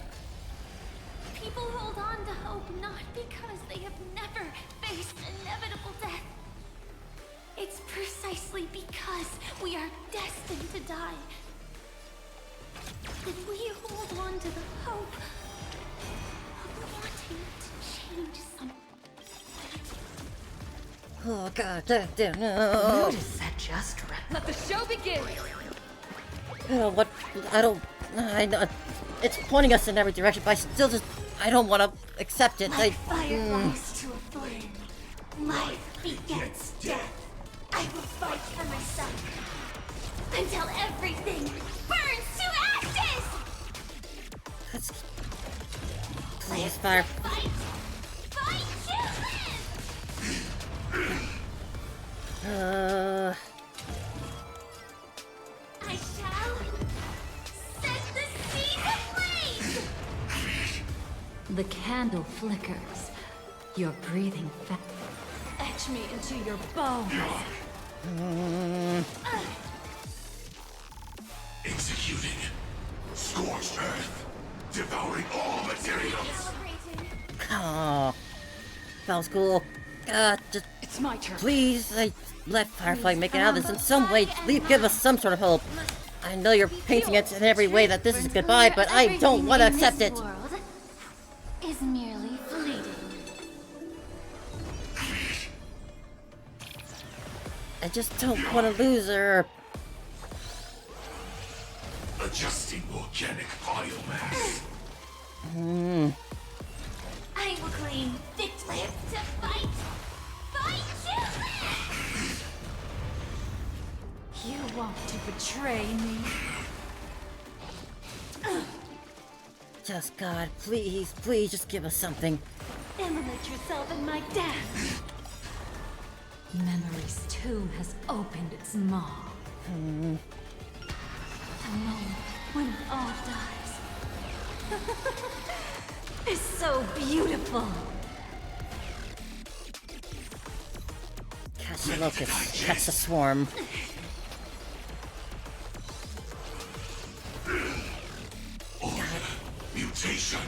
People hold on to hope not because they have never faced inevitable death. It's precisely because we are destined to die that we hold on to the hope of wanting to change something. Oh god, damn, no. Mood is set just right. Let the show begin! I know, it's pointing us in every direction, but I still just, I don't want to accept it. Like fireflies to a flame, life begets death. I will fight for myself until everything burns to ashes! Please, fire. Fight to live! I shall set the seas ablaze! The candle flickers. You're breathing fast. Etch me into your bones! Executing. Scorched earth. Devouring all materials. Oh, that was cool. Just It's my turn. please, let Firefly make it out of this in some way. Please give us some sort of hope. I know you're painting it in every way that this is goodbye, but I don't want to accept it. Is merely fleeting. I just don't want to lose her. Adjusting organic biomass. I will claim victory to fight. Fight you! You want to betray me? Just God, please, please, just give us something. Immolate yourself in my death. Memory's tomb has opened its maw. The moment when it all dies is so beautiful. Catch the locust, catch the swarm. Mutation.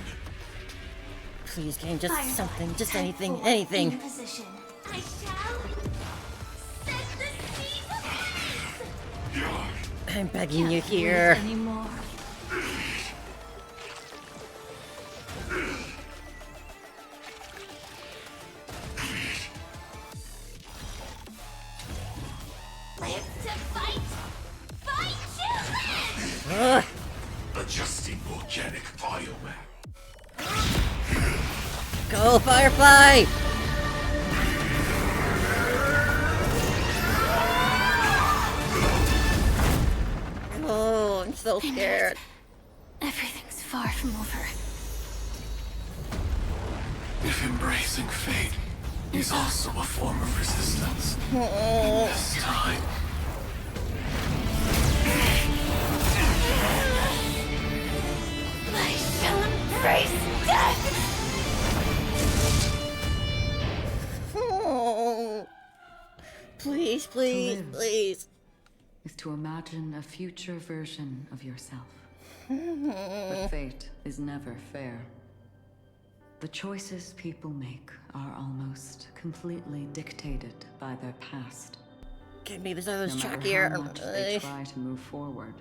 Please, game, just something, just anything, anything. In position. I shall set the seas ablaze. I'm begging you here. Anymore. Live to fight. Fight to live. Adjusting organic biomass. Go, Firefly! Oh, I'm so scared. Everything's far from over. If embracing fate is also a form of resistance, this time. I shall embrace death! Oh, please, please, please. Is to imagine a future version of yourself. But fate is never fair. The choices people make are almost completely dictated by their past. Give me this other No track matter here. how much they try to move forward,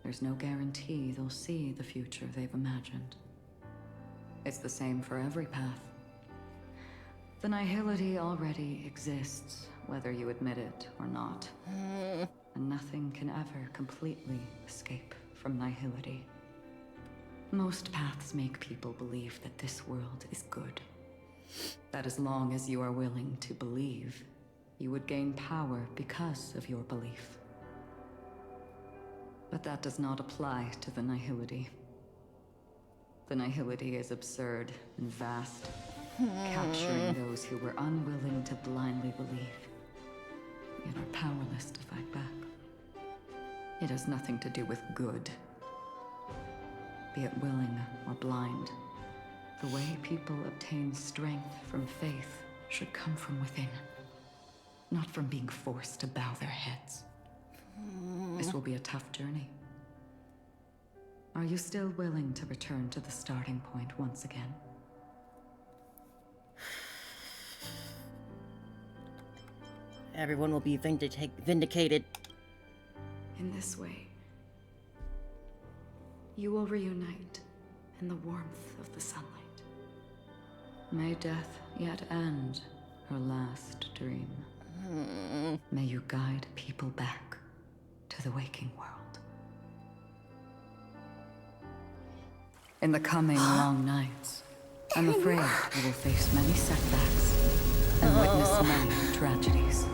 there's no guarantee they'll see the future they've imagined. It's the same for every path. The nihility already exists, whether you admit it or not. And nothing can ever completely escape from nihility. Most paths make people believe that this world is good. That as long as you are willing to believe, you would gain power because of your belief. But that does not apply to the nihility. The nihility is absurd and vast, capturing those who were unwilling to blindly believe, yet are powerless to fight back. It has nothing to do with good. Be it willing or blind, the way people obtain strength from faith should come from within, not from being forced to bow their heads. This will be a tough journey. Are you still willing to return to the starting point once again? Everyone will be vindicated. In this way, you will reunite in the warmth of the sunlight. May death yet end her last dream. May you guide people back to the waking world. In the coming long nights, I'm afraid you will face many setbacks and witness many tragedies.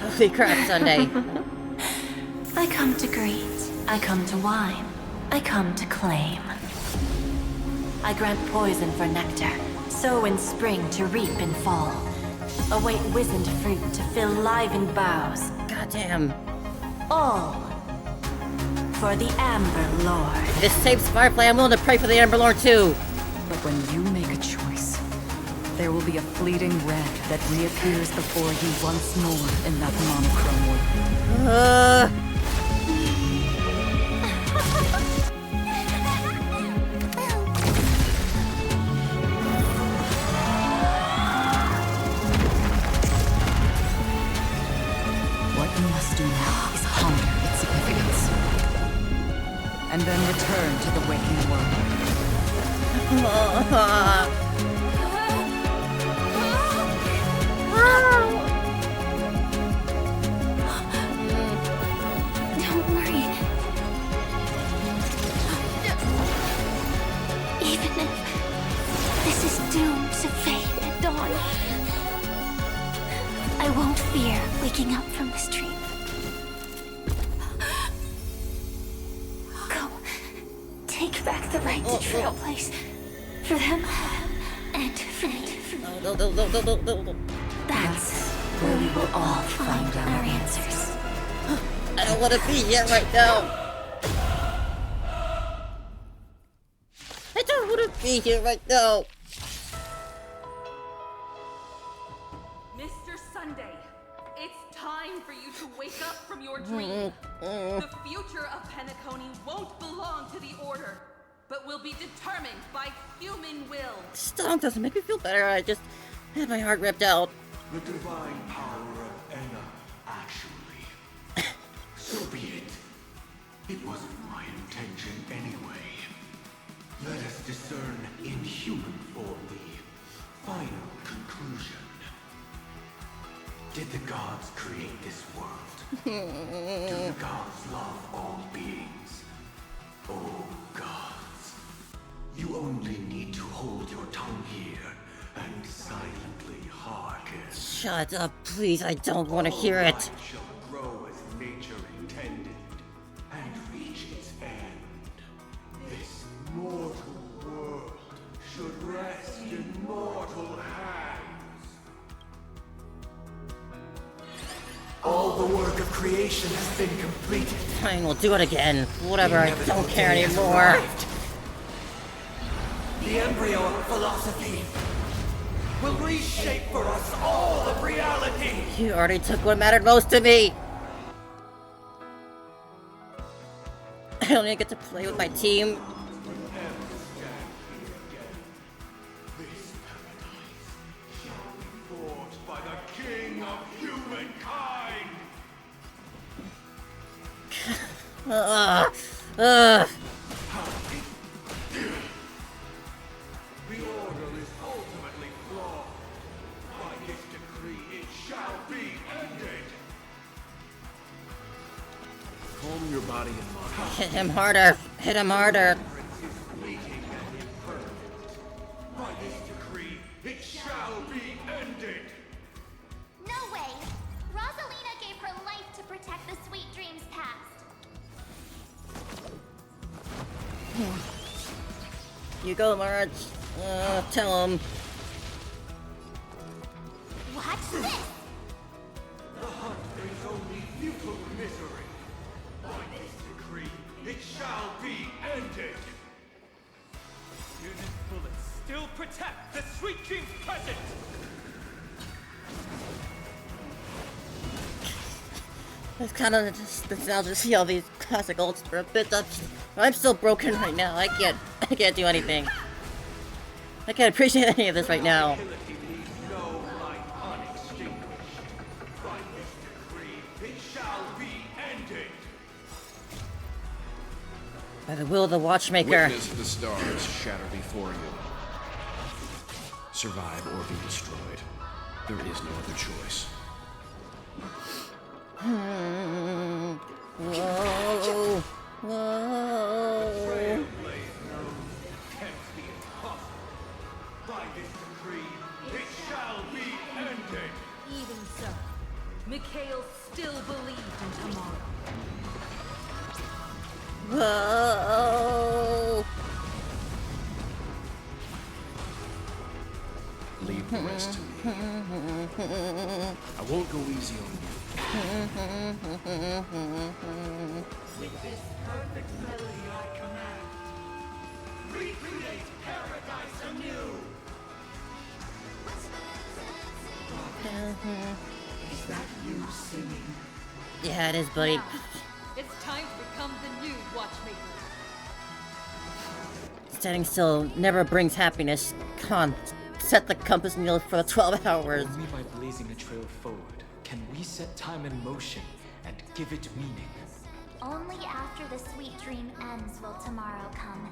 Holy crap, Sunday. I come to greet. I come to whine. I come to claim. I grant poison for nectar, sow in spring to reap in fall. Await wizened fruit to fill livened boughs. Goddamn. All for the Amber Lord. This saves Firefly. I'm willing to pray for the Amber Lord too. But when you make a choice, there will be a fleeting red that reappears before you once more in that monochrome world. and then return to the waking world. Don't worry. Even if this is doomed to fade at dawn, I won't fear waking up from this dream. Go. Take back the right to Trailblaze. For them and for me. No. That's where we will all find our answers. I don't want to be here right now. I don't want to be here right now. Mr. Sunday, it's time for you to wake up from your dream. The future of Penacony won't belong to the Order, but will be determined by human will. Stomp doesn't make me feel better. I just had my heart ripped out. The divine power of Enna, actually. So be it. It wasn't my intention anyway. Let us discern in human form the final conclusion. Did the gods create this world? Do the gods love all beings? Oh, gods. You only need to hold your tongue here and silently hearken. Shut up, please. I don't want to hear it. Light shall grow as nature intended and reach its end. This mortal world should rest in mortal hands. All the work of creation has been completed. Fine, we'll do it again. Whatever, I don't care anymore. The embryo of philosophy will reshape for us all of reality. You already took what mattered most to me. I don't even get to play with my team. This paradise shall be forged by the king of humankind. The order is ultimately flawed. By this decree, it shall be ended. Calm your body and mind. Hit him harder. Hit him harder. By this decree, it shall be ended. No way! Rosalina gave her life to protect the sweet dreams past. You go, Marge. Tell him. Watch this! The hunt brings only futile misery. By this decree, it shall be ended. Unit bullets still protect the sweet dreams present. It's kind of just nostalgia to see all these classic ults for a bit. I'm still broken right now. I can't do anything. I can't appreciate any of this right now. No light unextinguished. By this decree, it shall be ended. By the will of the Watchmaker. Witness the stars shatter before you. Survive or be destroyed. There is no other choice. Whoa. Whoa. By this decree, it shall be ended. Even so, Mikhail still believed in tomorrow. Whoa. Leave the rest to me. I won't go easy on you. With this perfect melody I command, recreate paradise anew. Is that you singing? Yeah, it is, buddy. It's time to become the new Watchmaker. Standing still never brings happiness. Come on, set the compass needle for the 12 hours. Only by blazing a trail forward can we set time in motion and give it meaning. Only after the sweet dream ends will tomorrow come.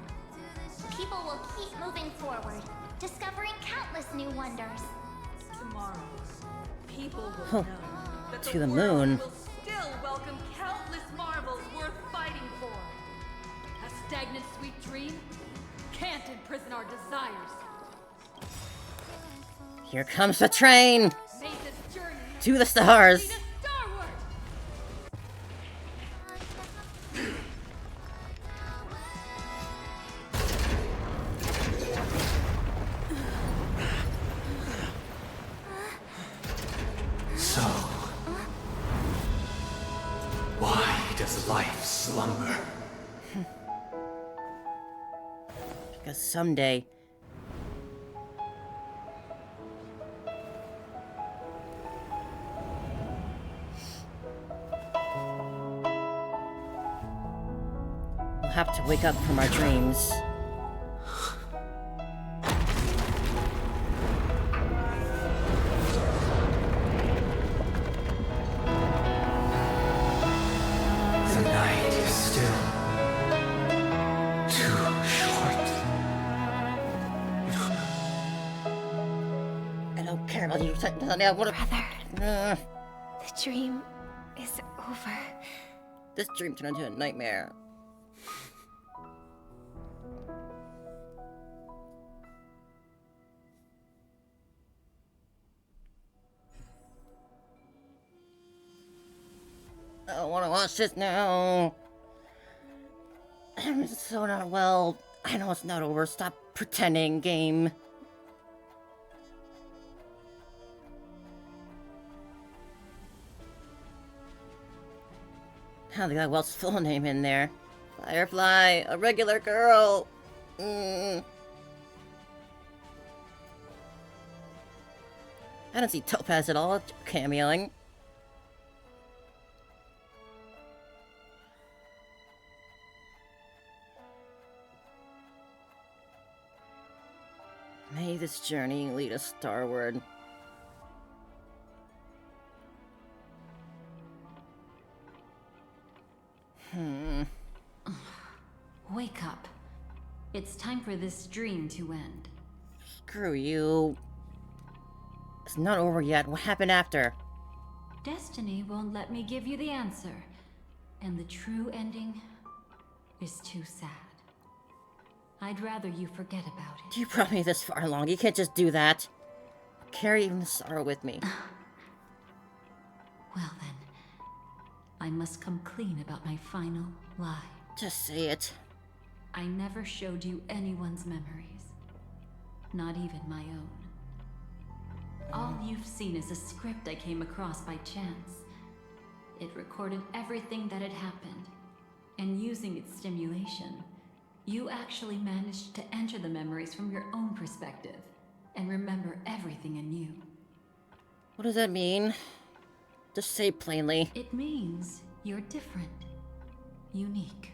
People will keep moving forward, discovering countless new wonders. Tomorrow, people will know that To the world moon. will still welcome countless marvels worth fighting for. A stagnant sweet dream can't imprison our desires. Here comes the train! May this journey To the stars! lead us starward. So, why does life slumber? Because someday... we'll have to wake up from our dreams. The night is still too short. I don't care about you. Brother, the dream is over. This dream turned into a nightmare. I don't want to watch this now. I'm so not well. I know it's not over. Stop pretending, game. How they got Wells' full name in there? Firefly, a regular girl. I don't see Topaz at all cameoing. May this journey lead us starward. Wake up. It's time for this dream to end. Screw you. It's not over yet. What happened after? Destiny won't let me give you the answer. And the true ending is too sad. I'd rather you forget about it. You brought me this far along. You can't just do that. Carry even the sorrow with me. Well then, I must come clean about my final lie. Just say it. I never showed you anyone's memories. Not even my own. All you've seen is a script I came across by chance. It recorded everything that had happened. And using its stimulation, you actually managed to enter the memories from your own perspective and remember everything anew. What does that mean? Just say plainly. It means you're different. Unique.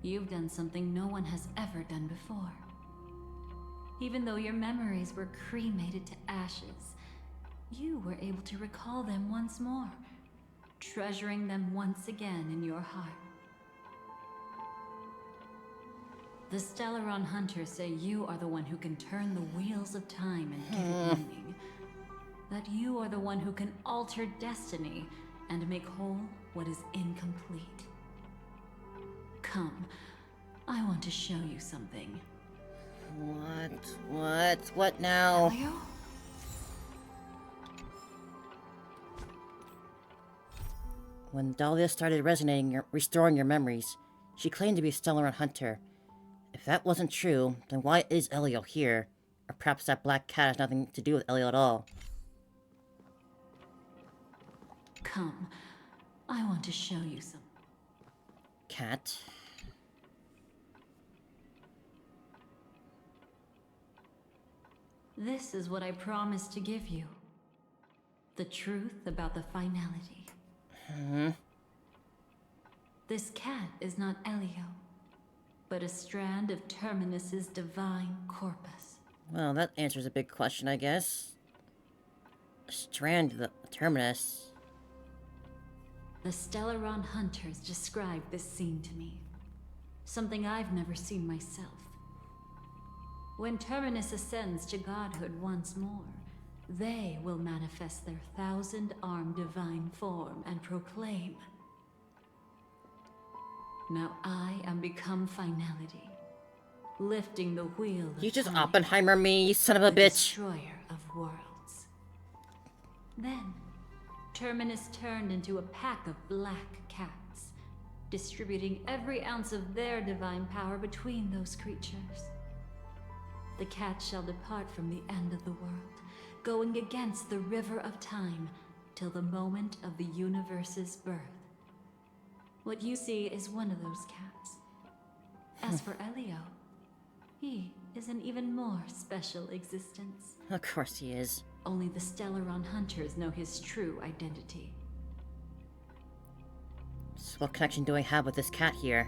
You've done something no one has ever done before. Even though your memories were cremated to ashes, you were able to recall them once more, treasuring them once again in your heart. The Stellaron Hunters say you are the one who can turn the wheels of time and give it meaning. That you are the one who can alter destiny and make whole what is incomplete. Come, I want to show you something. What now? Elio? When Dahlia started restoring your memories, she claimed to be a Stellaron Hunter. If that wasn't true, then why is Elio here? Or perhaps that black cat has nothing to do with Elio at all. Come, I want to show you something. Cat? This is what I promised to give you. The truth about the finality. This cat is not Elio, but a strand of Terminus's divine corpus. Well, that answers a big question, I guess. A strand of the Terminus. The Stellaron hunters described this scene to me. Something I've never seen myself. When Terminus ascends to godhood once more, they will manifest their 1,000-armed divine form and proclaim, "Now I am become finality, lifting the wheel of You just time, Oppenheimer me, you son of a the bitch. destroyer of worlds." Then, Terminus turned into a pack of black cats, distributing every ounce of their divine power between those creatures. The cats shall depart from the end of the world, going against the river of time till the moment of the universe's birth. What you see is one of those cats. As for Elio, he is an even more special existence. Of course he is. Only the Stellaron hunters know his true identity. So what connection do I have with this cat here?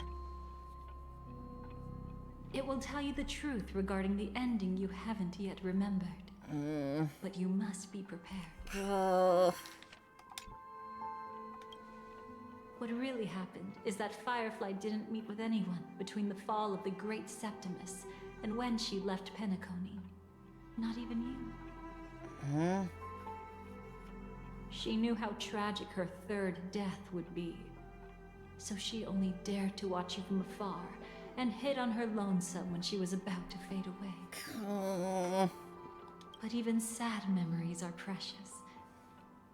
It will tell you the truth regarding the ending you haven't yet remembered. But you must be prepared. What really happened is that Firefly didn't meet with anyone between the fall of the Great Septimus and when she left Penacony. Not even you. She knew how tragic her third death would be. So she only dared to watch you from afar and hid on her lonesome when she was about to fade away. But even sad memories are precious.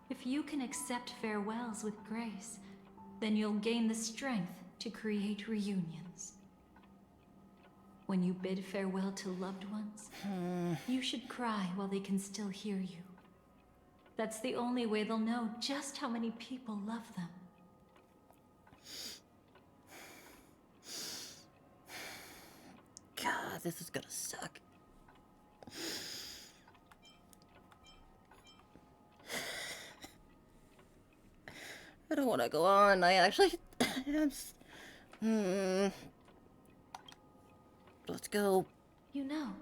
If you can accept farewells with grace, then you'll gain the strength to create reunions. When you bid farewell to loved ones, you should cry while they can still hear you. That's the only way they'll know just how many people love them. God, this is gonna suck. I don't want to go on. I actually... Let's go. You know,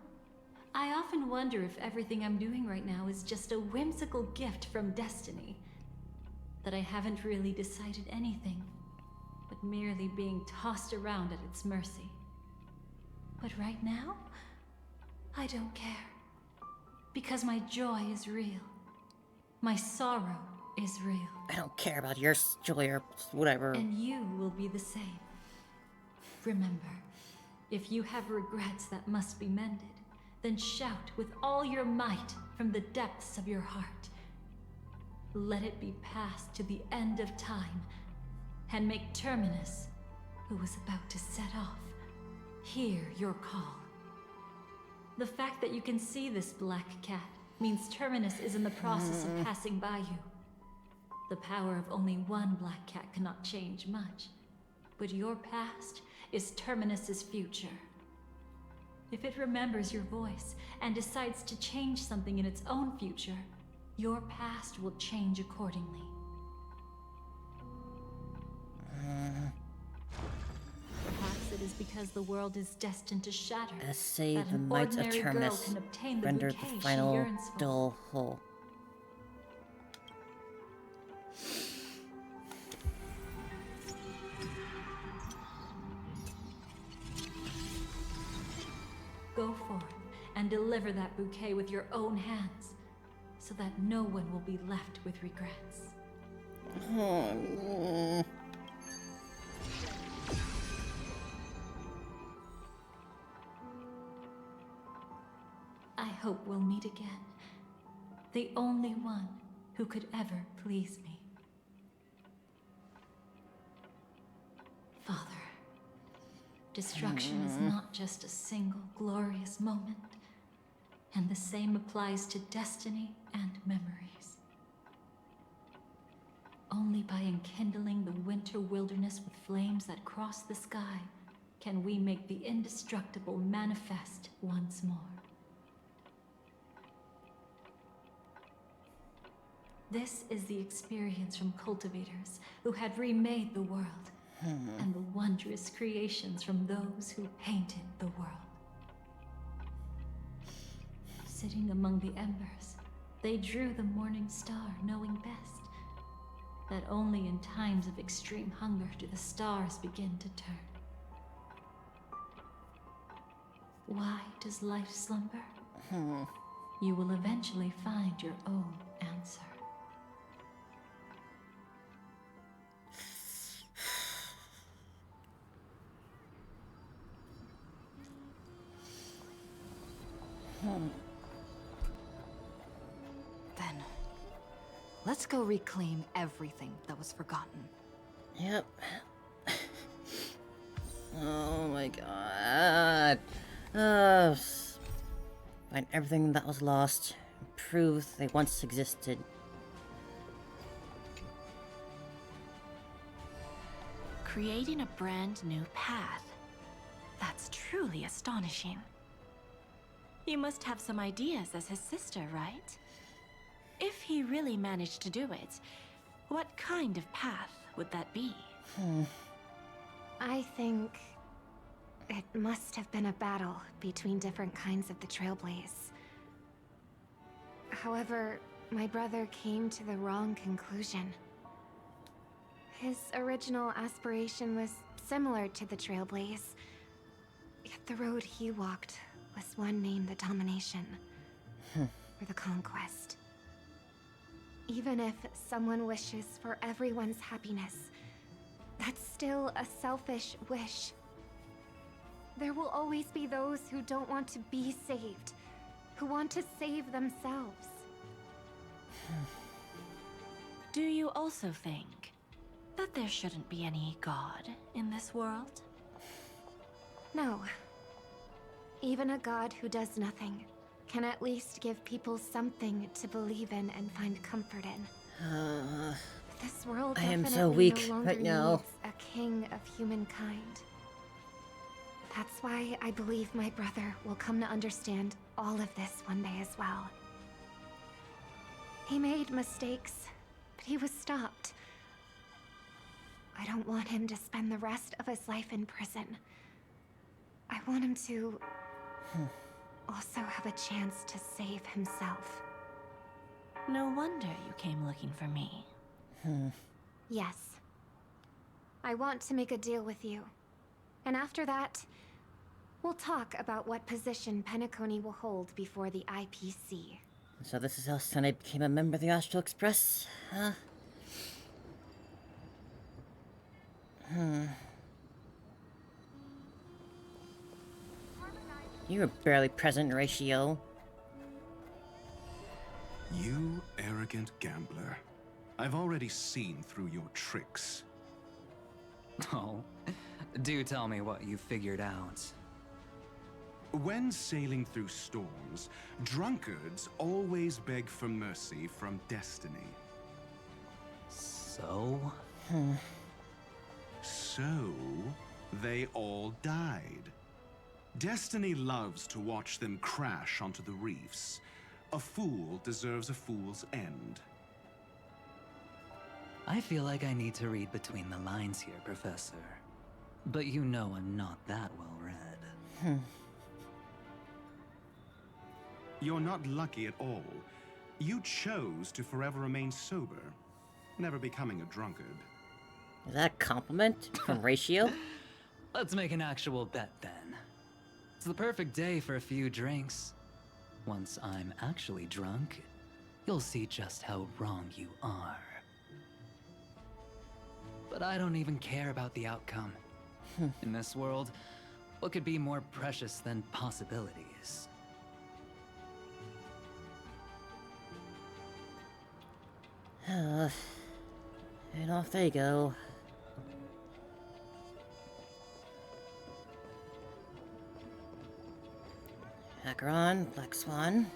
I often wonder if everything I'm doing right now is just a whimsical gift from destiny. That I haven't really decided anything, but merely being tossed around at its mercy. But right now, I don't care. Because my joy is real. My sorrow is real. I don't care about your joy or whatever. And you will be the same. Remember, if you have regrets that must be mended, then shout with all your might from the depths of your heart. Let it be passed to the end of time, and make Terminus, who is about to set off, hear your call. The fact that you can see this black cat means Terminus is in the process of passing by you. The power of only one black cat cannot change much, but your past is Terminus's future. If it remembers your voice and decides to change something in its own future, your past will change accordingly. Perhaps it is because the world is destined to shatter. Essay that the an might of ordinary girl Terminus can obtain the rendered bouquet the she final yearns for. dull hole. Go forth and deliver that bouquet with your own hands, so that no one will be left with regrets. I hope we'll meet again. The only one who could ever please me. Father, destruction is not just a single glorious moment, and the same applies to destiny and memories. Only by enkindling the winter wilderness with flames that cross the sky can we make the indestructible manifest once more. This is the experience from cultivators who had remade the world, and the wondrous creations from those who painted the world. Sitting among the embers, they drew the morning star, knowing best. that only in times of extreme hunger do the stars begin to turn. Why does life slumber? You will eventually find your own answer. Then, let's go reclaim everything that was forgotten. Yep. Oh my god. Find everything that was lost. Prove they once existed. Creating a brand new path. That's truly astonishing. You must have some ideas as his sister, right? If he really managed to do it, what kind of path would that be? I think it must have been a battle between different kinds of the Trailblaze. However, my brother came to the wrong conclusion. His original aspiration was similar to the Trailblaze, yet the road he walked was one named the Domination, or the Conquest. Even if someone wishes for everyone's happiness, that's still a selfish wish. There will always be those who don't want to be saved, who want to save themselves. Do you also think that there shouldn't be any god in this world? No. Even a god who does nothing can at least give people something to believe in and find comfort in. This world I am definitely so weak no longer right now. needs a king of humankind. That's why I believe my brother will come to understand all of this one day as well. He made mistakes, but he was stopped. I don't want him to spend the rest of his life in prison. I want him to also have a chance to save himself. No wonder you came looking for me. Yes. I want to make a deal with you. And after that, we'll talk about what position Penacony will hold before the IPC. So this is how Sunny became a member of the Astral Express, huh? You were barely present, Ratio. You arrogant gambler. I've already seen through your tricks. Oh, do tell me what you figured out. When sailing through storms, drunkards always beg for mercy from destiny. So? So, they all died. Destiny loves to watch them crash onto the reefs. A fool deserves a fool's end. I feel like I need to read between the lines here, Professor. But you know I'm not that well read. You're not lucky at all. You chose to forever remain sober, never becoming a drunkard. Is that a compliment from Ratio? Let's make an actual bet then. It's the perfect day for a few drinks. Once I'm actually drunk, you'll see just how wrong you are. But I don't even care about the outcome. In this world, what could be more precious than possibilities? And off they go. Hacker on, Black Swan.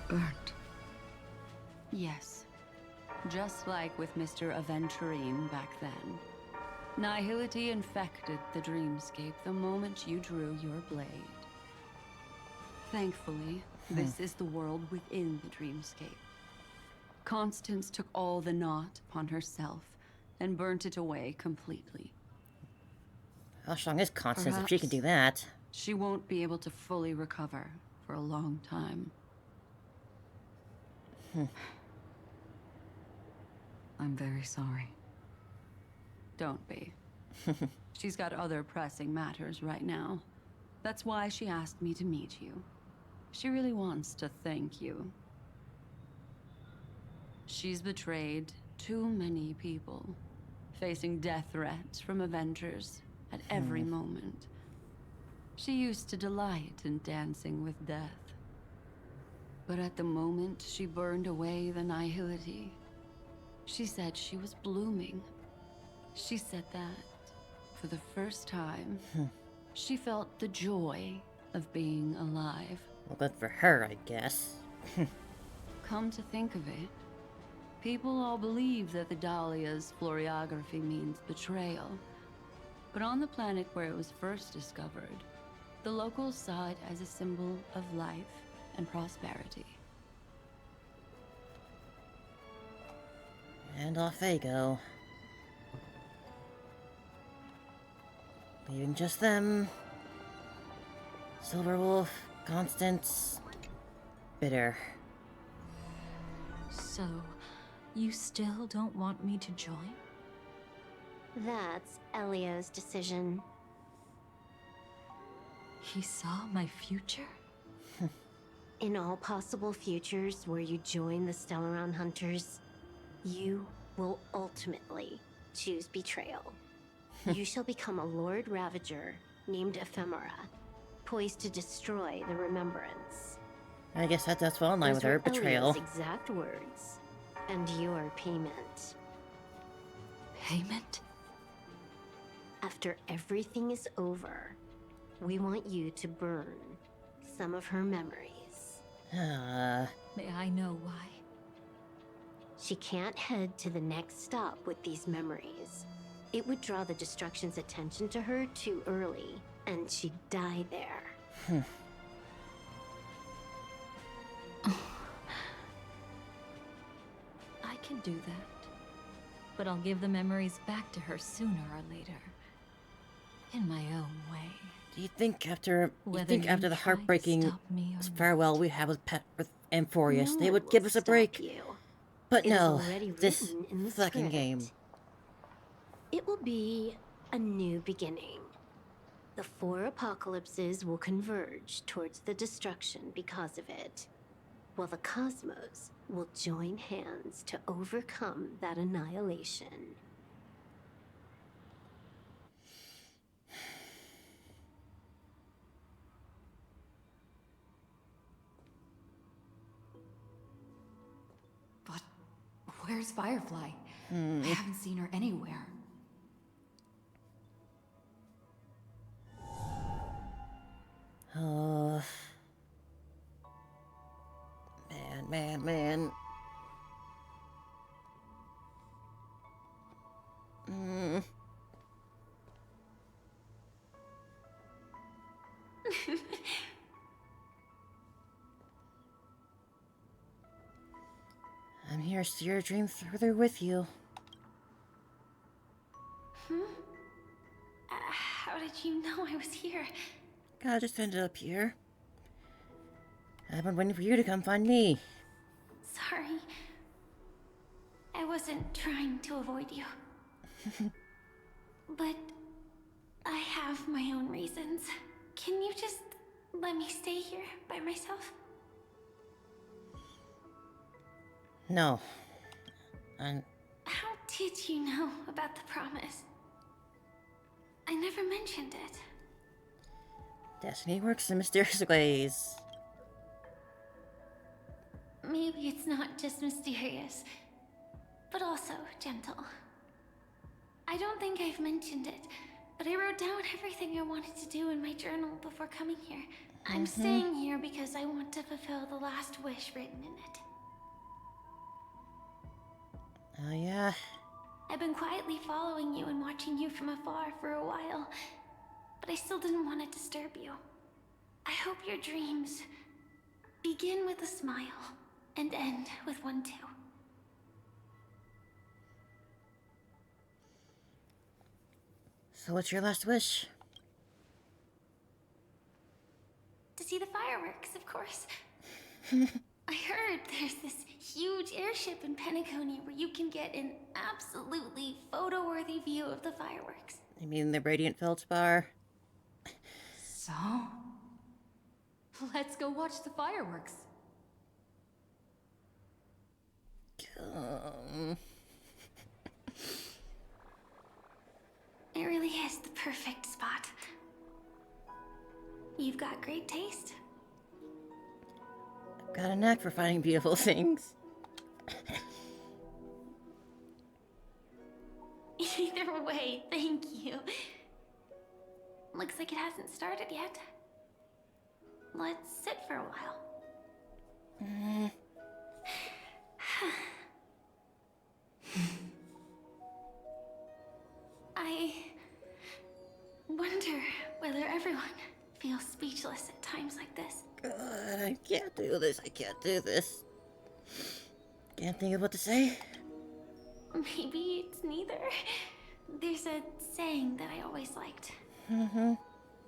Burnt. Yes. Just like with Mr. Aventurine back then. Nihility infected the dreamscape the moment you drew your blade. Thankfully, this is the world within the dreamscape. Constance took all the knot upon herself and burnt it away completely. How strong is Constance if she can do that? She won't be able to fully recover for a long time. I'm very sorry. Don't be. She's got other pressing matters right now. That's why she asked me to meet you. She really wants to thank you. She's betrayed too many people, facing death threats from Avengers at every moment. She used to delight in dancing with death. But at the moment she burned away the nihility, she said she was blooming. She said that, for the first time, she felt the joy of being alive. Well, good for her, I guess. Come to think of it, people all believe that the Dahlia's floriography means betrayal. But on the planet where it was first discovered, the locals saw it as a symbol of life and prosperity. And off they go. Leaving just them. Silverwolf, Constance, Bitter. So, you still don't want me to join? That's Elio's decision. He saw my future? In all possible futures where you join the Stellaron Hunters, you will ultimately choose betrayal. You shall become a Lord Ravager named Ephemera, poised to destroy the Remembrance. I guess that's well in line with Those her were betrayal. Elio's exact words, and your payment. Payment? After everything is over, we want you to burn some of her memories. May I know why? She can't head to the next stop with these memories. It would draw the Destruction's attention to her too early, and she'd die there. I can do that. But I'll give the memories back to her sooner or later. In my own way. Do you think after Whether you the try to heartbreaking stop me or farewell we had with Amphorius, No they one would give will us a stop break? you. But It is no, already this written in the fucking script. game. It will be a new beginning. The 4 apocalypses will converge towards the destruction because of it, while the cosmos will join hands to overcome that annihilation. But where's Firefly? I haven't seen her anywhere. Oh. Man. I'm here to see your dream further with you. How did you know I was here? God just ended up here. I've been waiting for you to come find me. Sorry. I wasn't trying to avoid you. But I have my own reasons. Can you just let me stay here by myself? No. And How did you know about the promise? I never mentioned it. destiny works in mysterious ways. Maybe it's not just mysterious, but also gentle. I don't think I've mentioned it, but I wrote down everything I wanted to do in my journal before coming here. I'm staying here because I want to fulfill the last wish written in it. Oh yeah? I've been quietly following you and watching you from afar for a while, but I still didn't want to disturb you. I hope your dreams begin with a smile and end with one too. So what's your last wish? To see the fireworks, of course. I heard there's this huge airship in Penacony where you can get an absolutely photo-worthy view of the fireworks. You mean the Radiant Feldspar? So? Let's go watch the fireworks. It really is the perfect spot. You've got great taste. I've got a knack for finding beautiful things. Either way, thank you. Looks like it hasn't started yet. Let's sit for a while. I wonder whether everyone feels speechless at times like this. God, I can't do this. I can't do this. Can't think of what to say. Maybe it's neither. There's a saying that I always liked.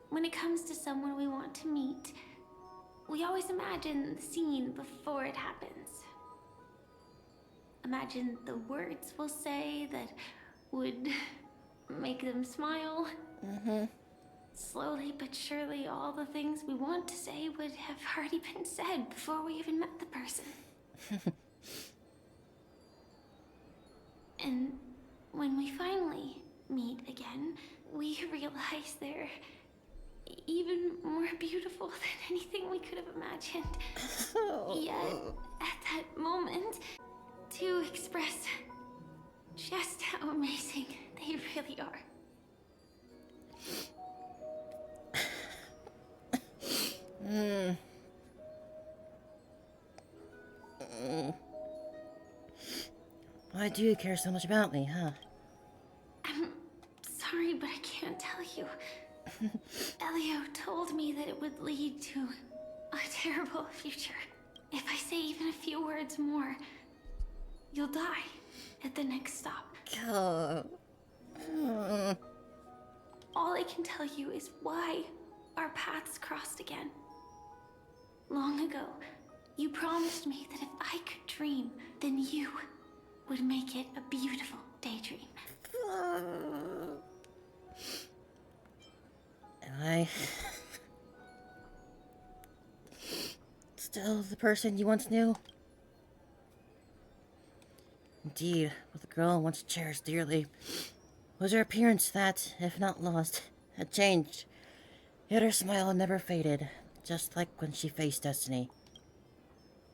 When it comes to someone we want to meet, we always imagine the scene before it happens. Imagine the words we'll say that would make them smile. Slowly but surely, all the things we want to say would have already been said before we even met the person. And when we finally meet again, we realize they're even more beautiful than anything we could have imagined. Yet, at that moment, to express just how amazing they really are. Why do you care so much about me, huh? I'm sorry, but I can't tell you. Elio told me that it would lead to a terrible future. If I say even a few words more, you'll die at the next stop. All I can tell you is why our paths crossed again. Long ago, you promised me that if I could dream, then you would make it a beautiful daydream. Am I still the person you once knew? Indeed, what the girl once cherished dearly was her appearance that, if not lost, had changed. Yet her smile never faded, just like when she faced destiny.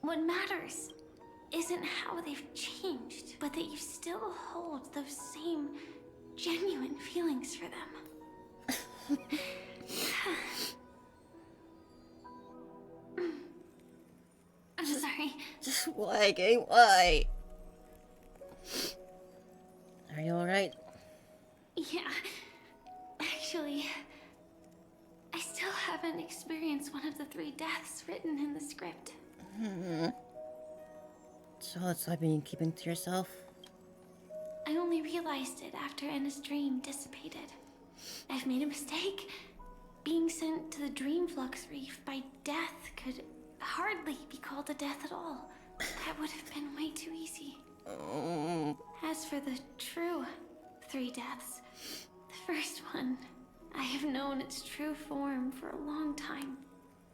What matters isn't how they've changed, but that you still hold those same genuine feelings for them. I'm sorry. Just why, Gay? Why? Are you alright? Yeah. Actually, I still haven't experienced one of the 3 deaths written in the script. So it's like being keeping to yourself? I only realized it after Anna's dream dissipated. I've made a mistake. Being sent to the Dream Flux Reef by death could hardly be called a death at all. That would have been way too easy. As for the true 3 deaths, the first one, I have known its true form for a long time.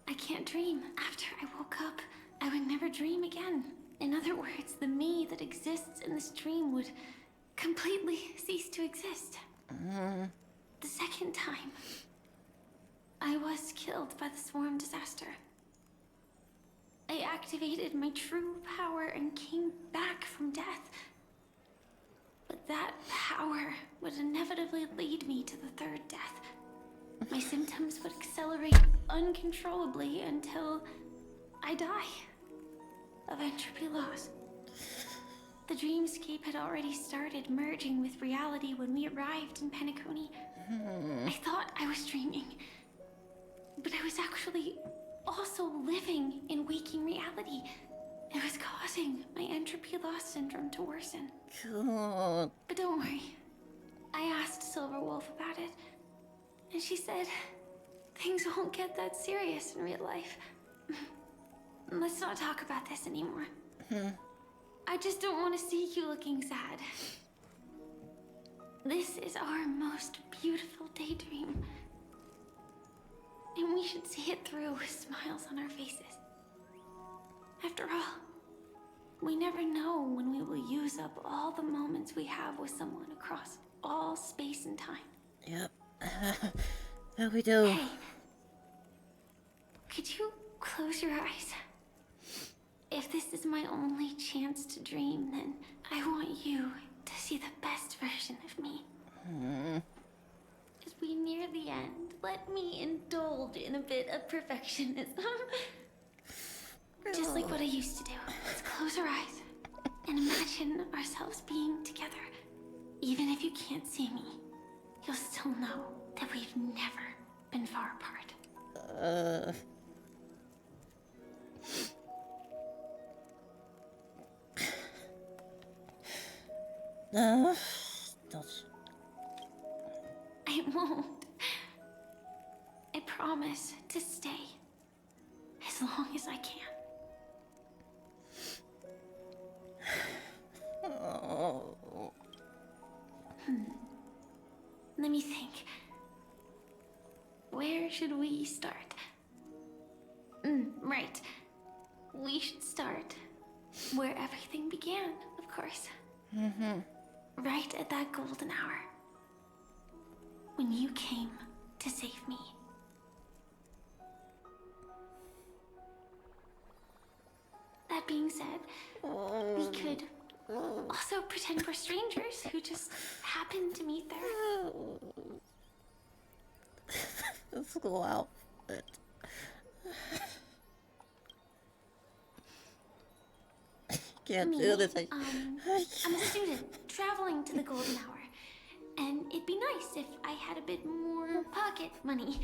I can't dream. After I woke up, I would never dream again. In other words, the me that exists in this dream would completely cease to exist. The second time, I was killed by the swarm disaster. I activated my true power and came back from death. But that power would inevitably lead me to the 3rd death. My symptoms would accelerate uncontrollably until I die of entropy loss. The dreamscape had already started merging with reality when we arrived in Penacony. I thought I was dreaming, but I was actually also living in waking reality. It was causing my entropy loss syndrome to worsen. But don't worry. I asked Silver Wolf about it, and she said things won't get that serious in real life. let's not talk about this anymore. I just don't want to see you looking sad. This is our most beautiful daydream. And we should see it through with smiles on our faces. After all, we never know when we will use up all the moments we have with someone across all space and time. Yep. Yeah, we do. Hey, could you close your eyes? If this is my only chance to dream, then I want you to see the best version of me. As we near the end, let me indulge in a bit of perfectionism. Just like what I used to do. Let's close our eyes and imagine ourselves being together. Even if you can't see me, you'll still know that we've never been far apart. Don't. I won't. I promise to stay as long as I can. Let me think. Where should we start? Right. We should start where everything began, of course. Right at that golden hour. When you came to save me. That being said, we could also pretend we're strangers who just happened to meet there. The school outfit. Can't do this. I'm a student traveling to the golden hour. And it'd be nice if I had a bit more pocket money.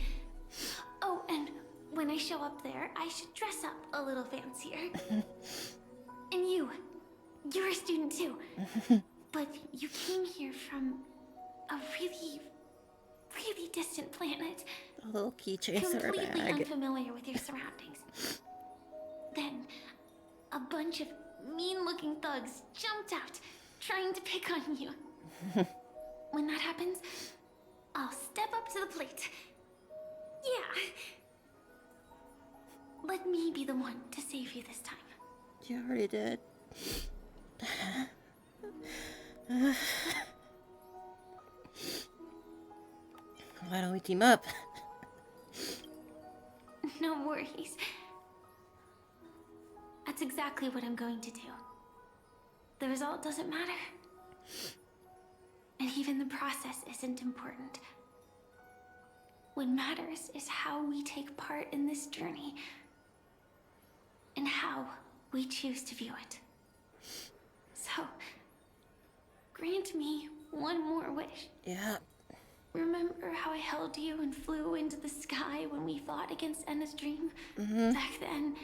Oh, and when I show up there, I should dress up a little fancier. And you're a student too. But you came here from a really, really distant planet. A little keychain in her Completely bag. unfamiliar with your surroundings. Then, a bunch of mean-looking thugs jumped out, trying to pick on you. When that happens, I'll step up to the plate. Yeah. Let me be the one to save you this time. You already did. Why don't we team up? No worries. That's exactly what I'm going to do. The result doesn't matter. And even the process isn't important. What matters is how we take part in this journey. And how we choose to view it. So, grant me one more wish. Yeah. Remember how I held you and flew into the sky when we fought against Enna's dream? Back then,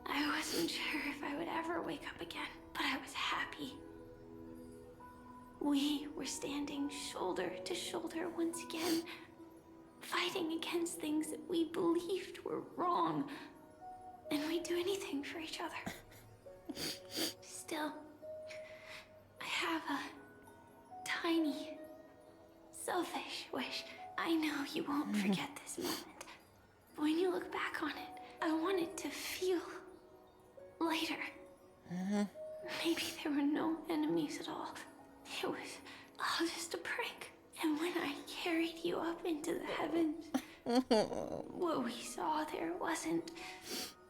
I wasn't sure if I would ever wake up again, but I was happy. We were standing shoulder to shoulder once again, fighting against things that we believed were wrong, and we'd do anything for each other. Still, I have a tiny, selfish wish. I know you won't forget this moment. But when you look back on it, I want it to feel lighter. Maybe there were no enemies at all. It was all just a prank. And when I carried you up into the heavens, what we saw there wasn't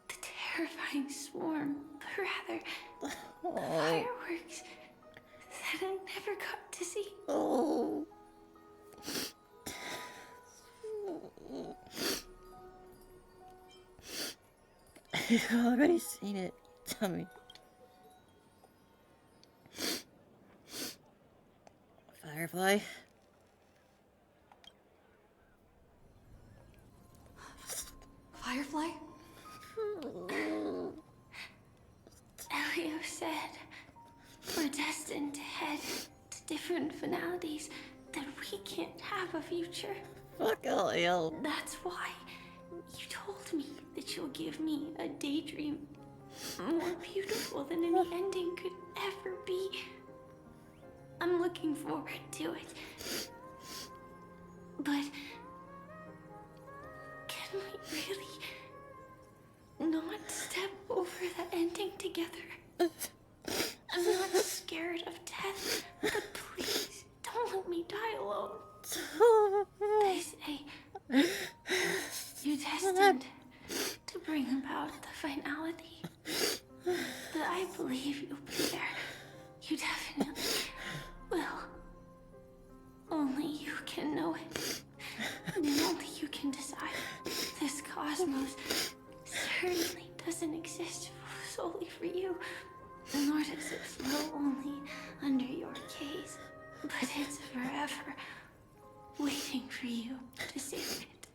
the terrifying swarm, but rather the fireworks that I never got to see. You've already seen it. Tell me. Firefly? Firefly? Elio said we're destined to head to different finalities, that we can't have a future. Fuck Elio. That's why You told me that you'll give me a daydream more beautiful than any ending could ever be. I'm looking forward to it. But can we really not step over the ending together? I'm not scared of death, but please don't let me die alone. They say you're destined to bring about the finality. But I believe you'll be there. You definitely will. Only you can know it. And only you can decide. This cosmos certainly doesn't exist solely for you. Nor does it flow only under your gaze. But it's forever waiting for you to save it.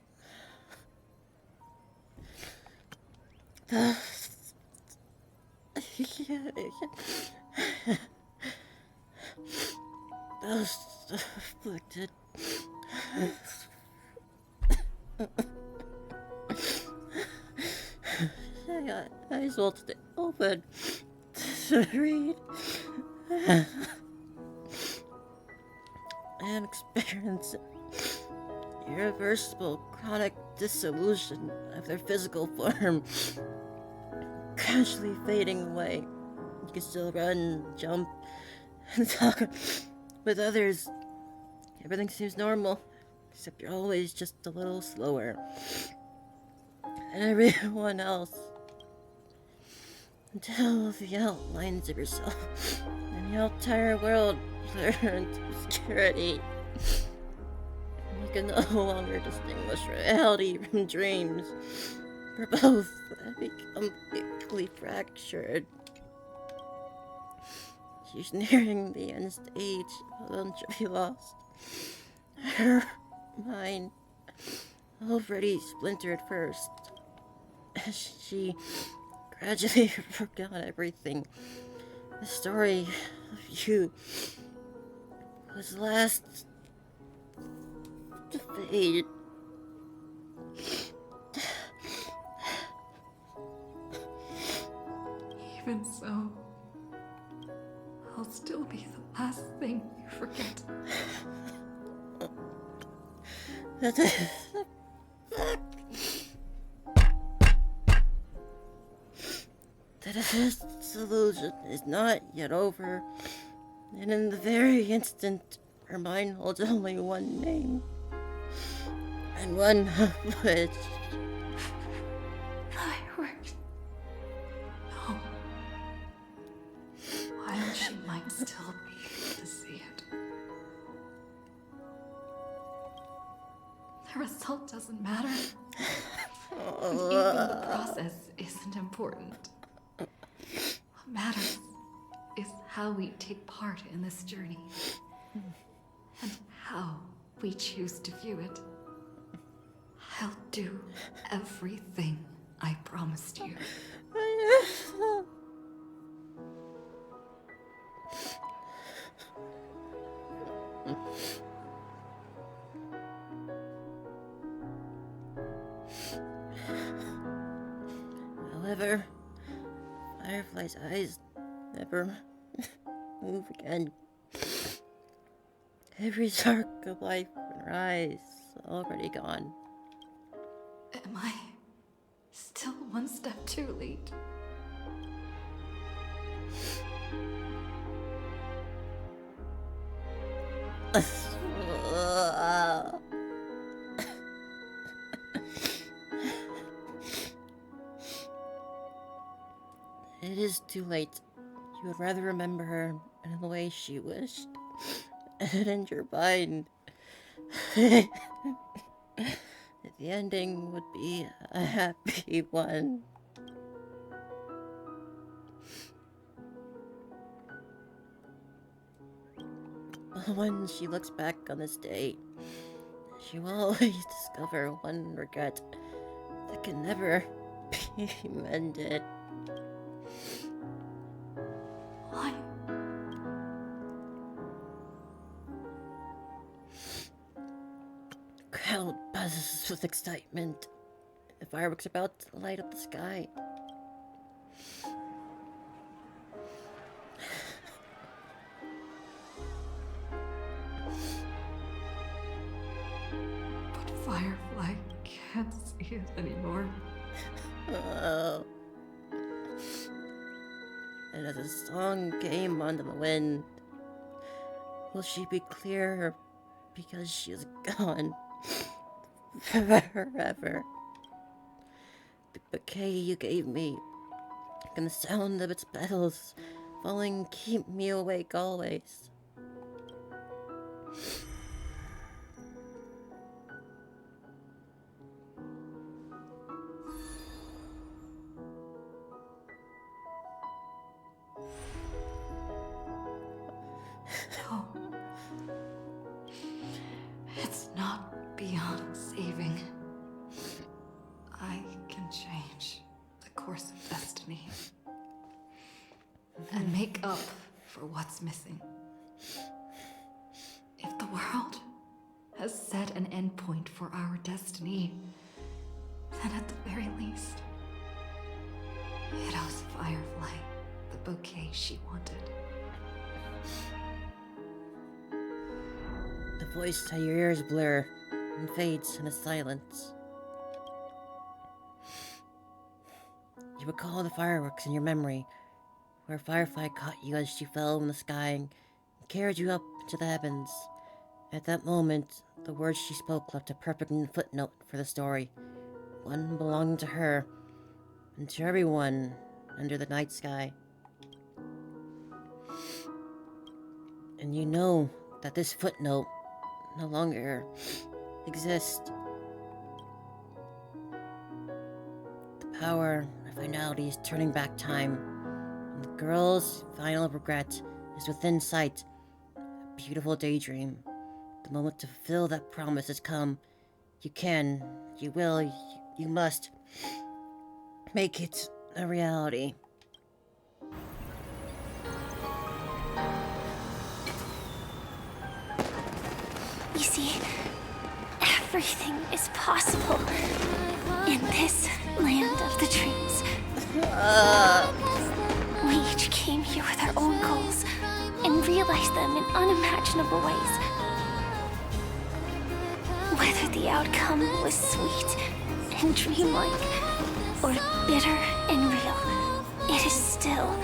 Those afflicted. I got eyes wilted open to read and experience irreversible chronic dissolution of their physical form, gradually fading away. You can still run, jump, and talk with others. Everything seems normal, except you're always just a little slower than everyone else. Until the outlines of yourself and the entire world blur into obscurity. You can no longer distinguish reality from dreams, for both have become equally fractured. She's nearing the end stage of eventually lost. Her mind already splintered first, as she gradually forgot everything. The story of you was last to fade. Even so, I'll still be the last thing you forget. The disillusion is not yet over, and in the very instant, her mind holds only one name, and one of which... Fireworks. No. While she might still be able to see it. The result doesn't matter. And even the process isn't important. What matters is how we take part in this journey. And how we choose to view it. I'll do everything I promised you. However, Firefly's eyes never move again. Every spark of life in her eyes already gone. Am I still one step too late? It is too late. You would rather remember her in the way she wished. And in your mind, the ending would be a happy one. When she looks back on this day, she will always discover one regret that can never be mended. Why? The crowd buzzes with excitement. The fireworks are about to light up the sky. But Firefly can't see it anymore. Oh. And as the song came onto the wind, will she be clearer because she is gone forever? The bouquet you gave me, and the sound of its petals falling keep me awake always. No. It's not beyond saving. I can change the course of destiny and make up for what's missing. If the world has set an endpoint for our destiny, then at the very least, it owes Firefly the bouquet she wanted. The voice at your ears blur and fades into silence. You recall the fireworks in your memory, where Firefly caught you as she fell from the sky and carried you up into the heavens. At that moment, the words she spoke left a perfect footnote for the story, one belonging to her and to everyone under the night sky. And you know that this footnote no longer exists. The power of finality is turning back time, and the girl's final regret is within sight. A beautiful daydream. The moment to fulfill that promise has come. You can, you will, you must make it a reality. You see, everything is possible in this land of the dreams. We each came here with our own goals and realized them in unimaginable ways. Whether the outcome was sweet and dreamlike or bitter and real, it is still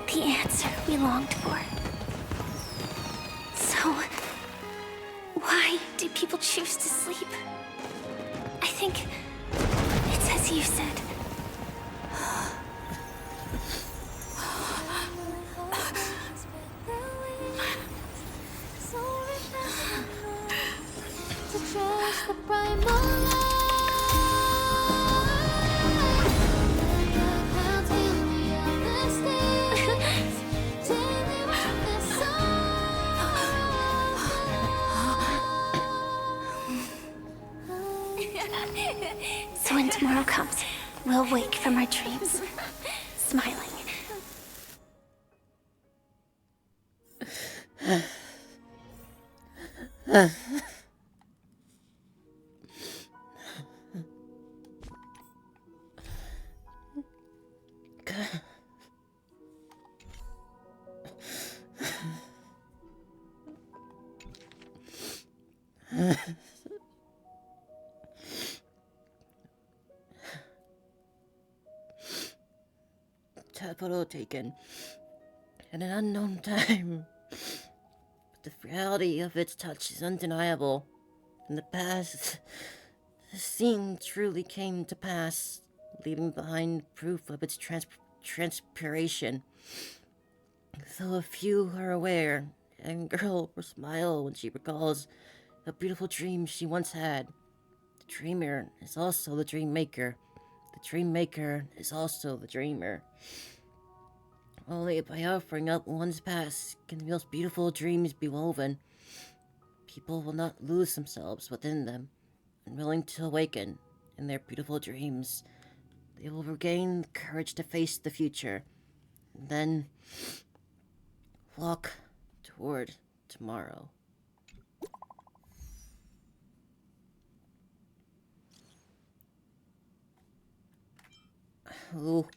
the answer we longed for. So, why do people choose to sleep? I think it's as you said. So when tomorrow comes, we'll wake from our dreams, smiling. Capital taken at an unknown time. But the reality of its touch is undeniable. In the past, the scene truly came to pass, leaving behind proof of its transpiration. Though a few are aware, a young girl will smile when she recalls a beautiful dream she once had. The dreamer is also the dream maker. The dream maker is also the dreamer. Only by offering up one's past can the most beautiful dreams be woven. People will not lose themselves within them, unwilling to awaken in their beautiful dreams. They will regain the courage to face the future, and then walk toward tomorrow. Who?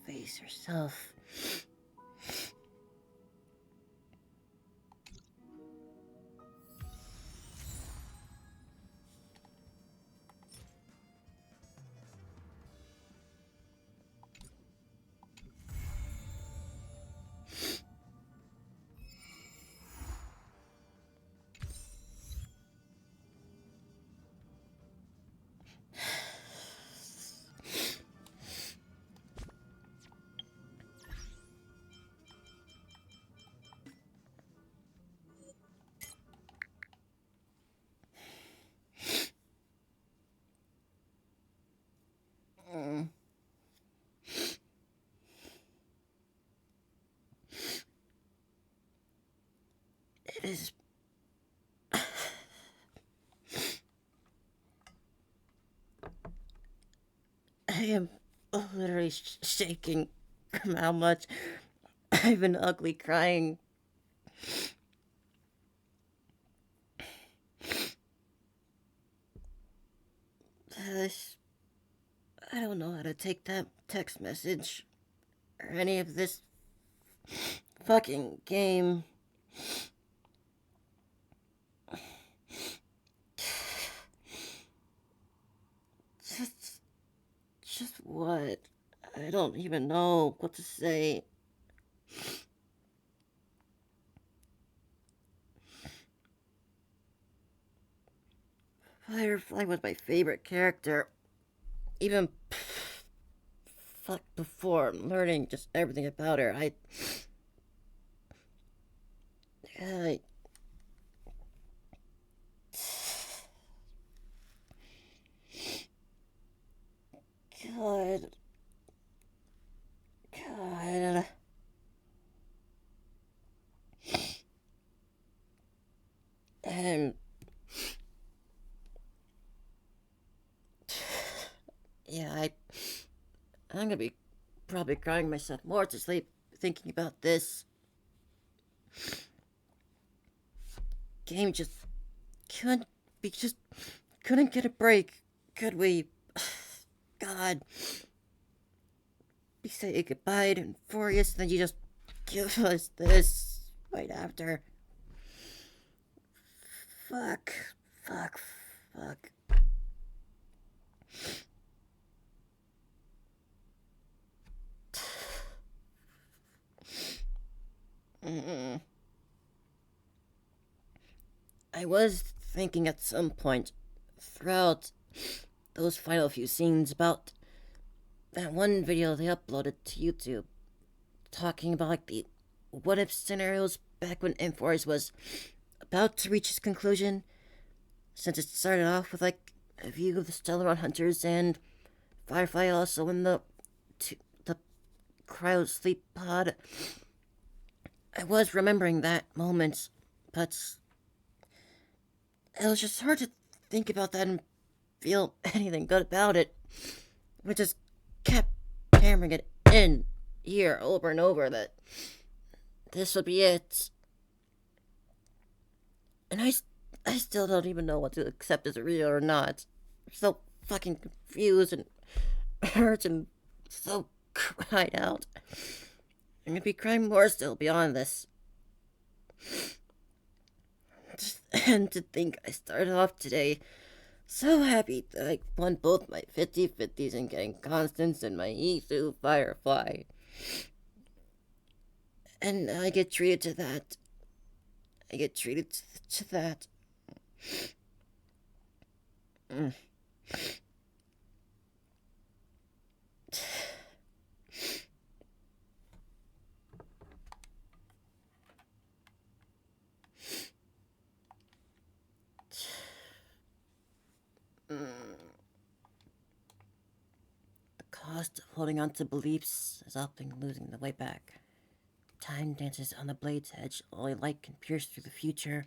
Face herself. It is. I am literally shaking from how much I've been ugly crying. I don't know how to take that text message or any of this fucking game. Just what? I don't even know what to say. Firefly was my favorite character. Even before learning just everything about her, I God. And yeah, I'm gonna be probably crying myself more to sleep thinking about this. Game just couldn't get a break, could we? God. We say goodbye to Furious, then you just give us this right after. Fuck. I was thinking at some point throughout those final few scenes about that one video they uploaded to YouTube talking about like the what if scenarios back when Enforce was about to reach its conclusion, since it started off with like a view of the Stellaron Hunters and Firefly also in the cryo sleep pod. I was remembering that moment, but it was just hard to think about that and feel anything good about it. We just kept hammering it in here over and over that this would be it. And I still don't even know what to accept as real or not. I'm so fucking confused and hurt and so cried out. I'm gonna be crying more still beyond this. And to think I started off today so happy that I won both my 50/50s and getting constants and my E2 Firefly. And I get treated to that. I get treated to that. cost of holding on to beliefs is often losing the way back. Time dances on the blade's edge, only light can pierce through the future.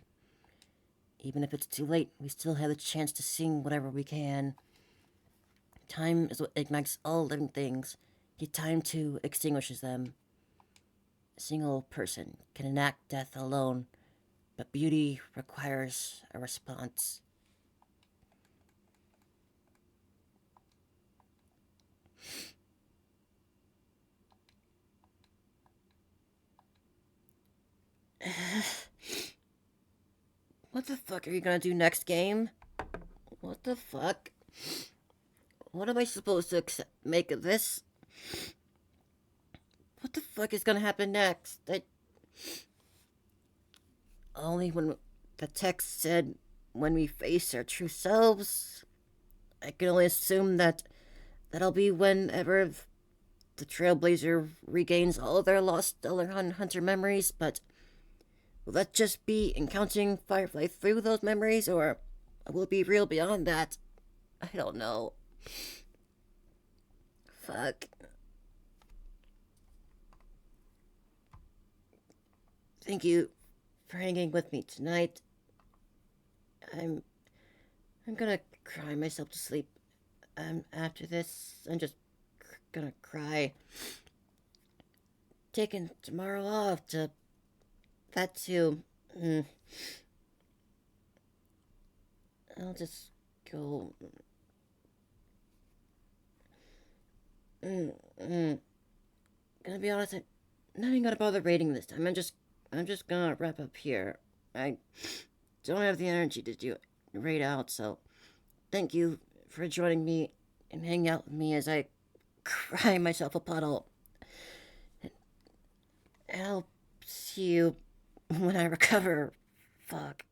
Even if it's too late, we still have the chance to sing whatever we can. Time is what ignites all living things, yet time too extinguishes them. A single person can enact death alone, but beauty requires a response. What the fuck are you gonna do next, game? What the fuck? What am I supposed to make of this? What the fuck is gonna happen next? Only when the text said when we face our true selves, I can only assume that that'll be whenever the Trailblazer regains all their lost Stellar Hunter memories, but will that just be encountering Firefly through those memories, or will it be real beyond that? I don't know. Fuck. Thank you for hanging with me tonight. I'm gonna cry myself to sleep. After this, I'm just gonna cry. Taking tomorrow off to... that too. I'll just go... Gonna be honest, I'm not even gonna bother rating this time. I'm just gonna wrap up here. I don't have the energy to raid out, so thank you for joining me and hanging out with me as I cry myself a puddle. And I'll see you when I recover. Fuck.